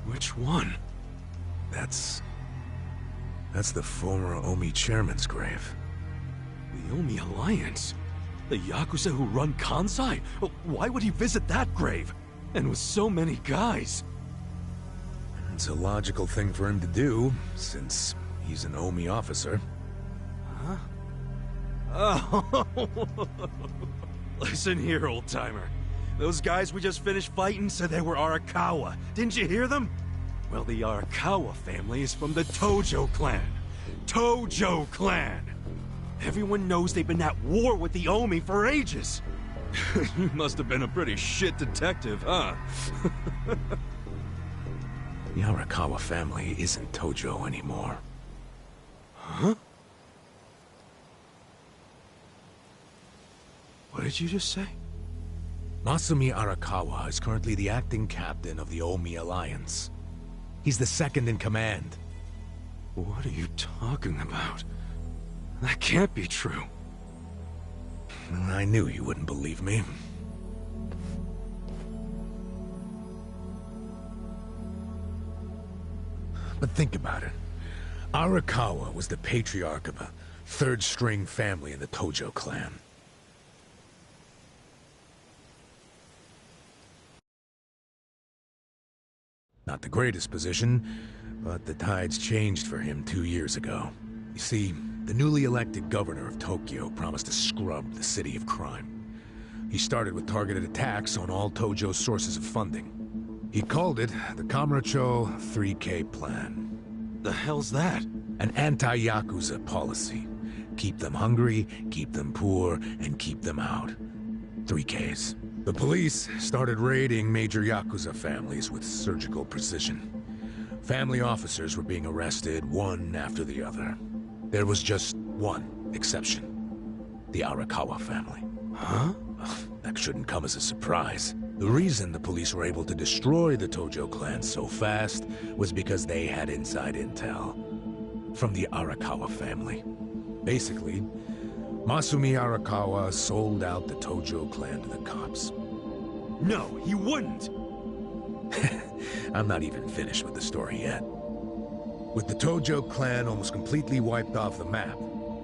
Which one? That's the former Omi chairman's grave. The Omi Alliance? The Yakuza who run Kansai? Why would he visit that grave? And with so many guys? It's a logical thing for him to do, since he's an Omi officer. Huh? Oh. Listen here, old-timer. Those guys we just finished fighting said they were Arakawa. Didn't you hear them? Well, the Arakawa family is from the Tojo clan. Tojo clan! Everyone knows they've been at war with the Omi for ages. You must have been a pretty shit detective, huh? The Arakawa family isn't Tojo anymore. Huh? What did you just say? Masumi Arakawa is currently the acting captain of the Omi Alliance. He's the second in command. What are you talking about? That can't be true. I knew you wouldn't believe me. But think about it. Arakawa was the patriarch of a third-string family in the Tojo clan. Not the greatest position, but the tides changed for him 2 years ago. You see, the newly elected governor of Tokyo promised to scrub the city of crime. He started with targeted attacks on all Tojo's sources of funding. He called it the Kamurocho 3K Plan. The hell's that? An anti-Yakuza policy. Keep them hungry, keep them poor, and keep them out. 3Ks. The police started raiding major Yakuza families with surgical precision. Family officers were being arrested one after the other. There was just one exception. The Arakawa family. Huh? That shouldn't come as a surprise. The reason the police were able to destroy the Tojo clan so fast was because they had inside intel from the Arakawa family. Basically, Masumi Arakawa sold out the Tojo clan to the cops. No, he wouldn't! I'm not even finished with the story yet. With the Tojo clan almost completely wiped off the map,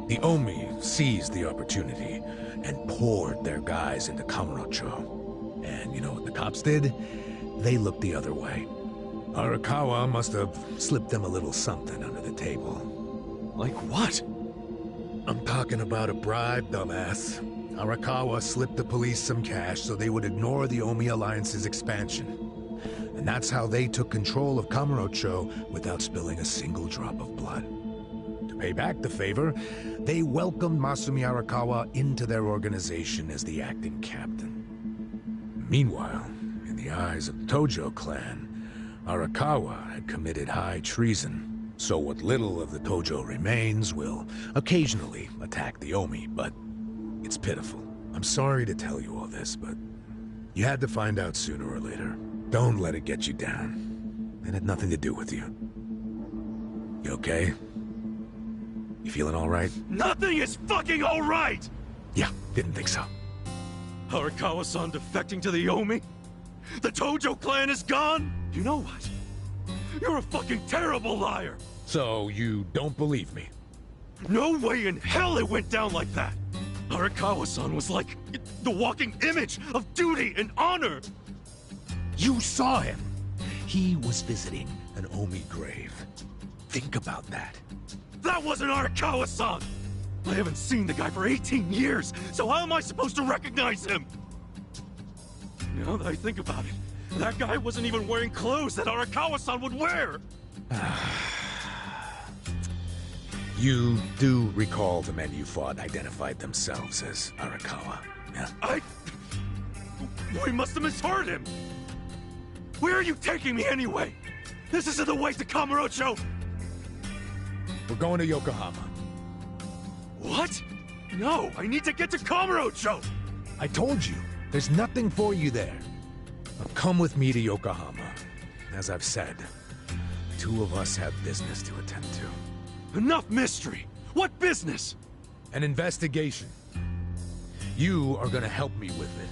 the Omi seized the opportunity and poured their guys into Kamurocho. And you know what the cops did? They looked the other way. Arakawa must have slipped them a little something under the table. Like what? I'm talking about a bribe, dumbass. Arakawa slipped the police some cash so they would ignore the Omi Alliance's expansion. And that's how they took control of Kamurocho without spilling a single drop of blood. To pay back the favor, they welcomed Masumi Arakawa into their organization as the acting captain. Meanwhile, in the eyes of the Tojo clan, Arakawa had committed high treason. So what little of the Tojo remains will occasionally attack the Omi, but it's pitiful. I'm sorry to tell you all this, but you had to find out sooner or later. Don't let it get you down. It had nothing to do with you. You okay? You feeling all right? Nothing is fucking all right! Yeah, didn't think so. Arakawa-san defecting to the Omi? The Tojo clan is gone? You know what? You're a fucking terrible liar! So, you don't believe me? No way in hell it went down like that! Arakawa-san was like the walking image of duty and honor! You saw him! He was visiting an Omi grave. Think about that. That wasn't Arakawa-san! I haven't seen the guy for 18 years, so how am I supposed to recognize him? Now that I think about it, that guy wasn't even wearing clothes that Arakawa-san would wear! You do recall the men you fought identified themselves as Arakawa, yeah? We must have misheard him! Where are you taking me anyway? This isn't the way to Kamurocho! We're going to Yokohama. What? No, I need to get to Kamurocho! I told you, there's nothing for you there. Now come with me to Yokohama. As I've said, the two of us have business to attend to. Enough mystery! What business? An investigation. You are gonna help me with it.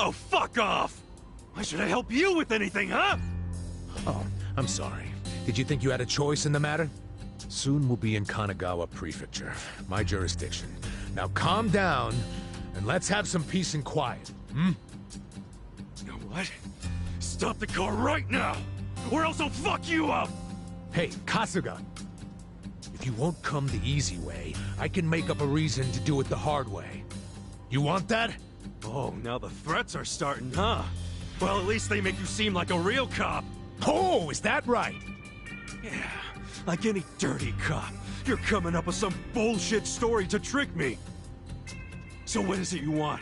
Oh, fuck off! Why should I help you with anything, huh? Oh, I'm sorry. Did you think you had a choice in the matter? Soon we'll be in Kanagawa Prefecture, my jurisdiction. Now calm down, and let's have some peace and quiet, hmm? You know what? Stop the car right now, or else I'll fuck you up! Hey, Kasuga. If you won't come the easy way, I can make up a reason to do it the hard way. You want that? Oh, now the threats are starting, huh? Well, at least they make you seem like a real cop. Oh, is that right? Yeah, like any dirty cop. You're coming up with some bullshit story to trick me. So what is it you want?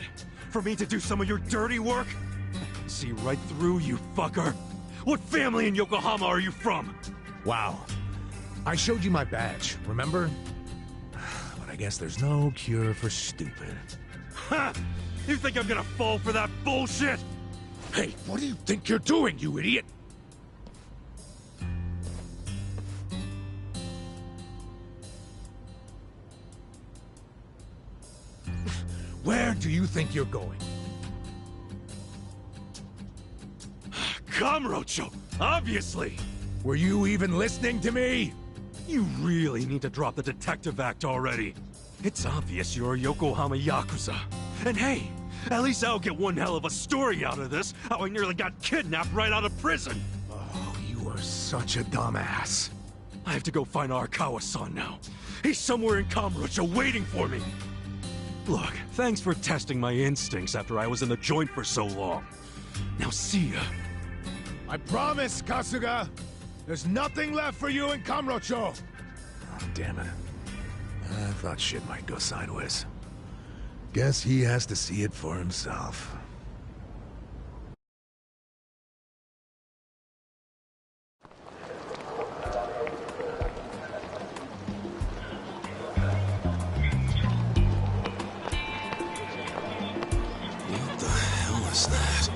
For me to do some of your dirty work? I can see right through you, fucker. What family in Yokohama are you from? Wow. I showed you my badge, remember? But I guess there's no cure for stupid. Ha! You think I'm gonna fall for that bullshit? Hey, what do you think you're doing, you idiot? Where do you think you're going? Kamurocho, obviously! Were you even listening to me? You really need to drop the detective act already. It's obvious you're a Yokohama Yakuza. And hey, at least I'll get one hell of a story out of this, how I nearly got kidnapped right out of prison. Oh, you are such a dumbass. I have to go find Arakawa-san now. He's somewhere in Kamurocho waiting for me. Look, thanks for testing my instincts after I was in the joint for so long. Now see ya. I promise, Kasuga! There's nothing left for you in Kamurocho! Oh, damn it. I thought shit might go sideways. Guess he has to see it for himself. What the hell is that?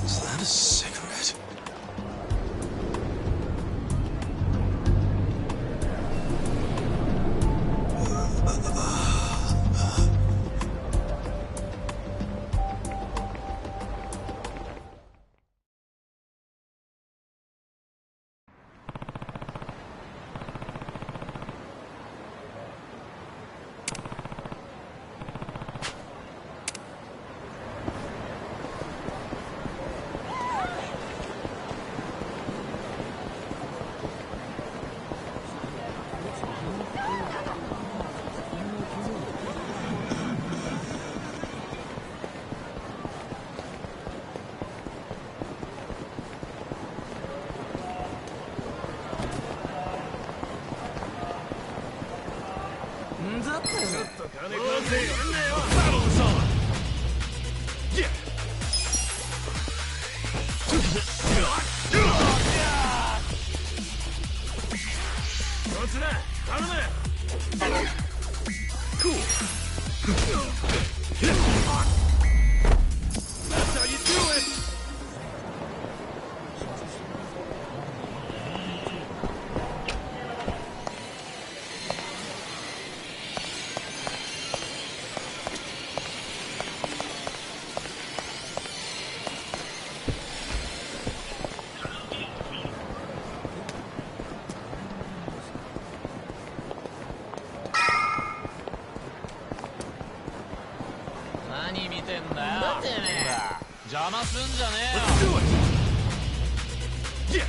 Is that a cigarette? Battle's on! Yeah! Cool. That's how you do it! Let's do it! Yeah!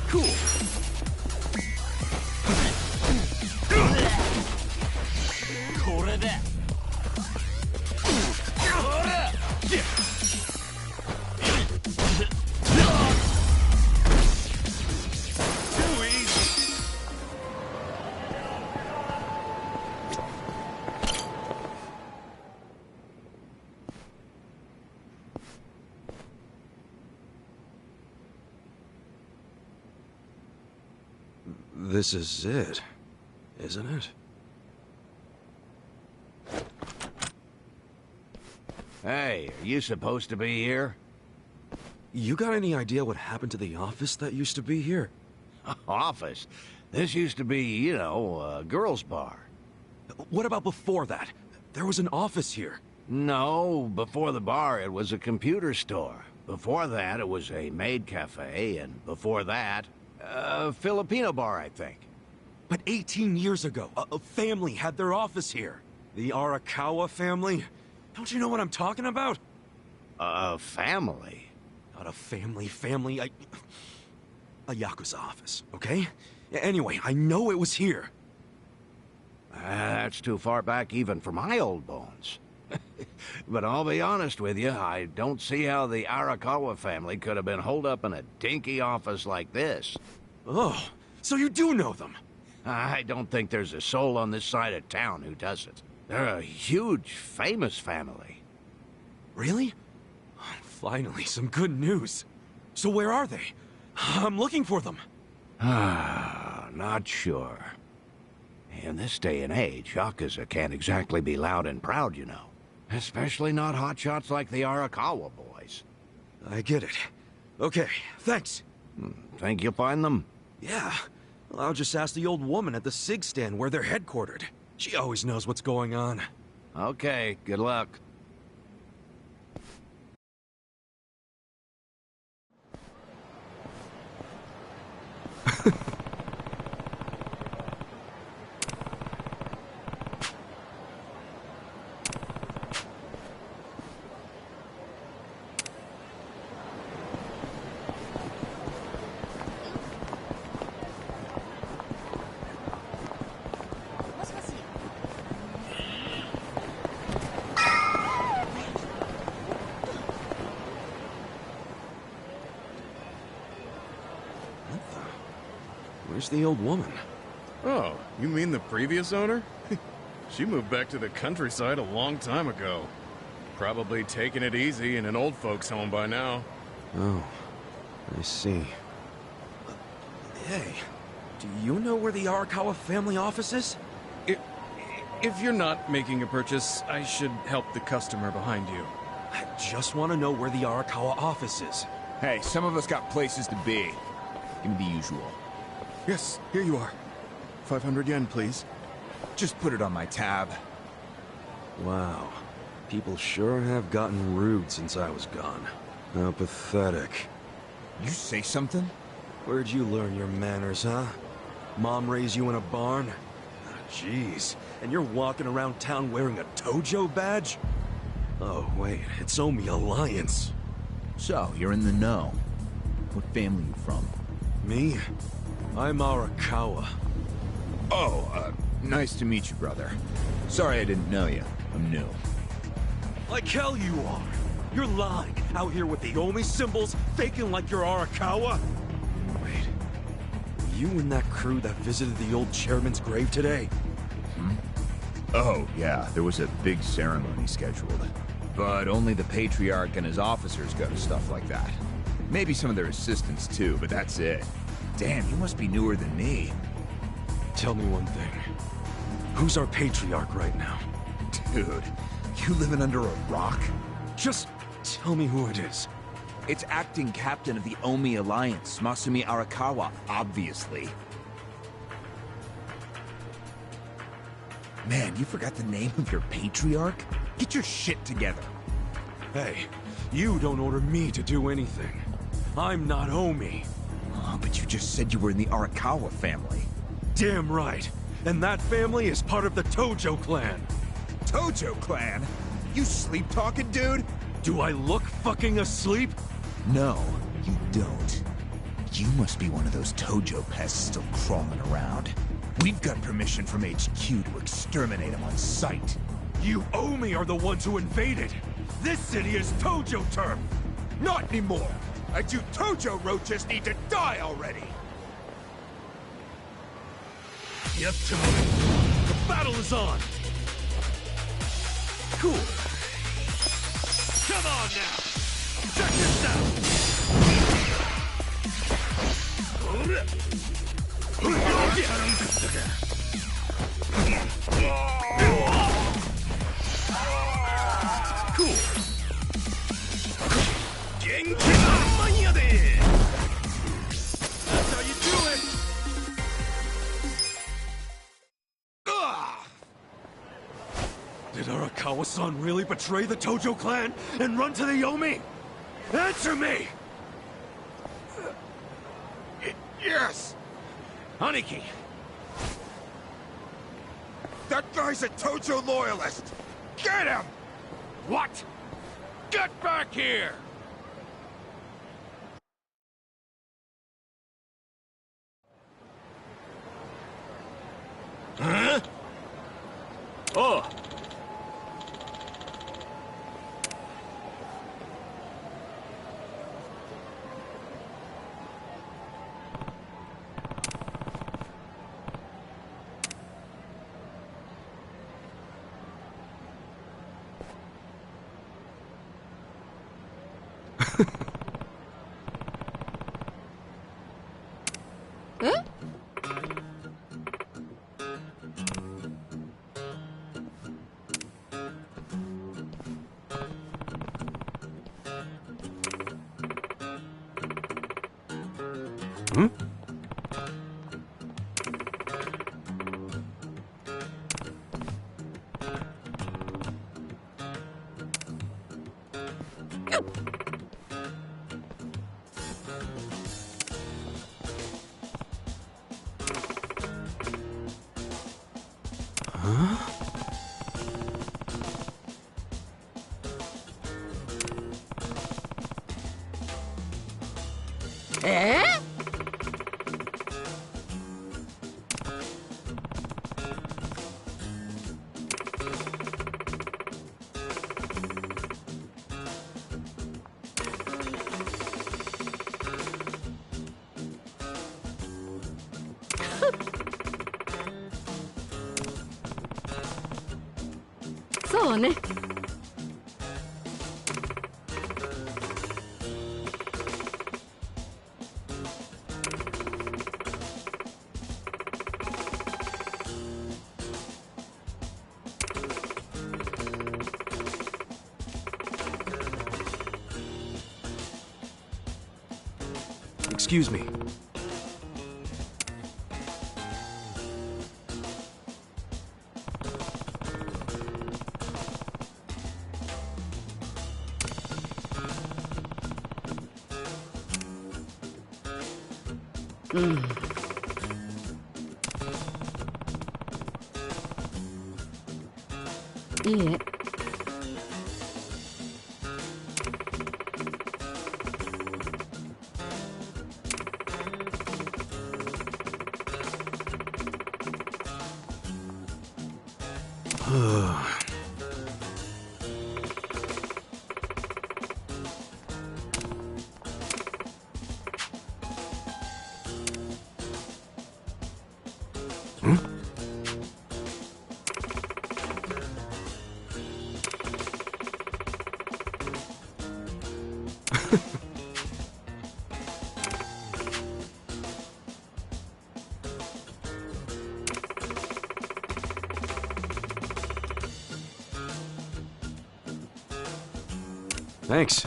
Cool. Too easy. This is it, isn't it? Hey, are you supposed to be here? You got any idea what happened to the office that used to be here? Office? This used to be, you know, a girls' bar. What about before that? There was an office here. No, before the bar it was a computer store. Before that it was a maid cafe, and before that, a Filipino bar, I think. But 18 years ago, a family had their office here. The Arakawa family? Don't you know what I'm talking about? A family? Not a family, a Yakuza office, okay? Anyway, I know it was here. That's too far back even for my old bones. But I'll be honest with you, I don't see how the Arakawa family could have been holed up in a dinky office like this. Oh, so you do know them? I don't think there's a soul on this side of town who doesn't. They're a huge, famous family. Really? Finally, some good news. So where are they? I'm looking for them. Not sure. In this day and age, Yakuza can't exactly be loud and proud, you know. Especially not hotshots like the Arakawa boys. I get it. Okay, thanks. Think you'll find them? Yeah. Well, I'll just ask the old woman at the SIG stand where they're headquartered. She always knows what's going on. Okay, good luck. Where's the old woman? Oh, you mean the previous owner? She moved back to the countryside a long time ago. Probably taking it easy in an old folks' home by now. Oh, I see. Hey, do you know where the Arakawa family office is? If you're not making a purchase, I should help the customer behind you. I just want to know where the Arakawa office is. Hey, some of us got places to be. Give me the usual. Yes, here you are. 500 yen, please. Just put it on my tab. Wow. People sure have gotten rude since I was gone. How pathetic. You say something? Where'd you learn your manners, huh? Mom raised you in a barn? Jeez. And you're walking around town wearing a Tojo badge? Oh, wait. It's Omi Alliance. So, you're in the know. What family you from? Me? I'm Arakawa. Oh, nice to meet you, brother. Sorry I didn't know you. I'm new. Like hell you are! You're lying, out here with the Omi symbols, faking like you're Arakawa! Wait, were you in that crew that visited the old chairman's grave today? Oh, yeah, there was a big ceremony scheduled. But only the Patriarch and his officers go to stuff like that. Maybe some of their assistants too, but that's it. Damn, you must be newer than me. Tell me one thing. Who's our Patriarch right now? Dude, you living under a rock? Just tell me who it is. It's acting captain of the Omi Alliance, Masumi Arakawa, obviously. Man, you forgot the name of your Patriarch? Get your shit together. Hey, you don't order me to do anything. I'm not Omi. Oh, but you just said you were in the Arakawa family. Damn right. And that family is part of the Tojo clan. Tojo clan? You sleep-talking, dude? Do I look fucking asleep? No, you don't. You must be one of those Tojo pests still crawling around. We've got permission from HQ to exterminate them on sight. You Omi are the ones who invaded. This city is Tojo turf. Not anymore. And you Tojo roaches need to die already. Yep, Tony. The battle is on. Cool. Come on now. Check this out. Cool. Did Arakawa-san really betray the Tojo clan and run to the Yomi? Answer me! Yes! Aniki! That guy's a Tojo loyalist! Get him! What? Get back here! Huh? Oh! Hmm? Eh?そうね。Excuse me. Mm. Yeah. Thanks.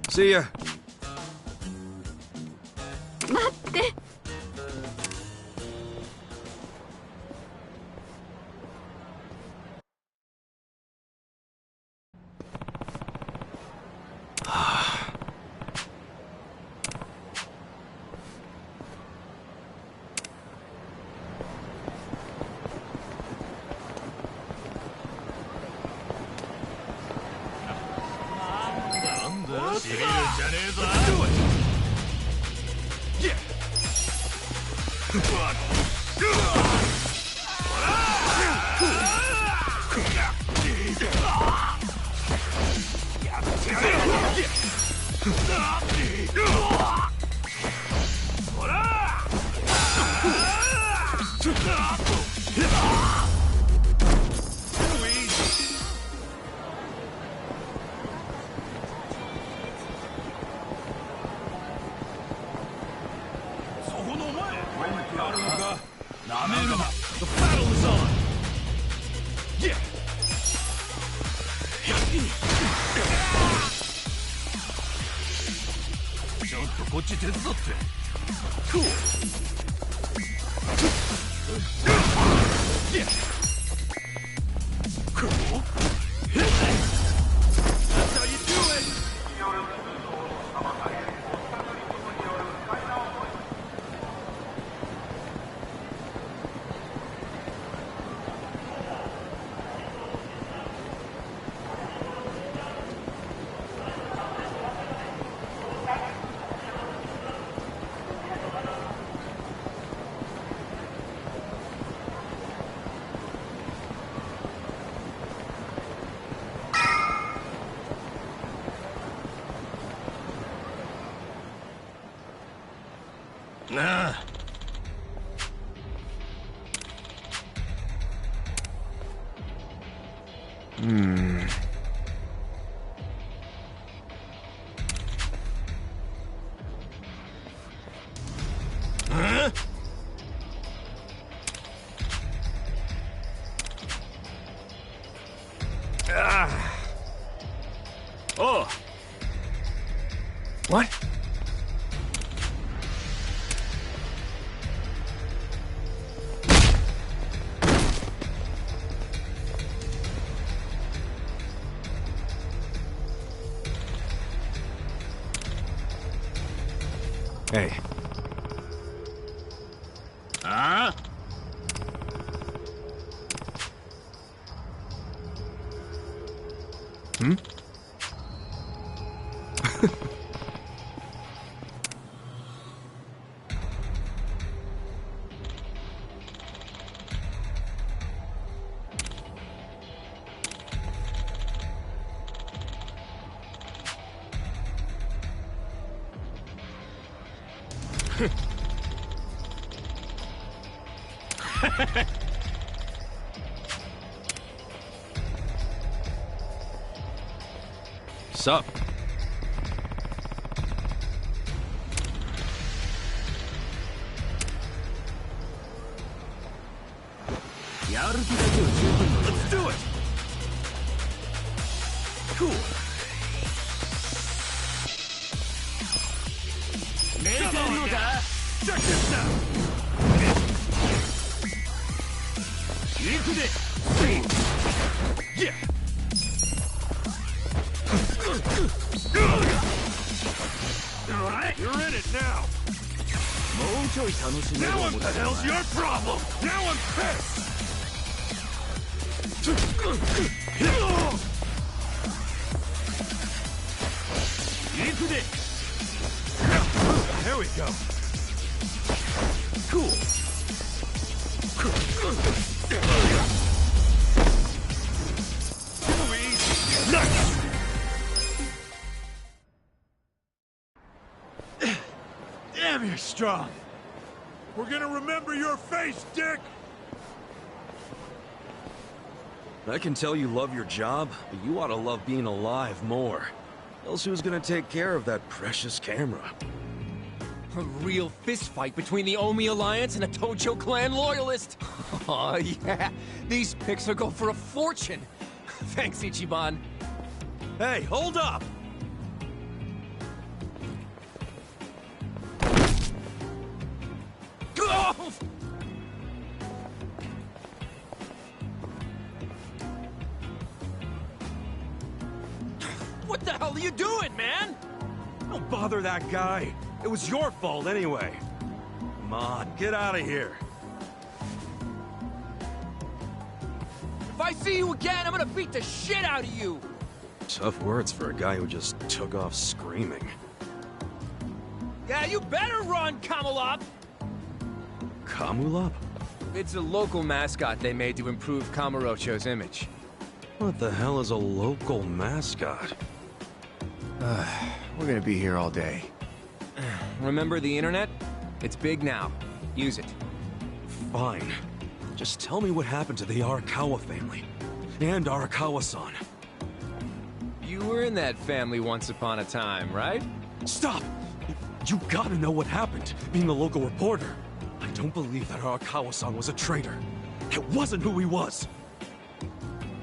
See ya. 待って。The battle is on! Nah. Huh? Ah. Oh. What? Hey. Huh? Hmm? Sup? Let's do it! Cool. Come on, guy. Check this out! Yeah! Alright, you're in it now! Now what the hell's your problem? Now I'm pissed! There we go. Cool. Nice. Damn, you're strong. We're gonna remember your face, Dick! I can tell you love your job, but you ought to love being alive more. Else who's gonna take care of that precious camera? A real fist fight between the Omi Alliance and a Tojo clan loyalist. Oh yeah, these pics will go for a fortune. Thanks, Ichiban. Hey, hold up! Oh! What the hell are you doing, man? Don't bother that guy. It was your fault anyway. Come on, get out of here. If I see you again, I'm gonna beat the shit out of you! Tough words for a guy who just took off screaming. Yeah, you better run, Kamalop! Kamulop? It's a local mascot they made to improve Kamurocho's image. What the hell is a local mascot? We're gonna be here all day. Remember the internet? It's big now. Use it. Fine. Just tell me what happened to the Arakawa family. And Arakawa-san. You were in that family once upon a time, right? Stop! You gotta know what happened, being a local reporter. I don't believe that Arakawa-san was a traitor. It wasn't who he was.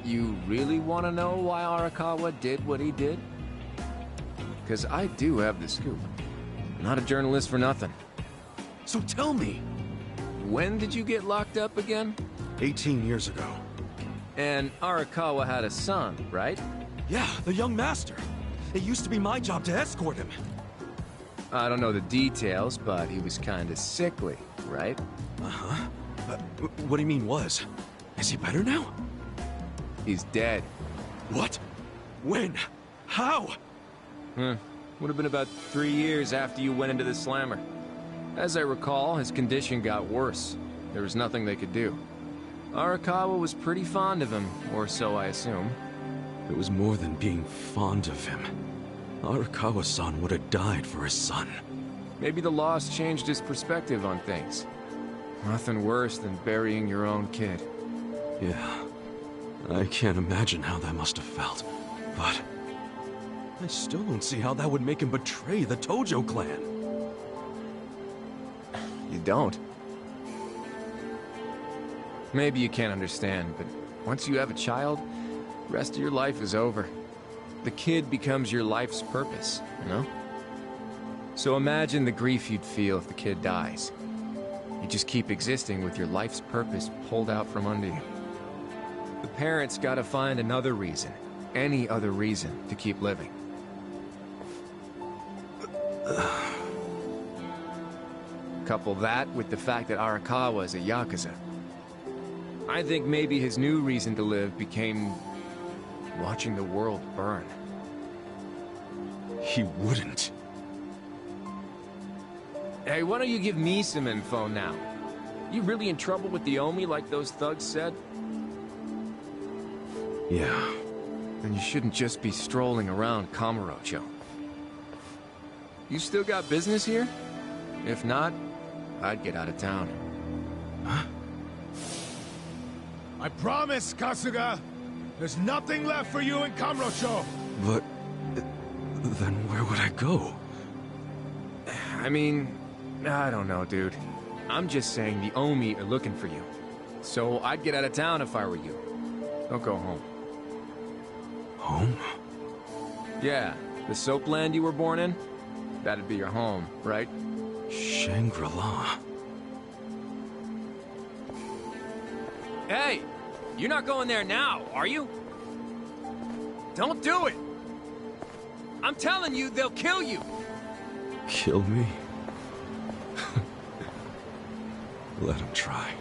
You really want to know why Arakawa did what he did? Because I do have the scoop. not a journalist for nothing. So tell me, When did you get locked up again? 18 years ago. And Arakawa had a son, right? Yeah, the young master. It used to be my job to escort him. I don't know the details, but he was kinda sickly, right? Uh-huh. What do you mean was? Is he better now? He's dead. What? When? How? Would have been about 3 years after you went into the slammer. As I recall, his condition got worse. There was nothing they could do. Arakawa was pretty fond of him, or so I assume. It was more than being fond of him. Arakawa-san would have died for his son. Maybe the loss changed his perspective on things. Nothing worse than burying your own kid. Yeah. I can't imagine how that must have felt. But I still don't see how that would make him betray the Tojo clan. You don't? Maybe you can't understand, but once you have a child, the rest of your life is over. The kid becomes your life's purpose, you know? So imagine the grief you'd feel if the kid dies. You just keep existing with your life's purpose pulled out from under you. The parents gotta find another reason, any other reason, to keep living. Couple that with the fact that Arakawa is a Yakuza. I think maybe his new reason to live became watching the world burn. He wouldn't. Hey, why don't you give me some info now? You really in trouble with the Omi like those thugs said? Yeah. Then you shouldn't just be strolling around Kamurocho. You still got business here? If not, I'd get out of town. Huh? I promise, Kasuga! There's nothing left for you in Kamurocho! But then where would I go? I mean, I don't know, dude. I'm just saying the Omi are looking for you. So I'd get out of town if I were you. Don't go home. Home? Yeah, the soapland you were born in? That'd be your home, right? Shangri-La. Hey! You're not going there now, are you? Don't do it! I'm telling you, they'll kill you! Kill me? Let him try.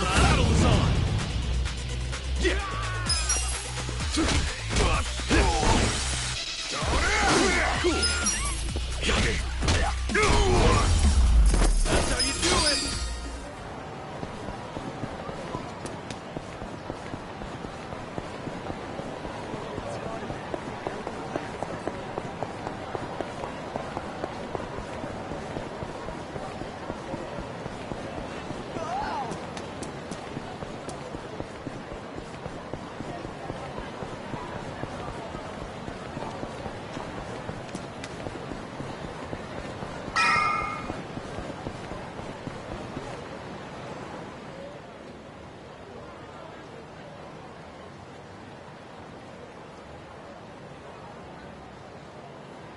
Battle's on! Yeah! That's how you do it!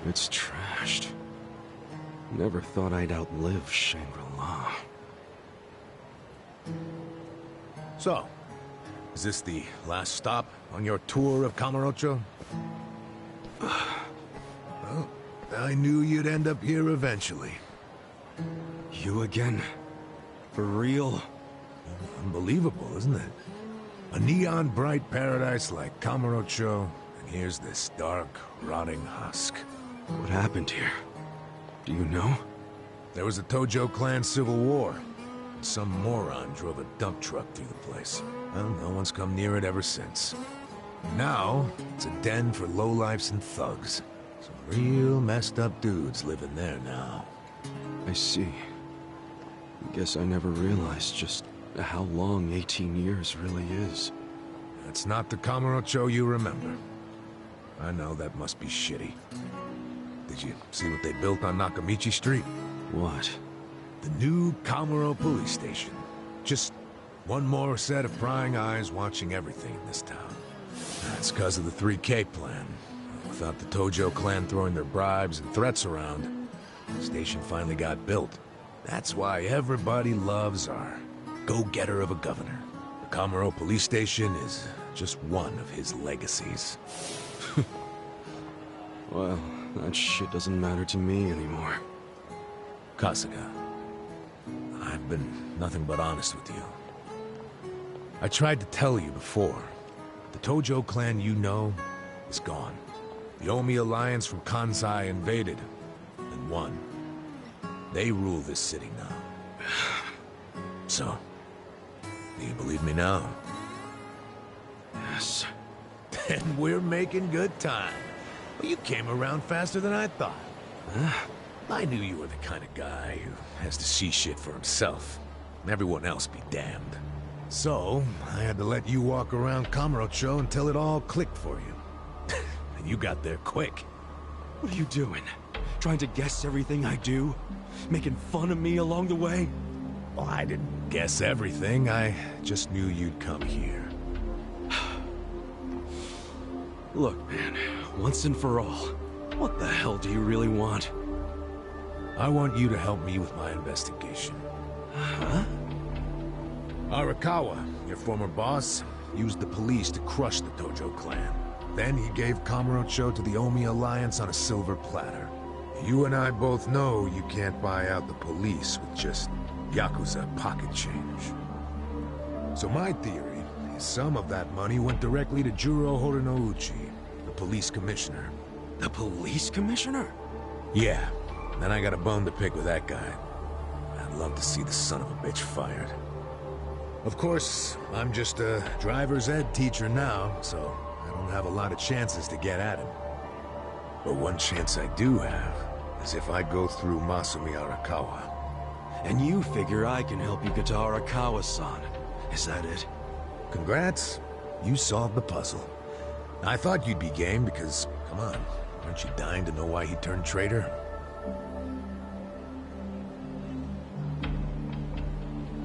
It's trashed. Never thought I'd outlive Shangri-La. So, is this the last stop on your tour of Kamurocho? Well, I knew you'd end up here eventually. You again? For real? Unbelievable, isn't it? A neon bright paradise like Kamurocho, and here's this dark, rotting husk. What happened here? Do you know? There was a Tojo clan civil war. Some moron drove a dump truck through the place. Well, no one's come near it ever since. Now, it's a den for lowlifes and thugs. Some real messed up dudes living there now. I see. I guess I never realized just how long 18 years really is. That's not the Kamurocho you remember. I know that must be shitty. Did you see what they built on Nakamichi Street? What? The new Kamuro police station. Just one more set of prying eyes watching everything in this town. That's because of the 3K plan. Without the Tojo clan throwing their bribes and threats around, the station finally got built. That's why everybody loves our go-getter of a governor. The Kamuro police station is just one of his legacies. Well, that shit doesn't matter to me anymore. Kasuga, I've been nothing but honest with you. I tried to tell you before. The Tojo clan you know is gone. The Omi alliance from Kansai invaded and won. They rule this city now. So, do you believe me now? Yes. Then we're making good time. Well, you came around faster than I thought. I knew you were the kind of guy who has to see shit for himself. Everyone else be damned. So, I had to let you walk around Kamurocho until it all clicked for you. And you got there quick. What are you doing? Trying to guess everything I do? Making fun of me along the way? Well, I didn't guess everything. I just knew you'd come here. Look, man, once and for all, what the hell do you really want? I want you to help me with my investigation. Huh? Arakawa, your former boss, used the police to crush the Tojo clan. Then he gave Kamurocho to the Omi alliance on a silver platter. You and I both know you can't buy out the police with just Yakuza pocket change. So my theory is some of that money went directly to Juro Horinouchi, the police commissioner. The police commissioner? Yeah, and I got a bone to pick with that guy. I'd love to see the son of a bitch fired. Of course, I'm just a driver's ed teacher now, so I don't have a lot of chances to get at him. But one chance I do have is if I go through Masumi Arakawa. And you figure I can help you get to Arakawa-san. Is that it? Congrats. You solved the puzzle. I thought you'd be game because, come on, aren't you dying to know why he turned traitor?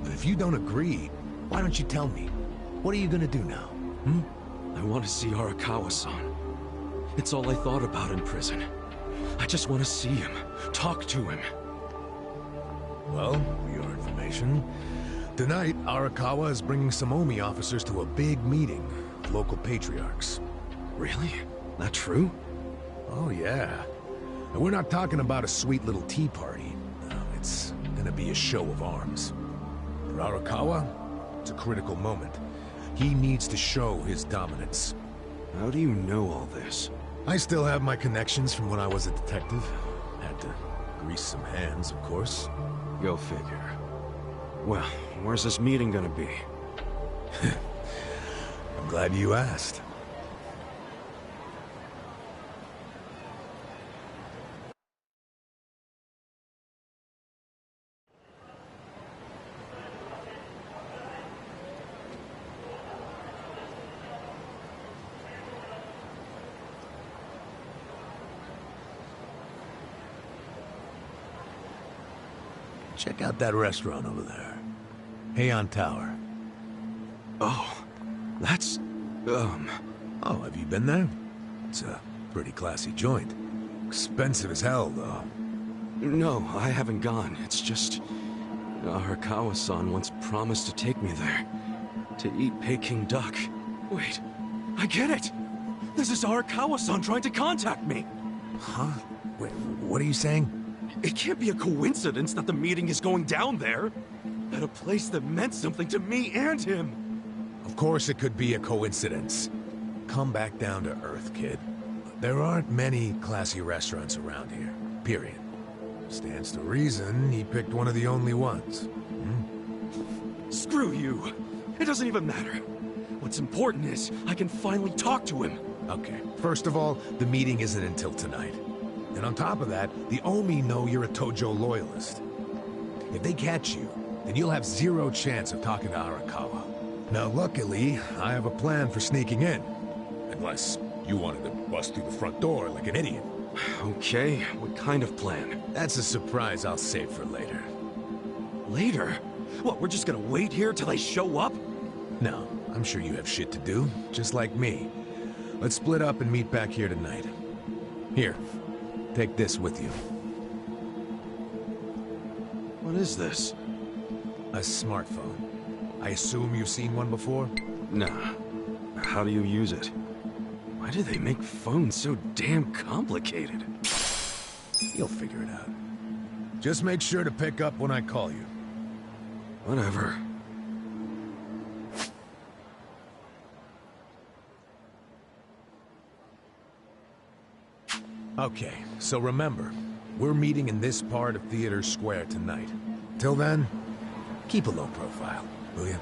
But if you don't agree, why don't you tell me? What are you gonna do now? I want to see Arakawa-san. It's all I thought about in prison. I just want to see him, talk to him. Well, for your information, tonight Arakawa is bringing some Omi officers to a big meeting with local patriarchs. Really? That true? Oh yeah. And we're not talking about a sweet little tea party. No, it's gonna be a show of arms. For Arakawa, it's a critical moment. He needs to show his dominance. How do you know all this? I still have my connections from when I was a detective. Had to grease some hands, of course. Go figure. Well, where's this meeting gonna be? I'm glad you asked. Check out that restaurant over there. Heian Tower. Oh, that's... Oh, have you been there? It's a pretty classy joint. Expensive as hell, though. No, I haven't gone. It's just... Arakawa-san once promised to take me there. To eat Peking duck. Wait, I get it! This is Arakawa-san trying to contact me! Huh? Wait, what are you saying? It can't be a coincidence that the meeting is going down there. At a place that meant something to me and him. Of course it could be a coincidence. Come back down to earth, kid. There aren't many classy restaurants around here, period. Stands to reason he picked one of the only ones. Screw you. It doesn't even matter. What's important is, I can finally talk to him. Okay, first of all, the meeting isn't until tonight. And on top of that, the Omi know you're a Tojo loyalist. If they catch you, then you'll have zero chance of talking to Arakawa. Now, luckily, I have a plan for sneaking in. Unless you wanted to bust through the front door like an idiot. Okay, what kind of plan? That's a surprise I'll save for later. Later? What, we're just gonna wait here till they show up? No, I'm sure you have shit to do, just like me. Let's split up and meet back here tonight. Here, take this with you. What is this? A smartphone. I assume you've seen one before? Nah. How do you use it? Why do they make phones so damn complicated? You'll figure it out. Just make sure to pick up when I call you. Whatever. Okay, so remember, we're meeting in this part of Theater Square tonight. Till then, keep a low profile, will you?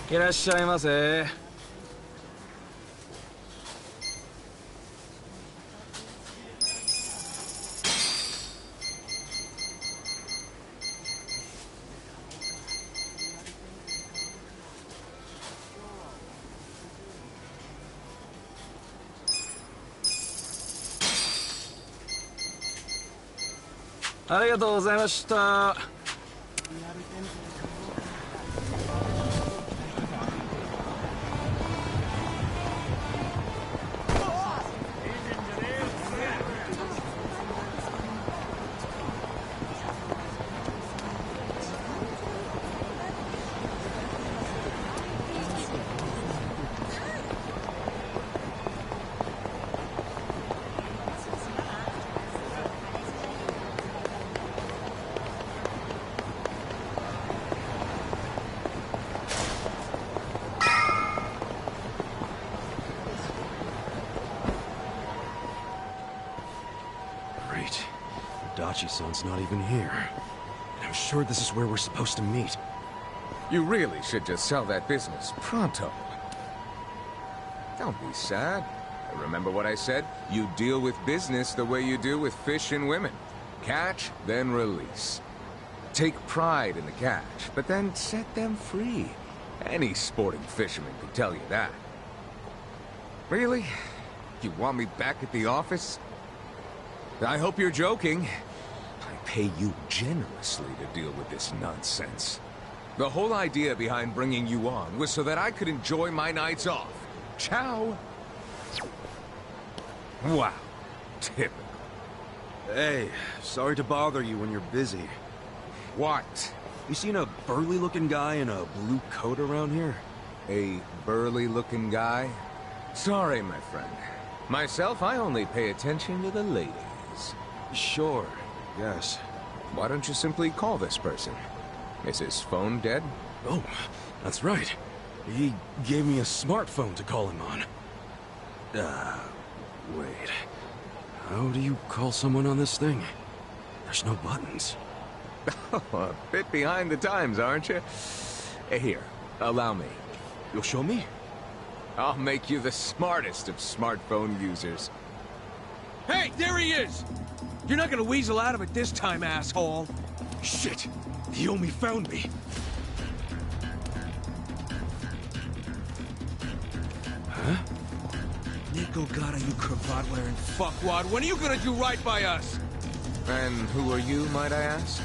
いらっしゃいませ。ありがとうございました。Dachi-san's not even here. And I'm sure this is where we're supposed to meet. You really should just sell that business pronto. Don't be sad. Remember what I said? You deal with business the way you do with fish and women. Catch, then release. Take pride in the catch, but then set them free. Any sporting fisherman can tell you that. Really? You want me back at the office? I hope you're joking. I pay you generously to deal with this nonsense. The whole idea behind bringing you on was so that I could enjoy my nights off. Ciao. Wow. Typical. Hey, sorry to bother you when you're busy. What? You seen a burly-looking guy in a blue coat around here? A burly-looking guy? Sorry, my friend. Myself, I only pay attention to the ladies. Sure, yes. Why don't you simply call this person? Is his phone dead? Oh, that's right. He gave me a smartphone to call him on. Wait. How do you call someone on this thing? There's no buttons. Oh, a bit behind the times, aren't you? Here, allow me. You'll show me? I'll make you the smartest of smartphone users. Hey, there he is! You're not gonna weasel out of it this time, asshole! Shit! He only found me! Huh? Nico Gata, you cravat-wearing fuckwad, when are you gonna do right by us? And who are you, might I ask?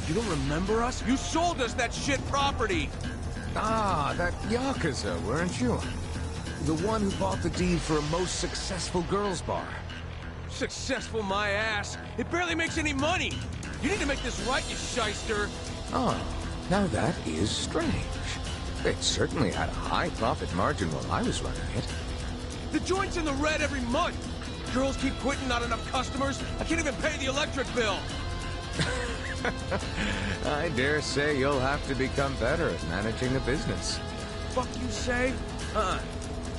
You don't remember us? You sold us that shit property! Ah, that Yakuza, weren't you? The one who bought the deed for a most successful girls' bar. Successful my ass! It barely makes any money! You need to make this right, you shyster! Oh, Now that is strange. It certainly had a high profit margin while I was running it. The joint's in the red every month. Girls keep quitting, not enough customers. I can't even pay the electric bill. I dare say you'll have to become better at managing a business. Fuck you say?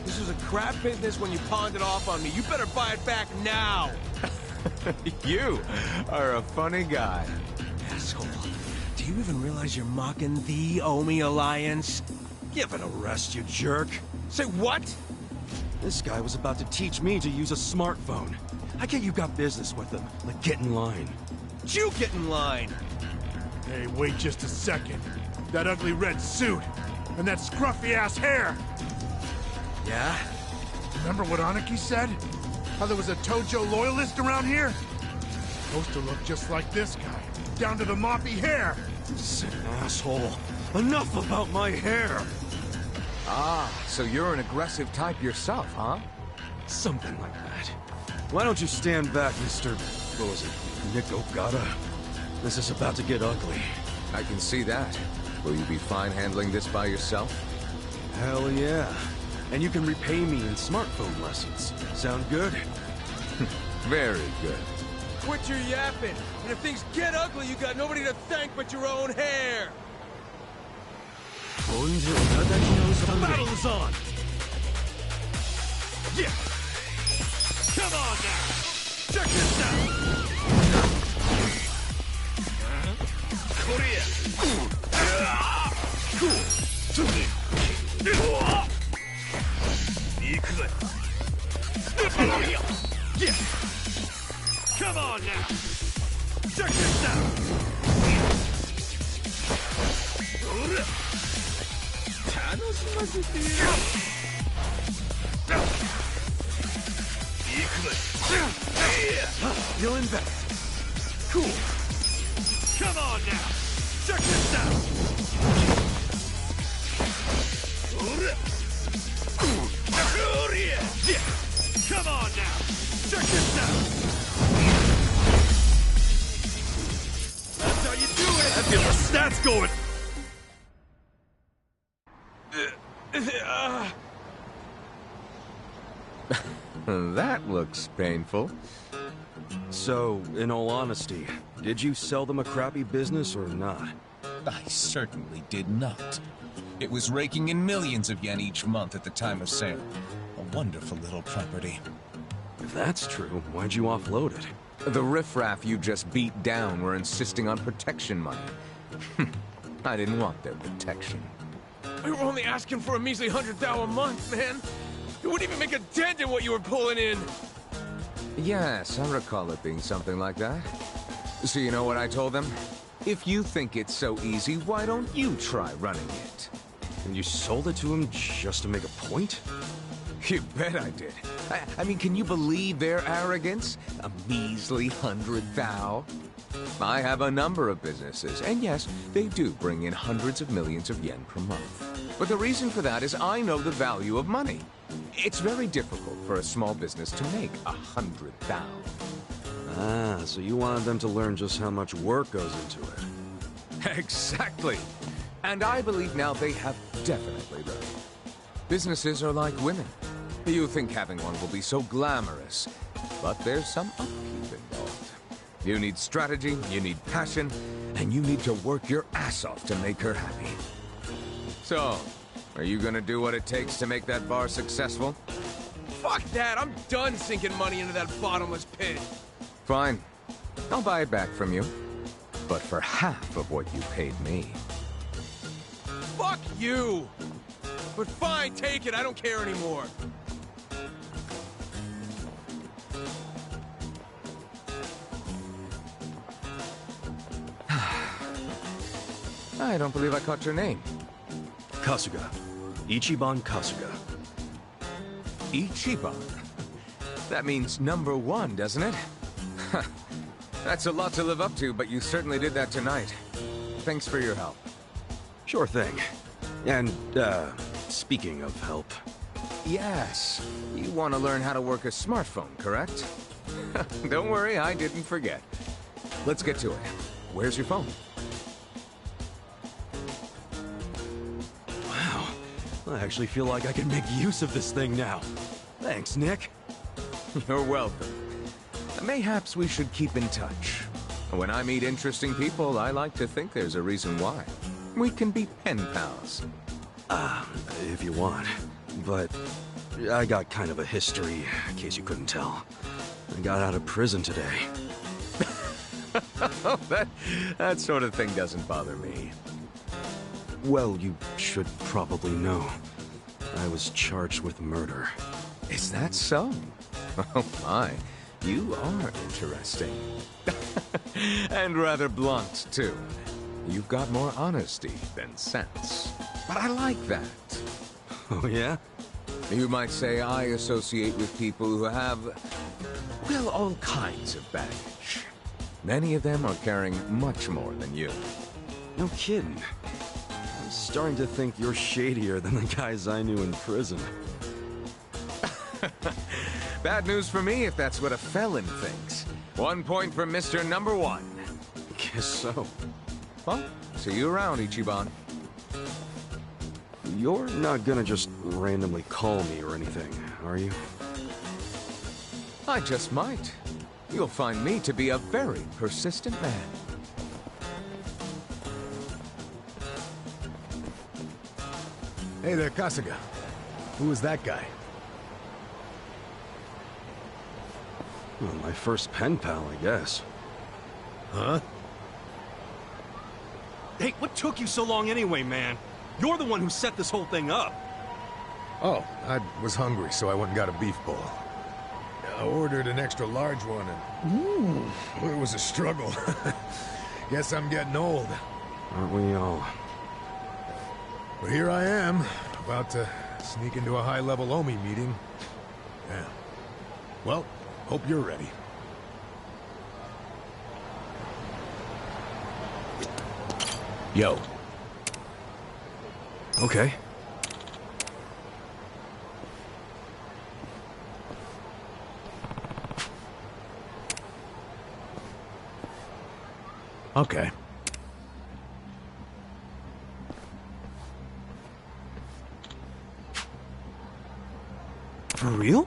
This was a crap business when you pawned it off on me. You better buy it back now. You are a funny guy. Asshole. Do you even realize you're mocking the Omi Alliance? Give it a rest, you jerk. Say what? This guy was about to teach me to use a smartphone. How can't you got business with him? Like, get in line. You get in line. Hey, wait just a second. That ugly red suit, and that scruffy-ass hair. Yeah? Remember what Aniki said? How there was a Tojo loyalist around here? Supposed to look just like this guy, down to the moppy hair. Sick asshole. Enough about my hair! Ah, so you're an aggressive type yourself, huh? Something like that. Why don't you stand back, Mr. What was it? Nick Ogata? This is about to get ugly. I can see that. Will you be fine handling this by yourself? Hell yeah. And you can repay me in smartphone lessons. Sound good? Very good. Quit your yapping. And if things get ugly, you got nobody to thank but your own hair. The battle is on! Yeah! Come on now! Check this out! Korea! Yeah! Come on now! Check this out! You'll invest. Cool. Come on now. Check this out. Yeah. Come on now. Check this out. That's how you do it. Let's get the stats going. That looks painful. So, in all honesty, did you sell them a crappy business or not? I certainly did not. It was raking in millions of yen each month at the time of sale. A wonderful little property. If that's true, why'd you offload it? The riffraff you just beat down were insisting on protection money. I didn't want their protection. We were only asking for a measly 100,000 a month, man. It wouldn't even make a dent in what you were pulling in. Yes, I recall it being something like that. So you know what I told them? If you think it's so easy, why don't you try running it? And you sold it to him just to make a point? You bet I did. I mean, can you believe their arrogance? A measly 100,000? I have a number of businesses, and yes, they do bring in hundreds of millions of yen per month. But the reason for that is I know the value of money. It's very difficult for a small business to make 100,000. Ah, so you wanted them to learn just how much work goes into it. Exactly. And I believe now they have definitely learned. Businesses are like women. You think having one will be so glamorous, but there's some upkeep involved. You need strategy, you need passion, and you need to work your ass off to make her happy. So, are you gonna do what it takes to make that bar successful? Fuck that! I'm done sinking money into that bottomless pit. Fine. I'll buy it back from you. But for half of what you paid me. Fuck you! But fine, take it. I don't care anymore. I don't believe I caught your name. Kasuga. Ichiban Kasuga. Ichiban? That means #1, doesn't it? That's a lot to live up to, but you certainly did that tonight. Thanks for your help. Sure thing. And, speaking of help... Yes. You want to learn how to work a smartphone, correct? Don't worry, I didn't forget. Let's get to it. Where's your phone? I actually feel like I can make use of this thing now. Thanks, Nick. You're welcome. Mayhaps we should keep in touch. When I meet interesting people, I like to think there's a reason why. We can be pen pals. If you want. But I got kind of a history, in case you couldn't tell. I got out of prison today. that sort of thing doesn't bother me. Well, you should probably know. I was charged with murder. Is that so? Oh my, you are interesting. And rather blunt, too. You've got more honesty than sense. But I like that. Oh, yeah? You might say I associate with people who have, well, all kinds of baggage. Many of them are carrying much more than you. No kidding. I'm starting to think you're shadier than the guys I knew in prison. Bad news for me if that's what a felon thinks. 1 point for Mr. Number 1. Guess so. Well, see you around, Ichiban. You're not gonna just randomly call me or anything, are you? I just might. You'll find me to be a very persistent man. Hey there, Kasuga. Who was that guy? Well, my first pen pal, I guess. Huh? Hey, what took you so long anyway, man? You're the one who set this whole thing up. Oh, I was hungry, so I went and got a beef bowl. I ordered an extra large one, and it was a struggle. Guess I'm getting old. Aren't we all? But here I am, about to sneak into a high-level Omi meeting. Yeah. Well, hope you're ready. Yo. Okay. Okay. For real?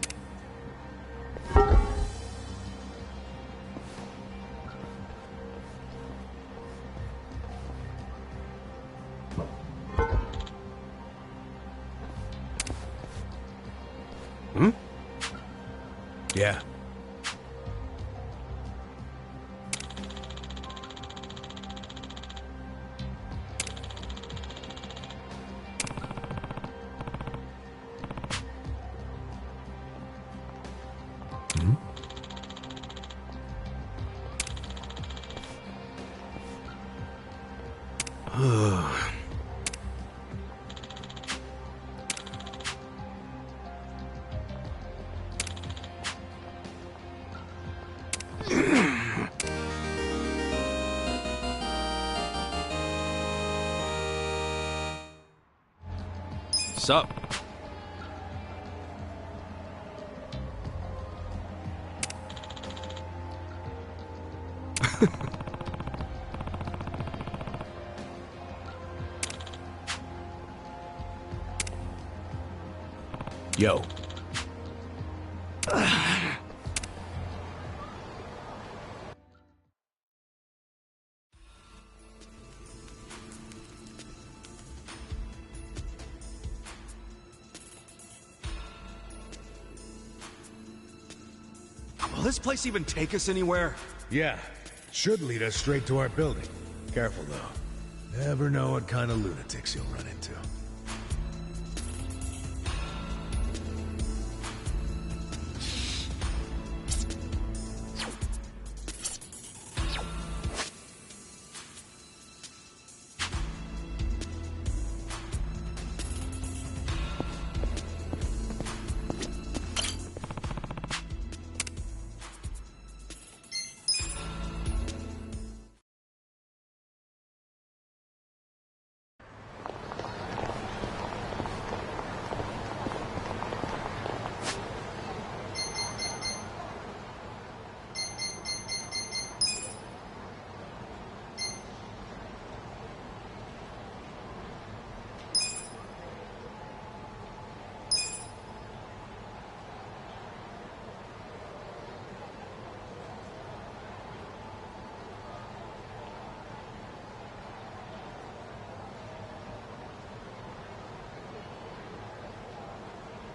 Hmm? Yeah. Sup? Yo. Will this place even take us anywhere? Yeah. Should lead us straight to our building. Careful, though. Never know what kind of lunatics you'll run into.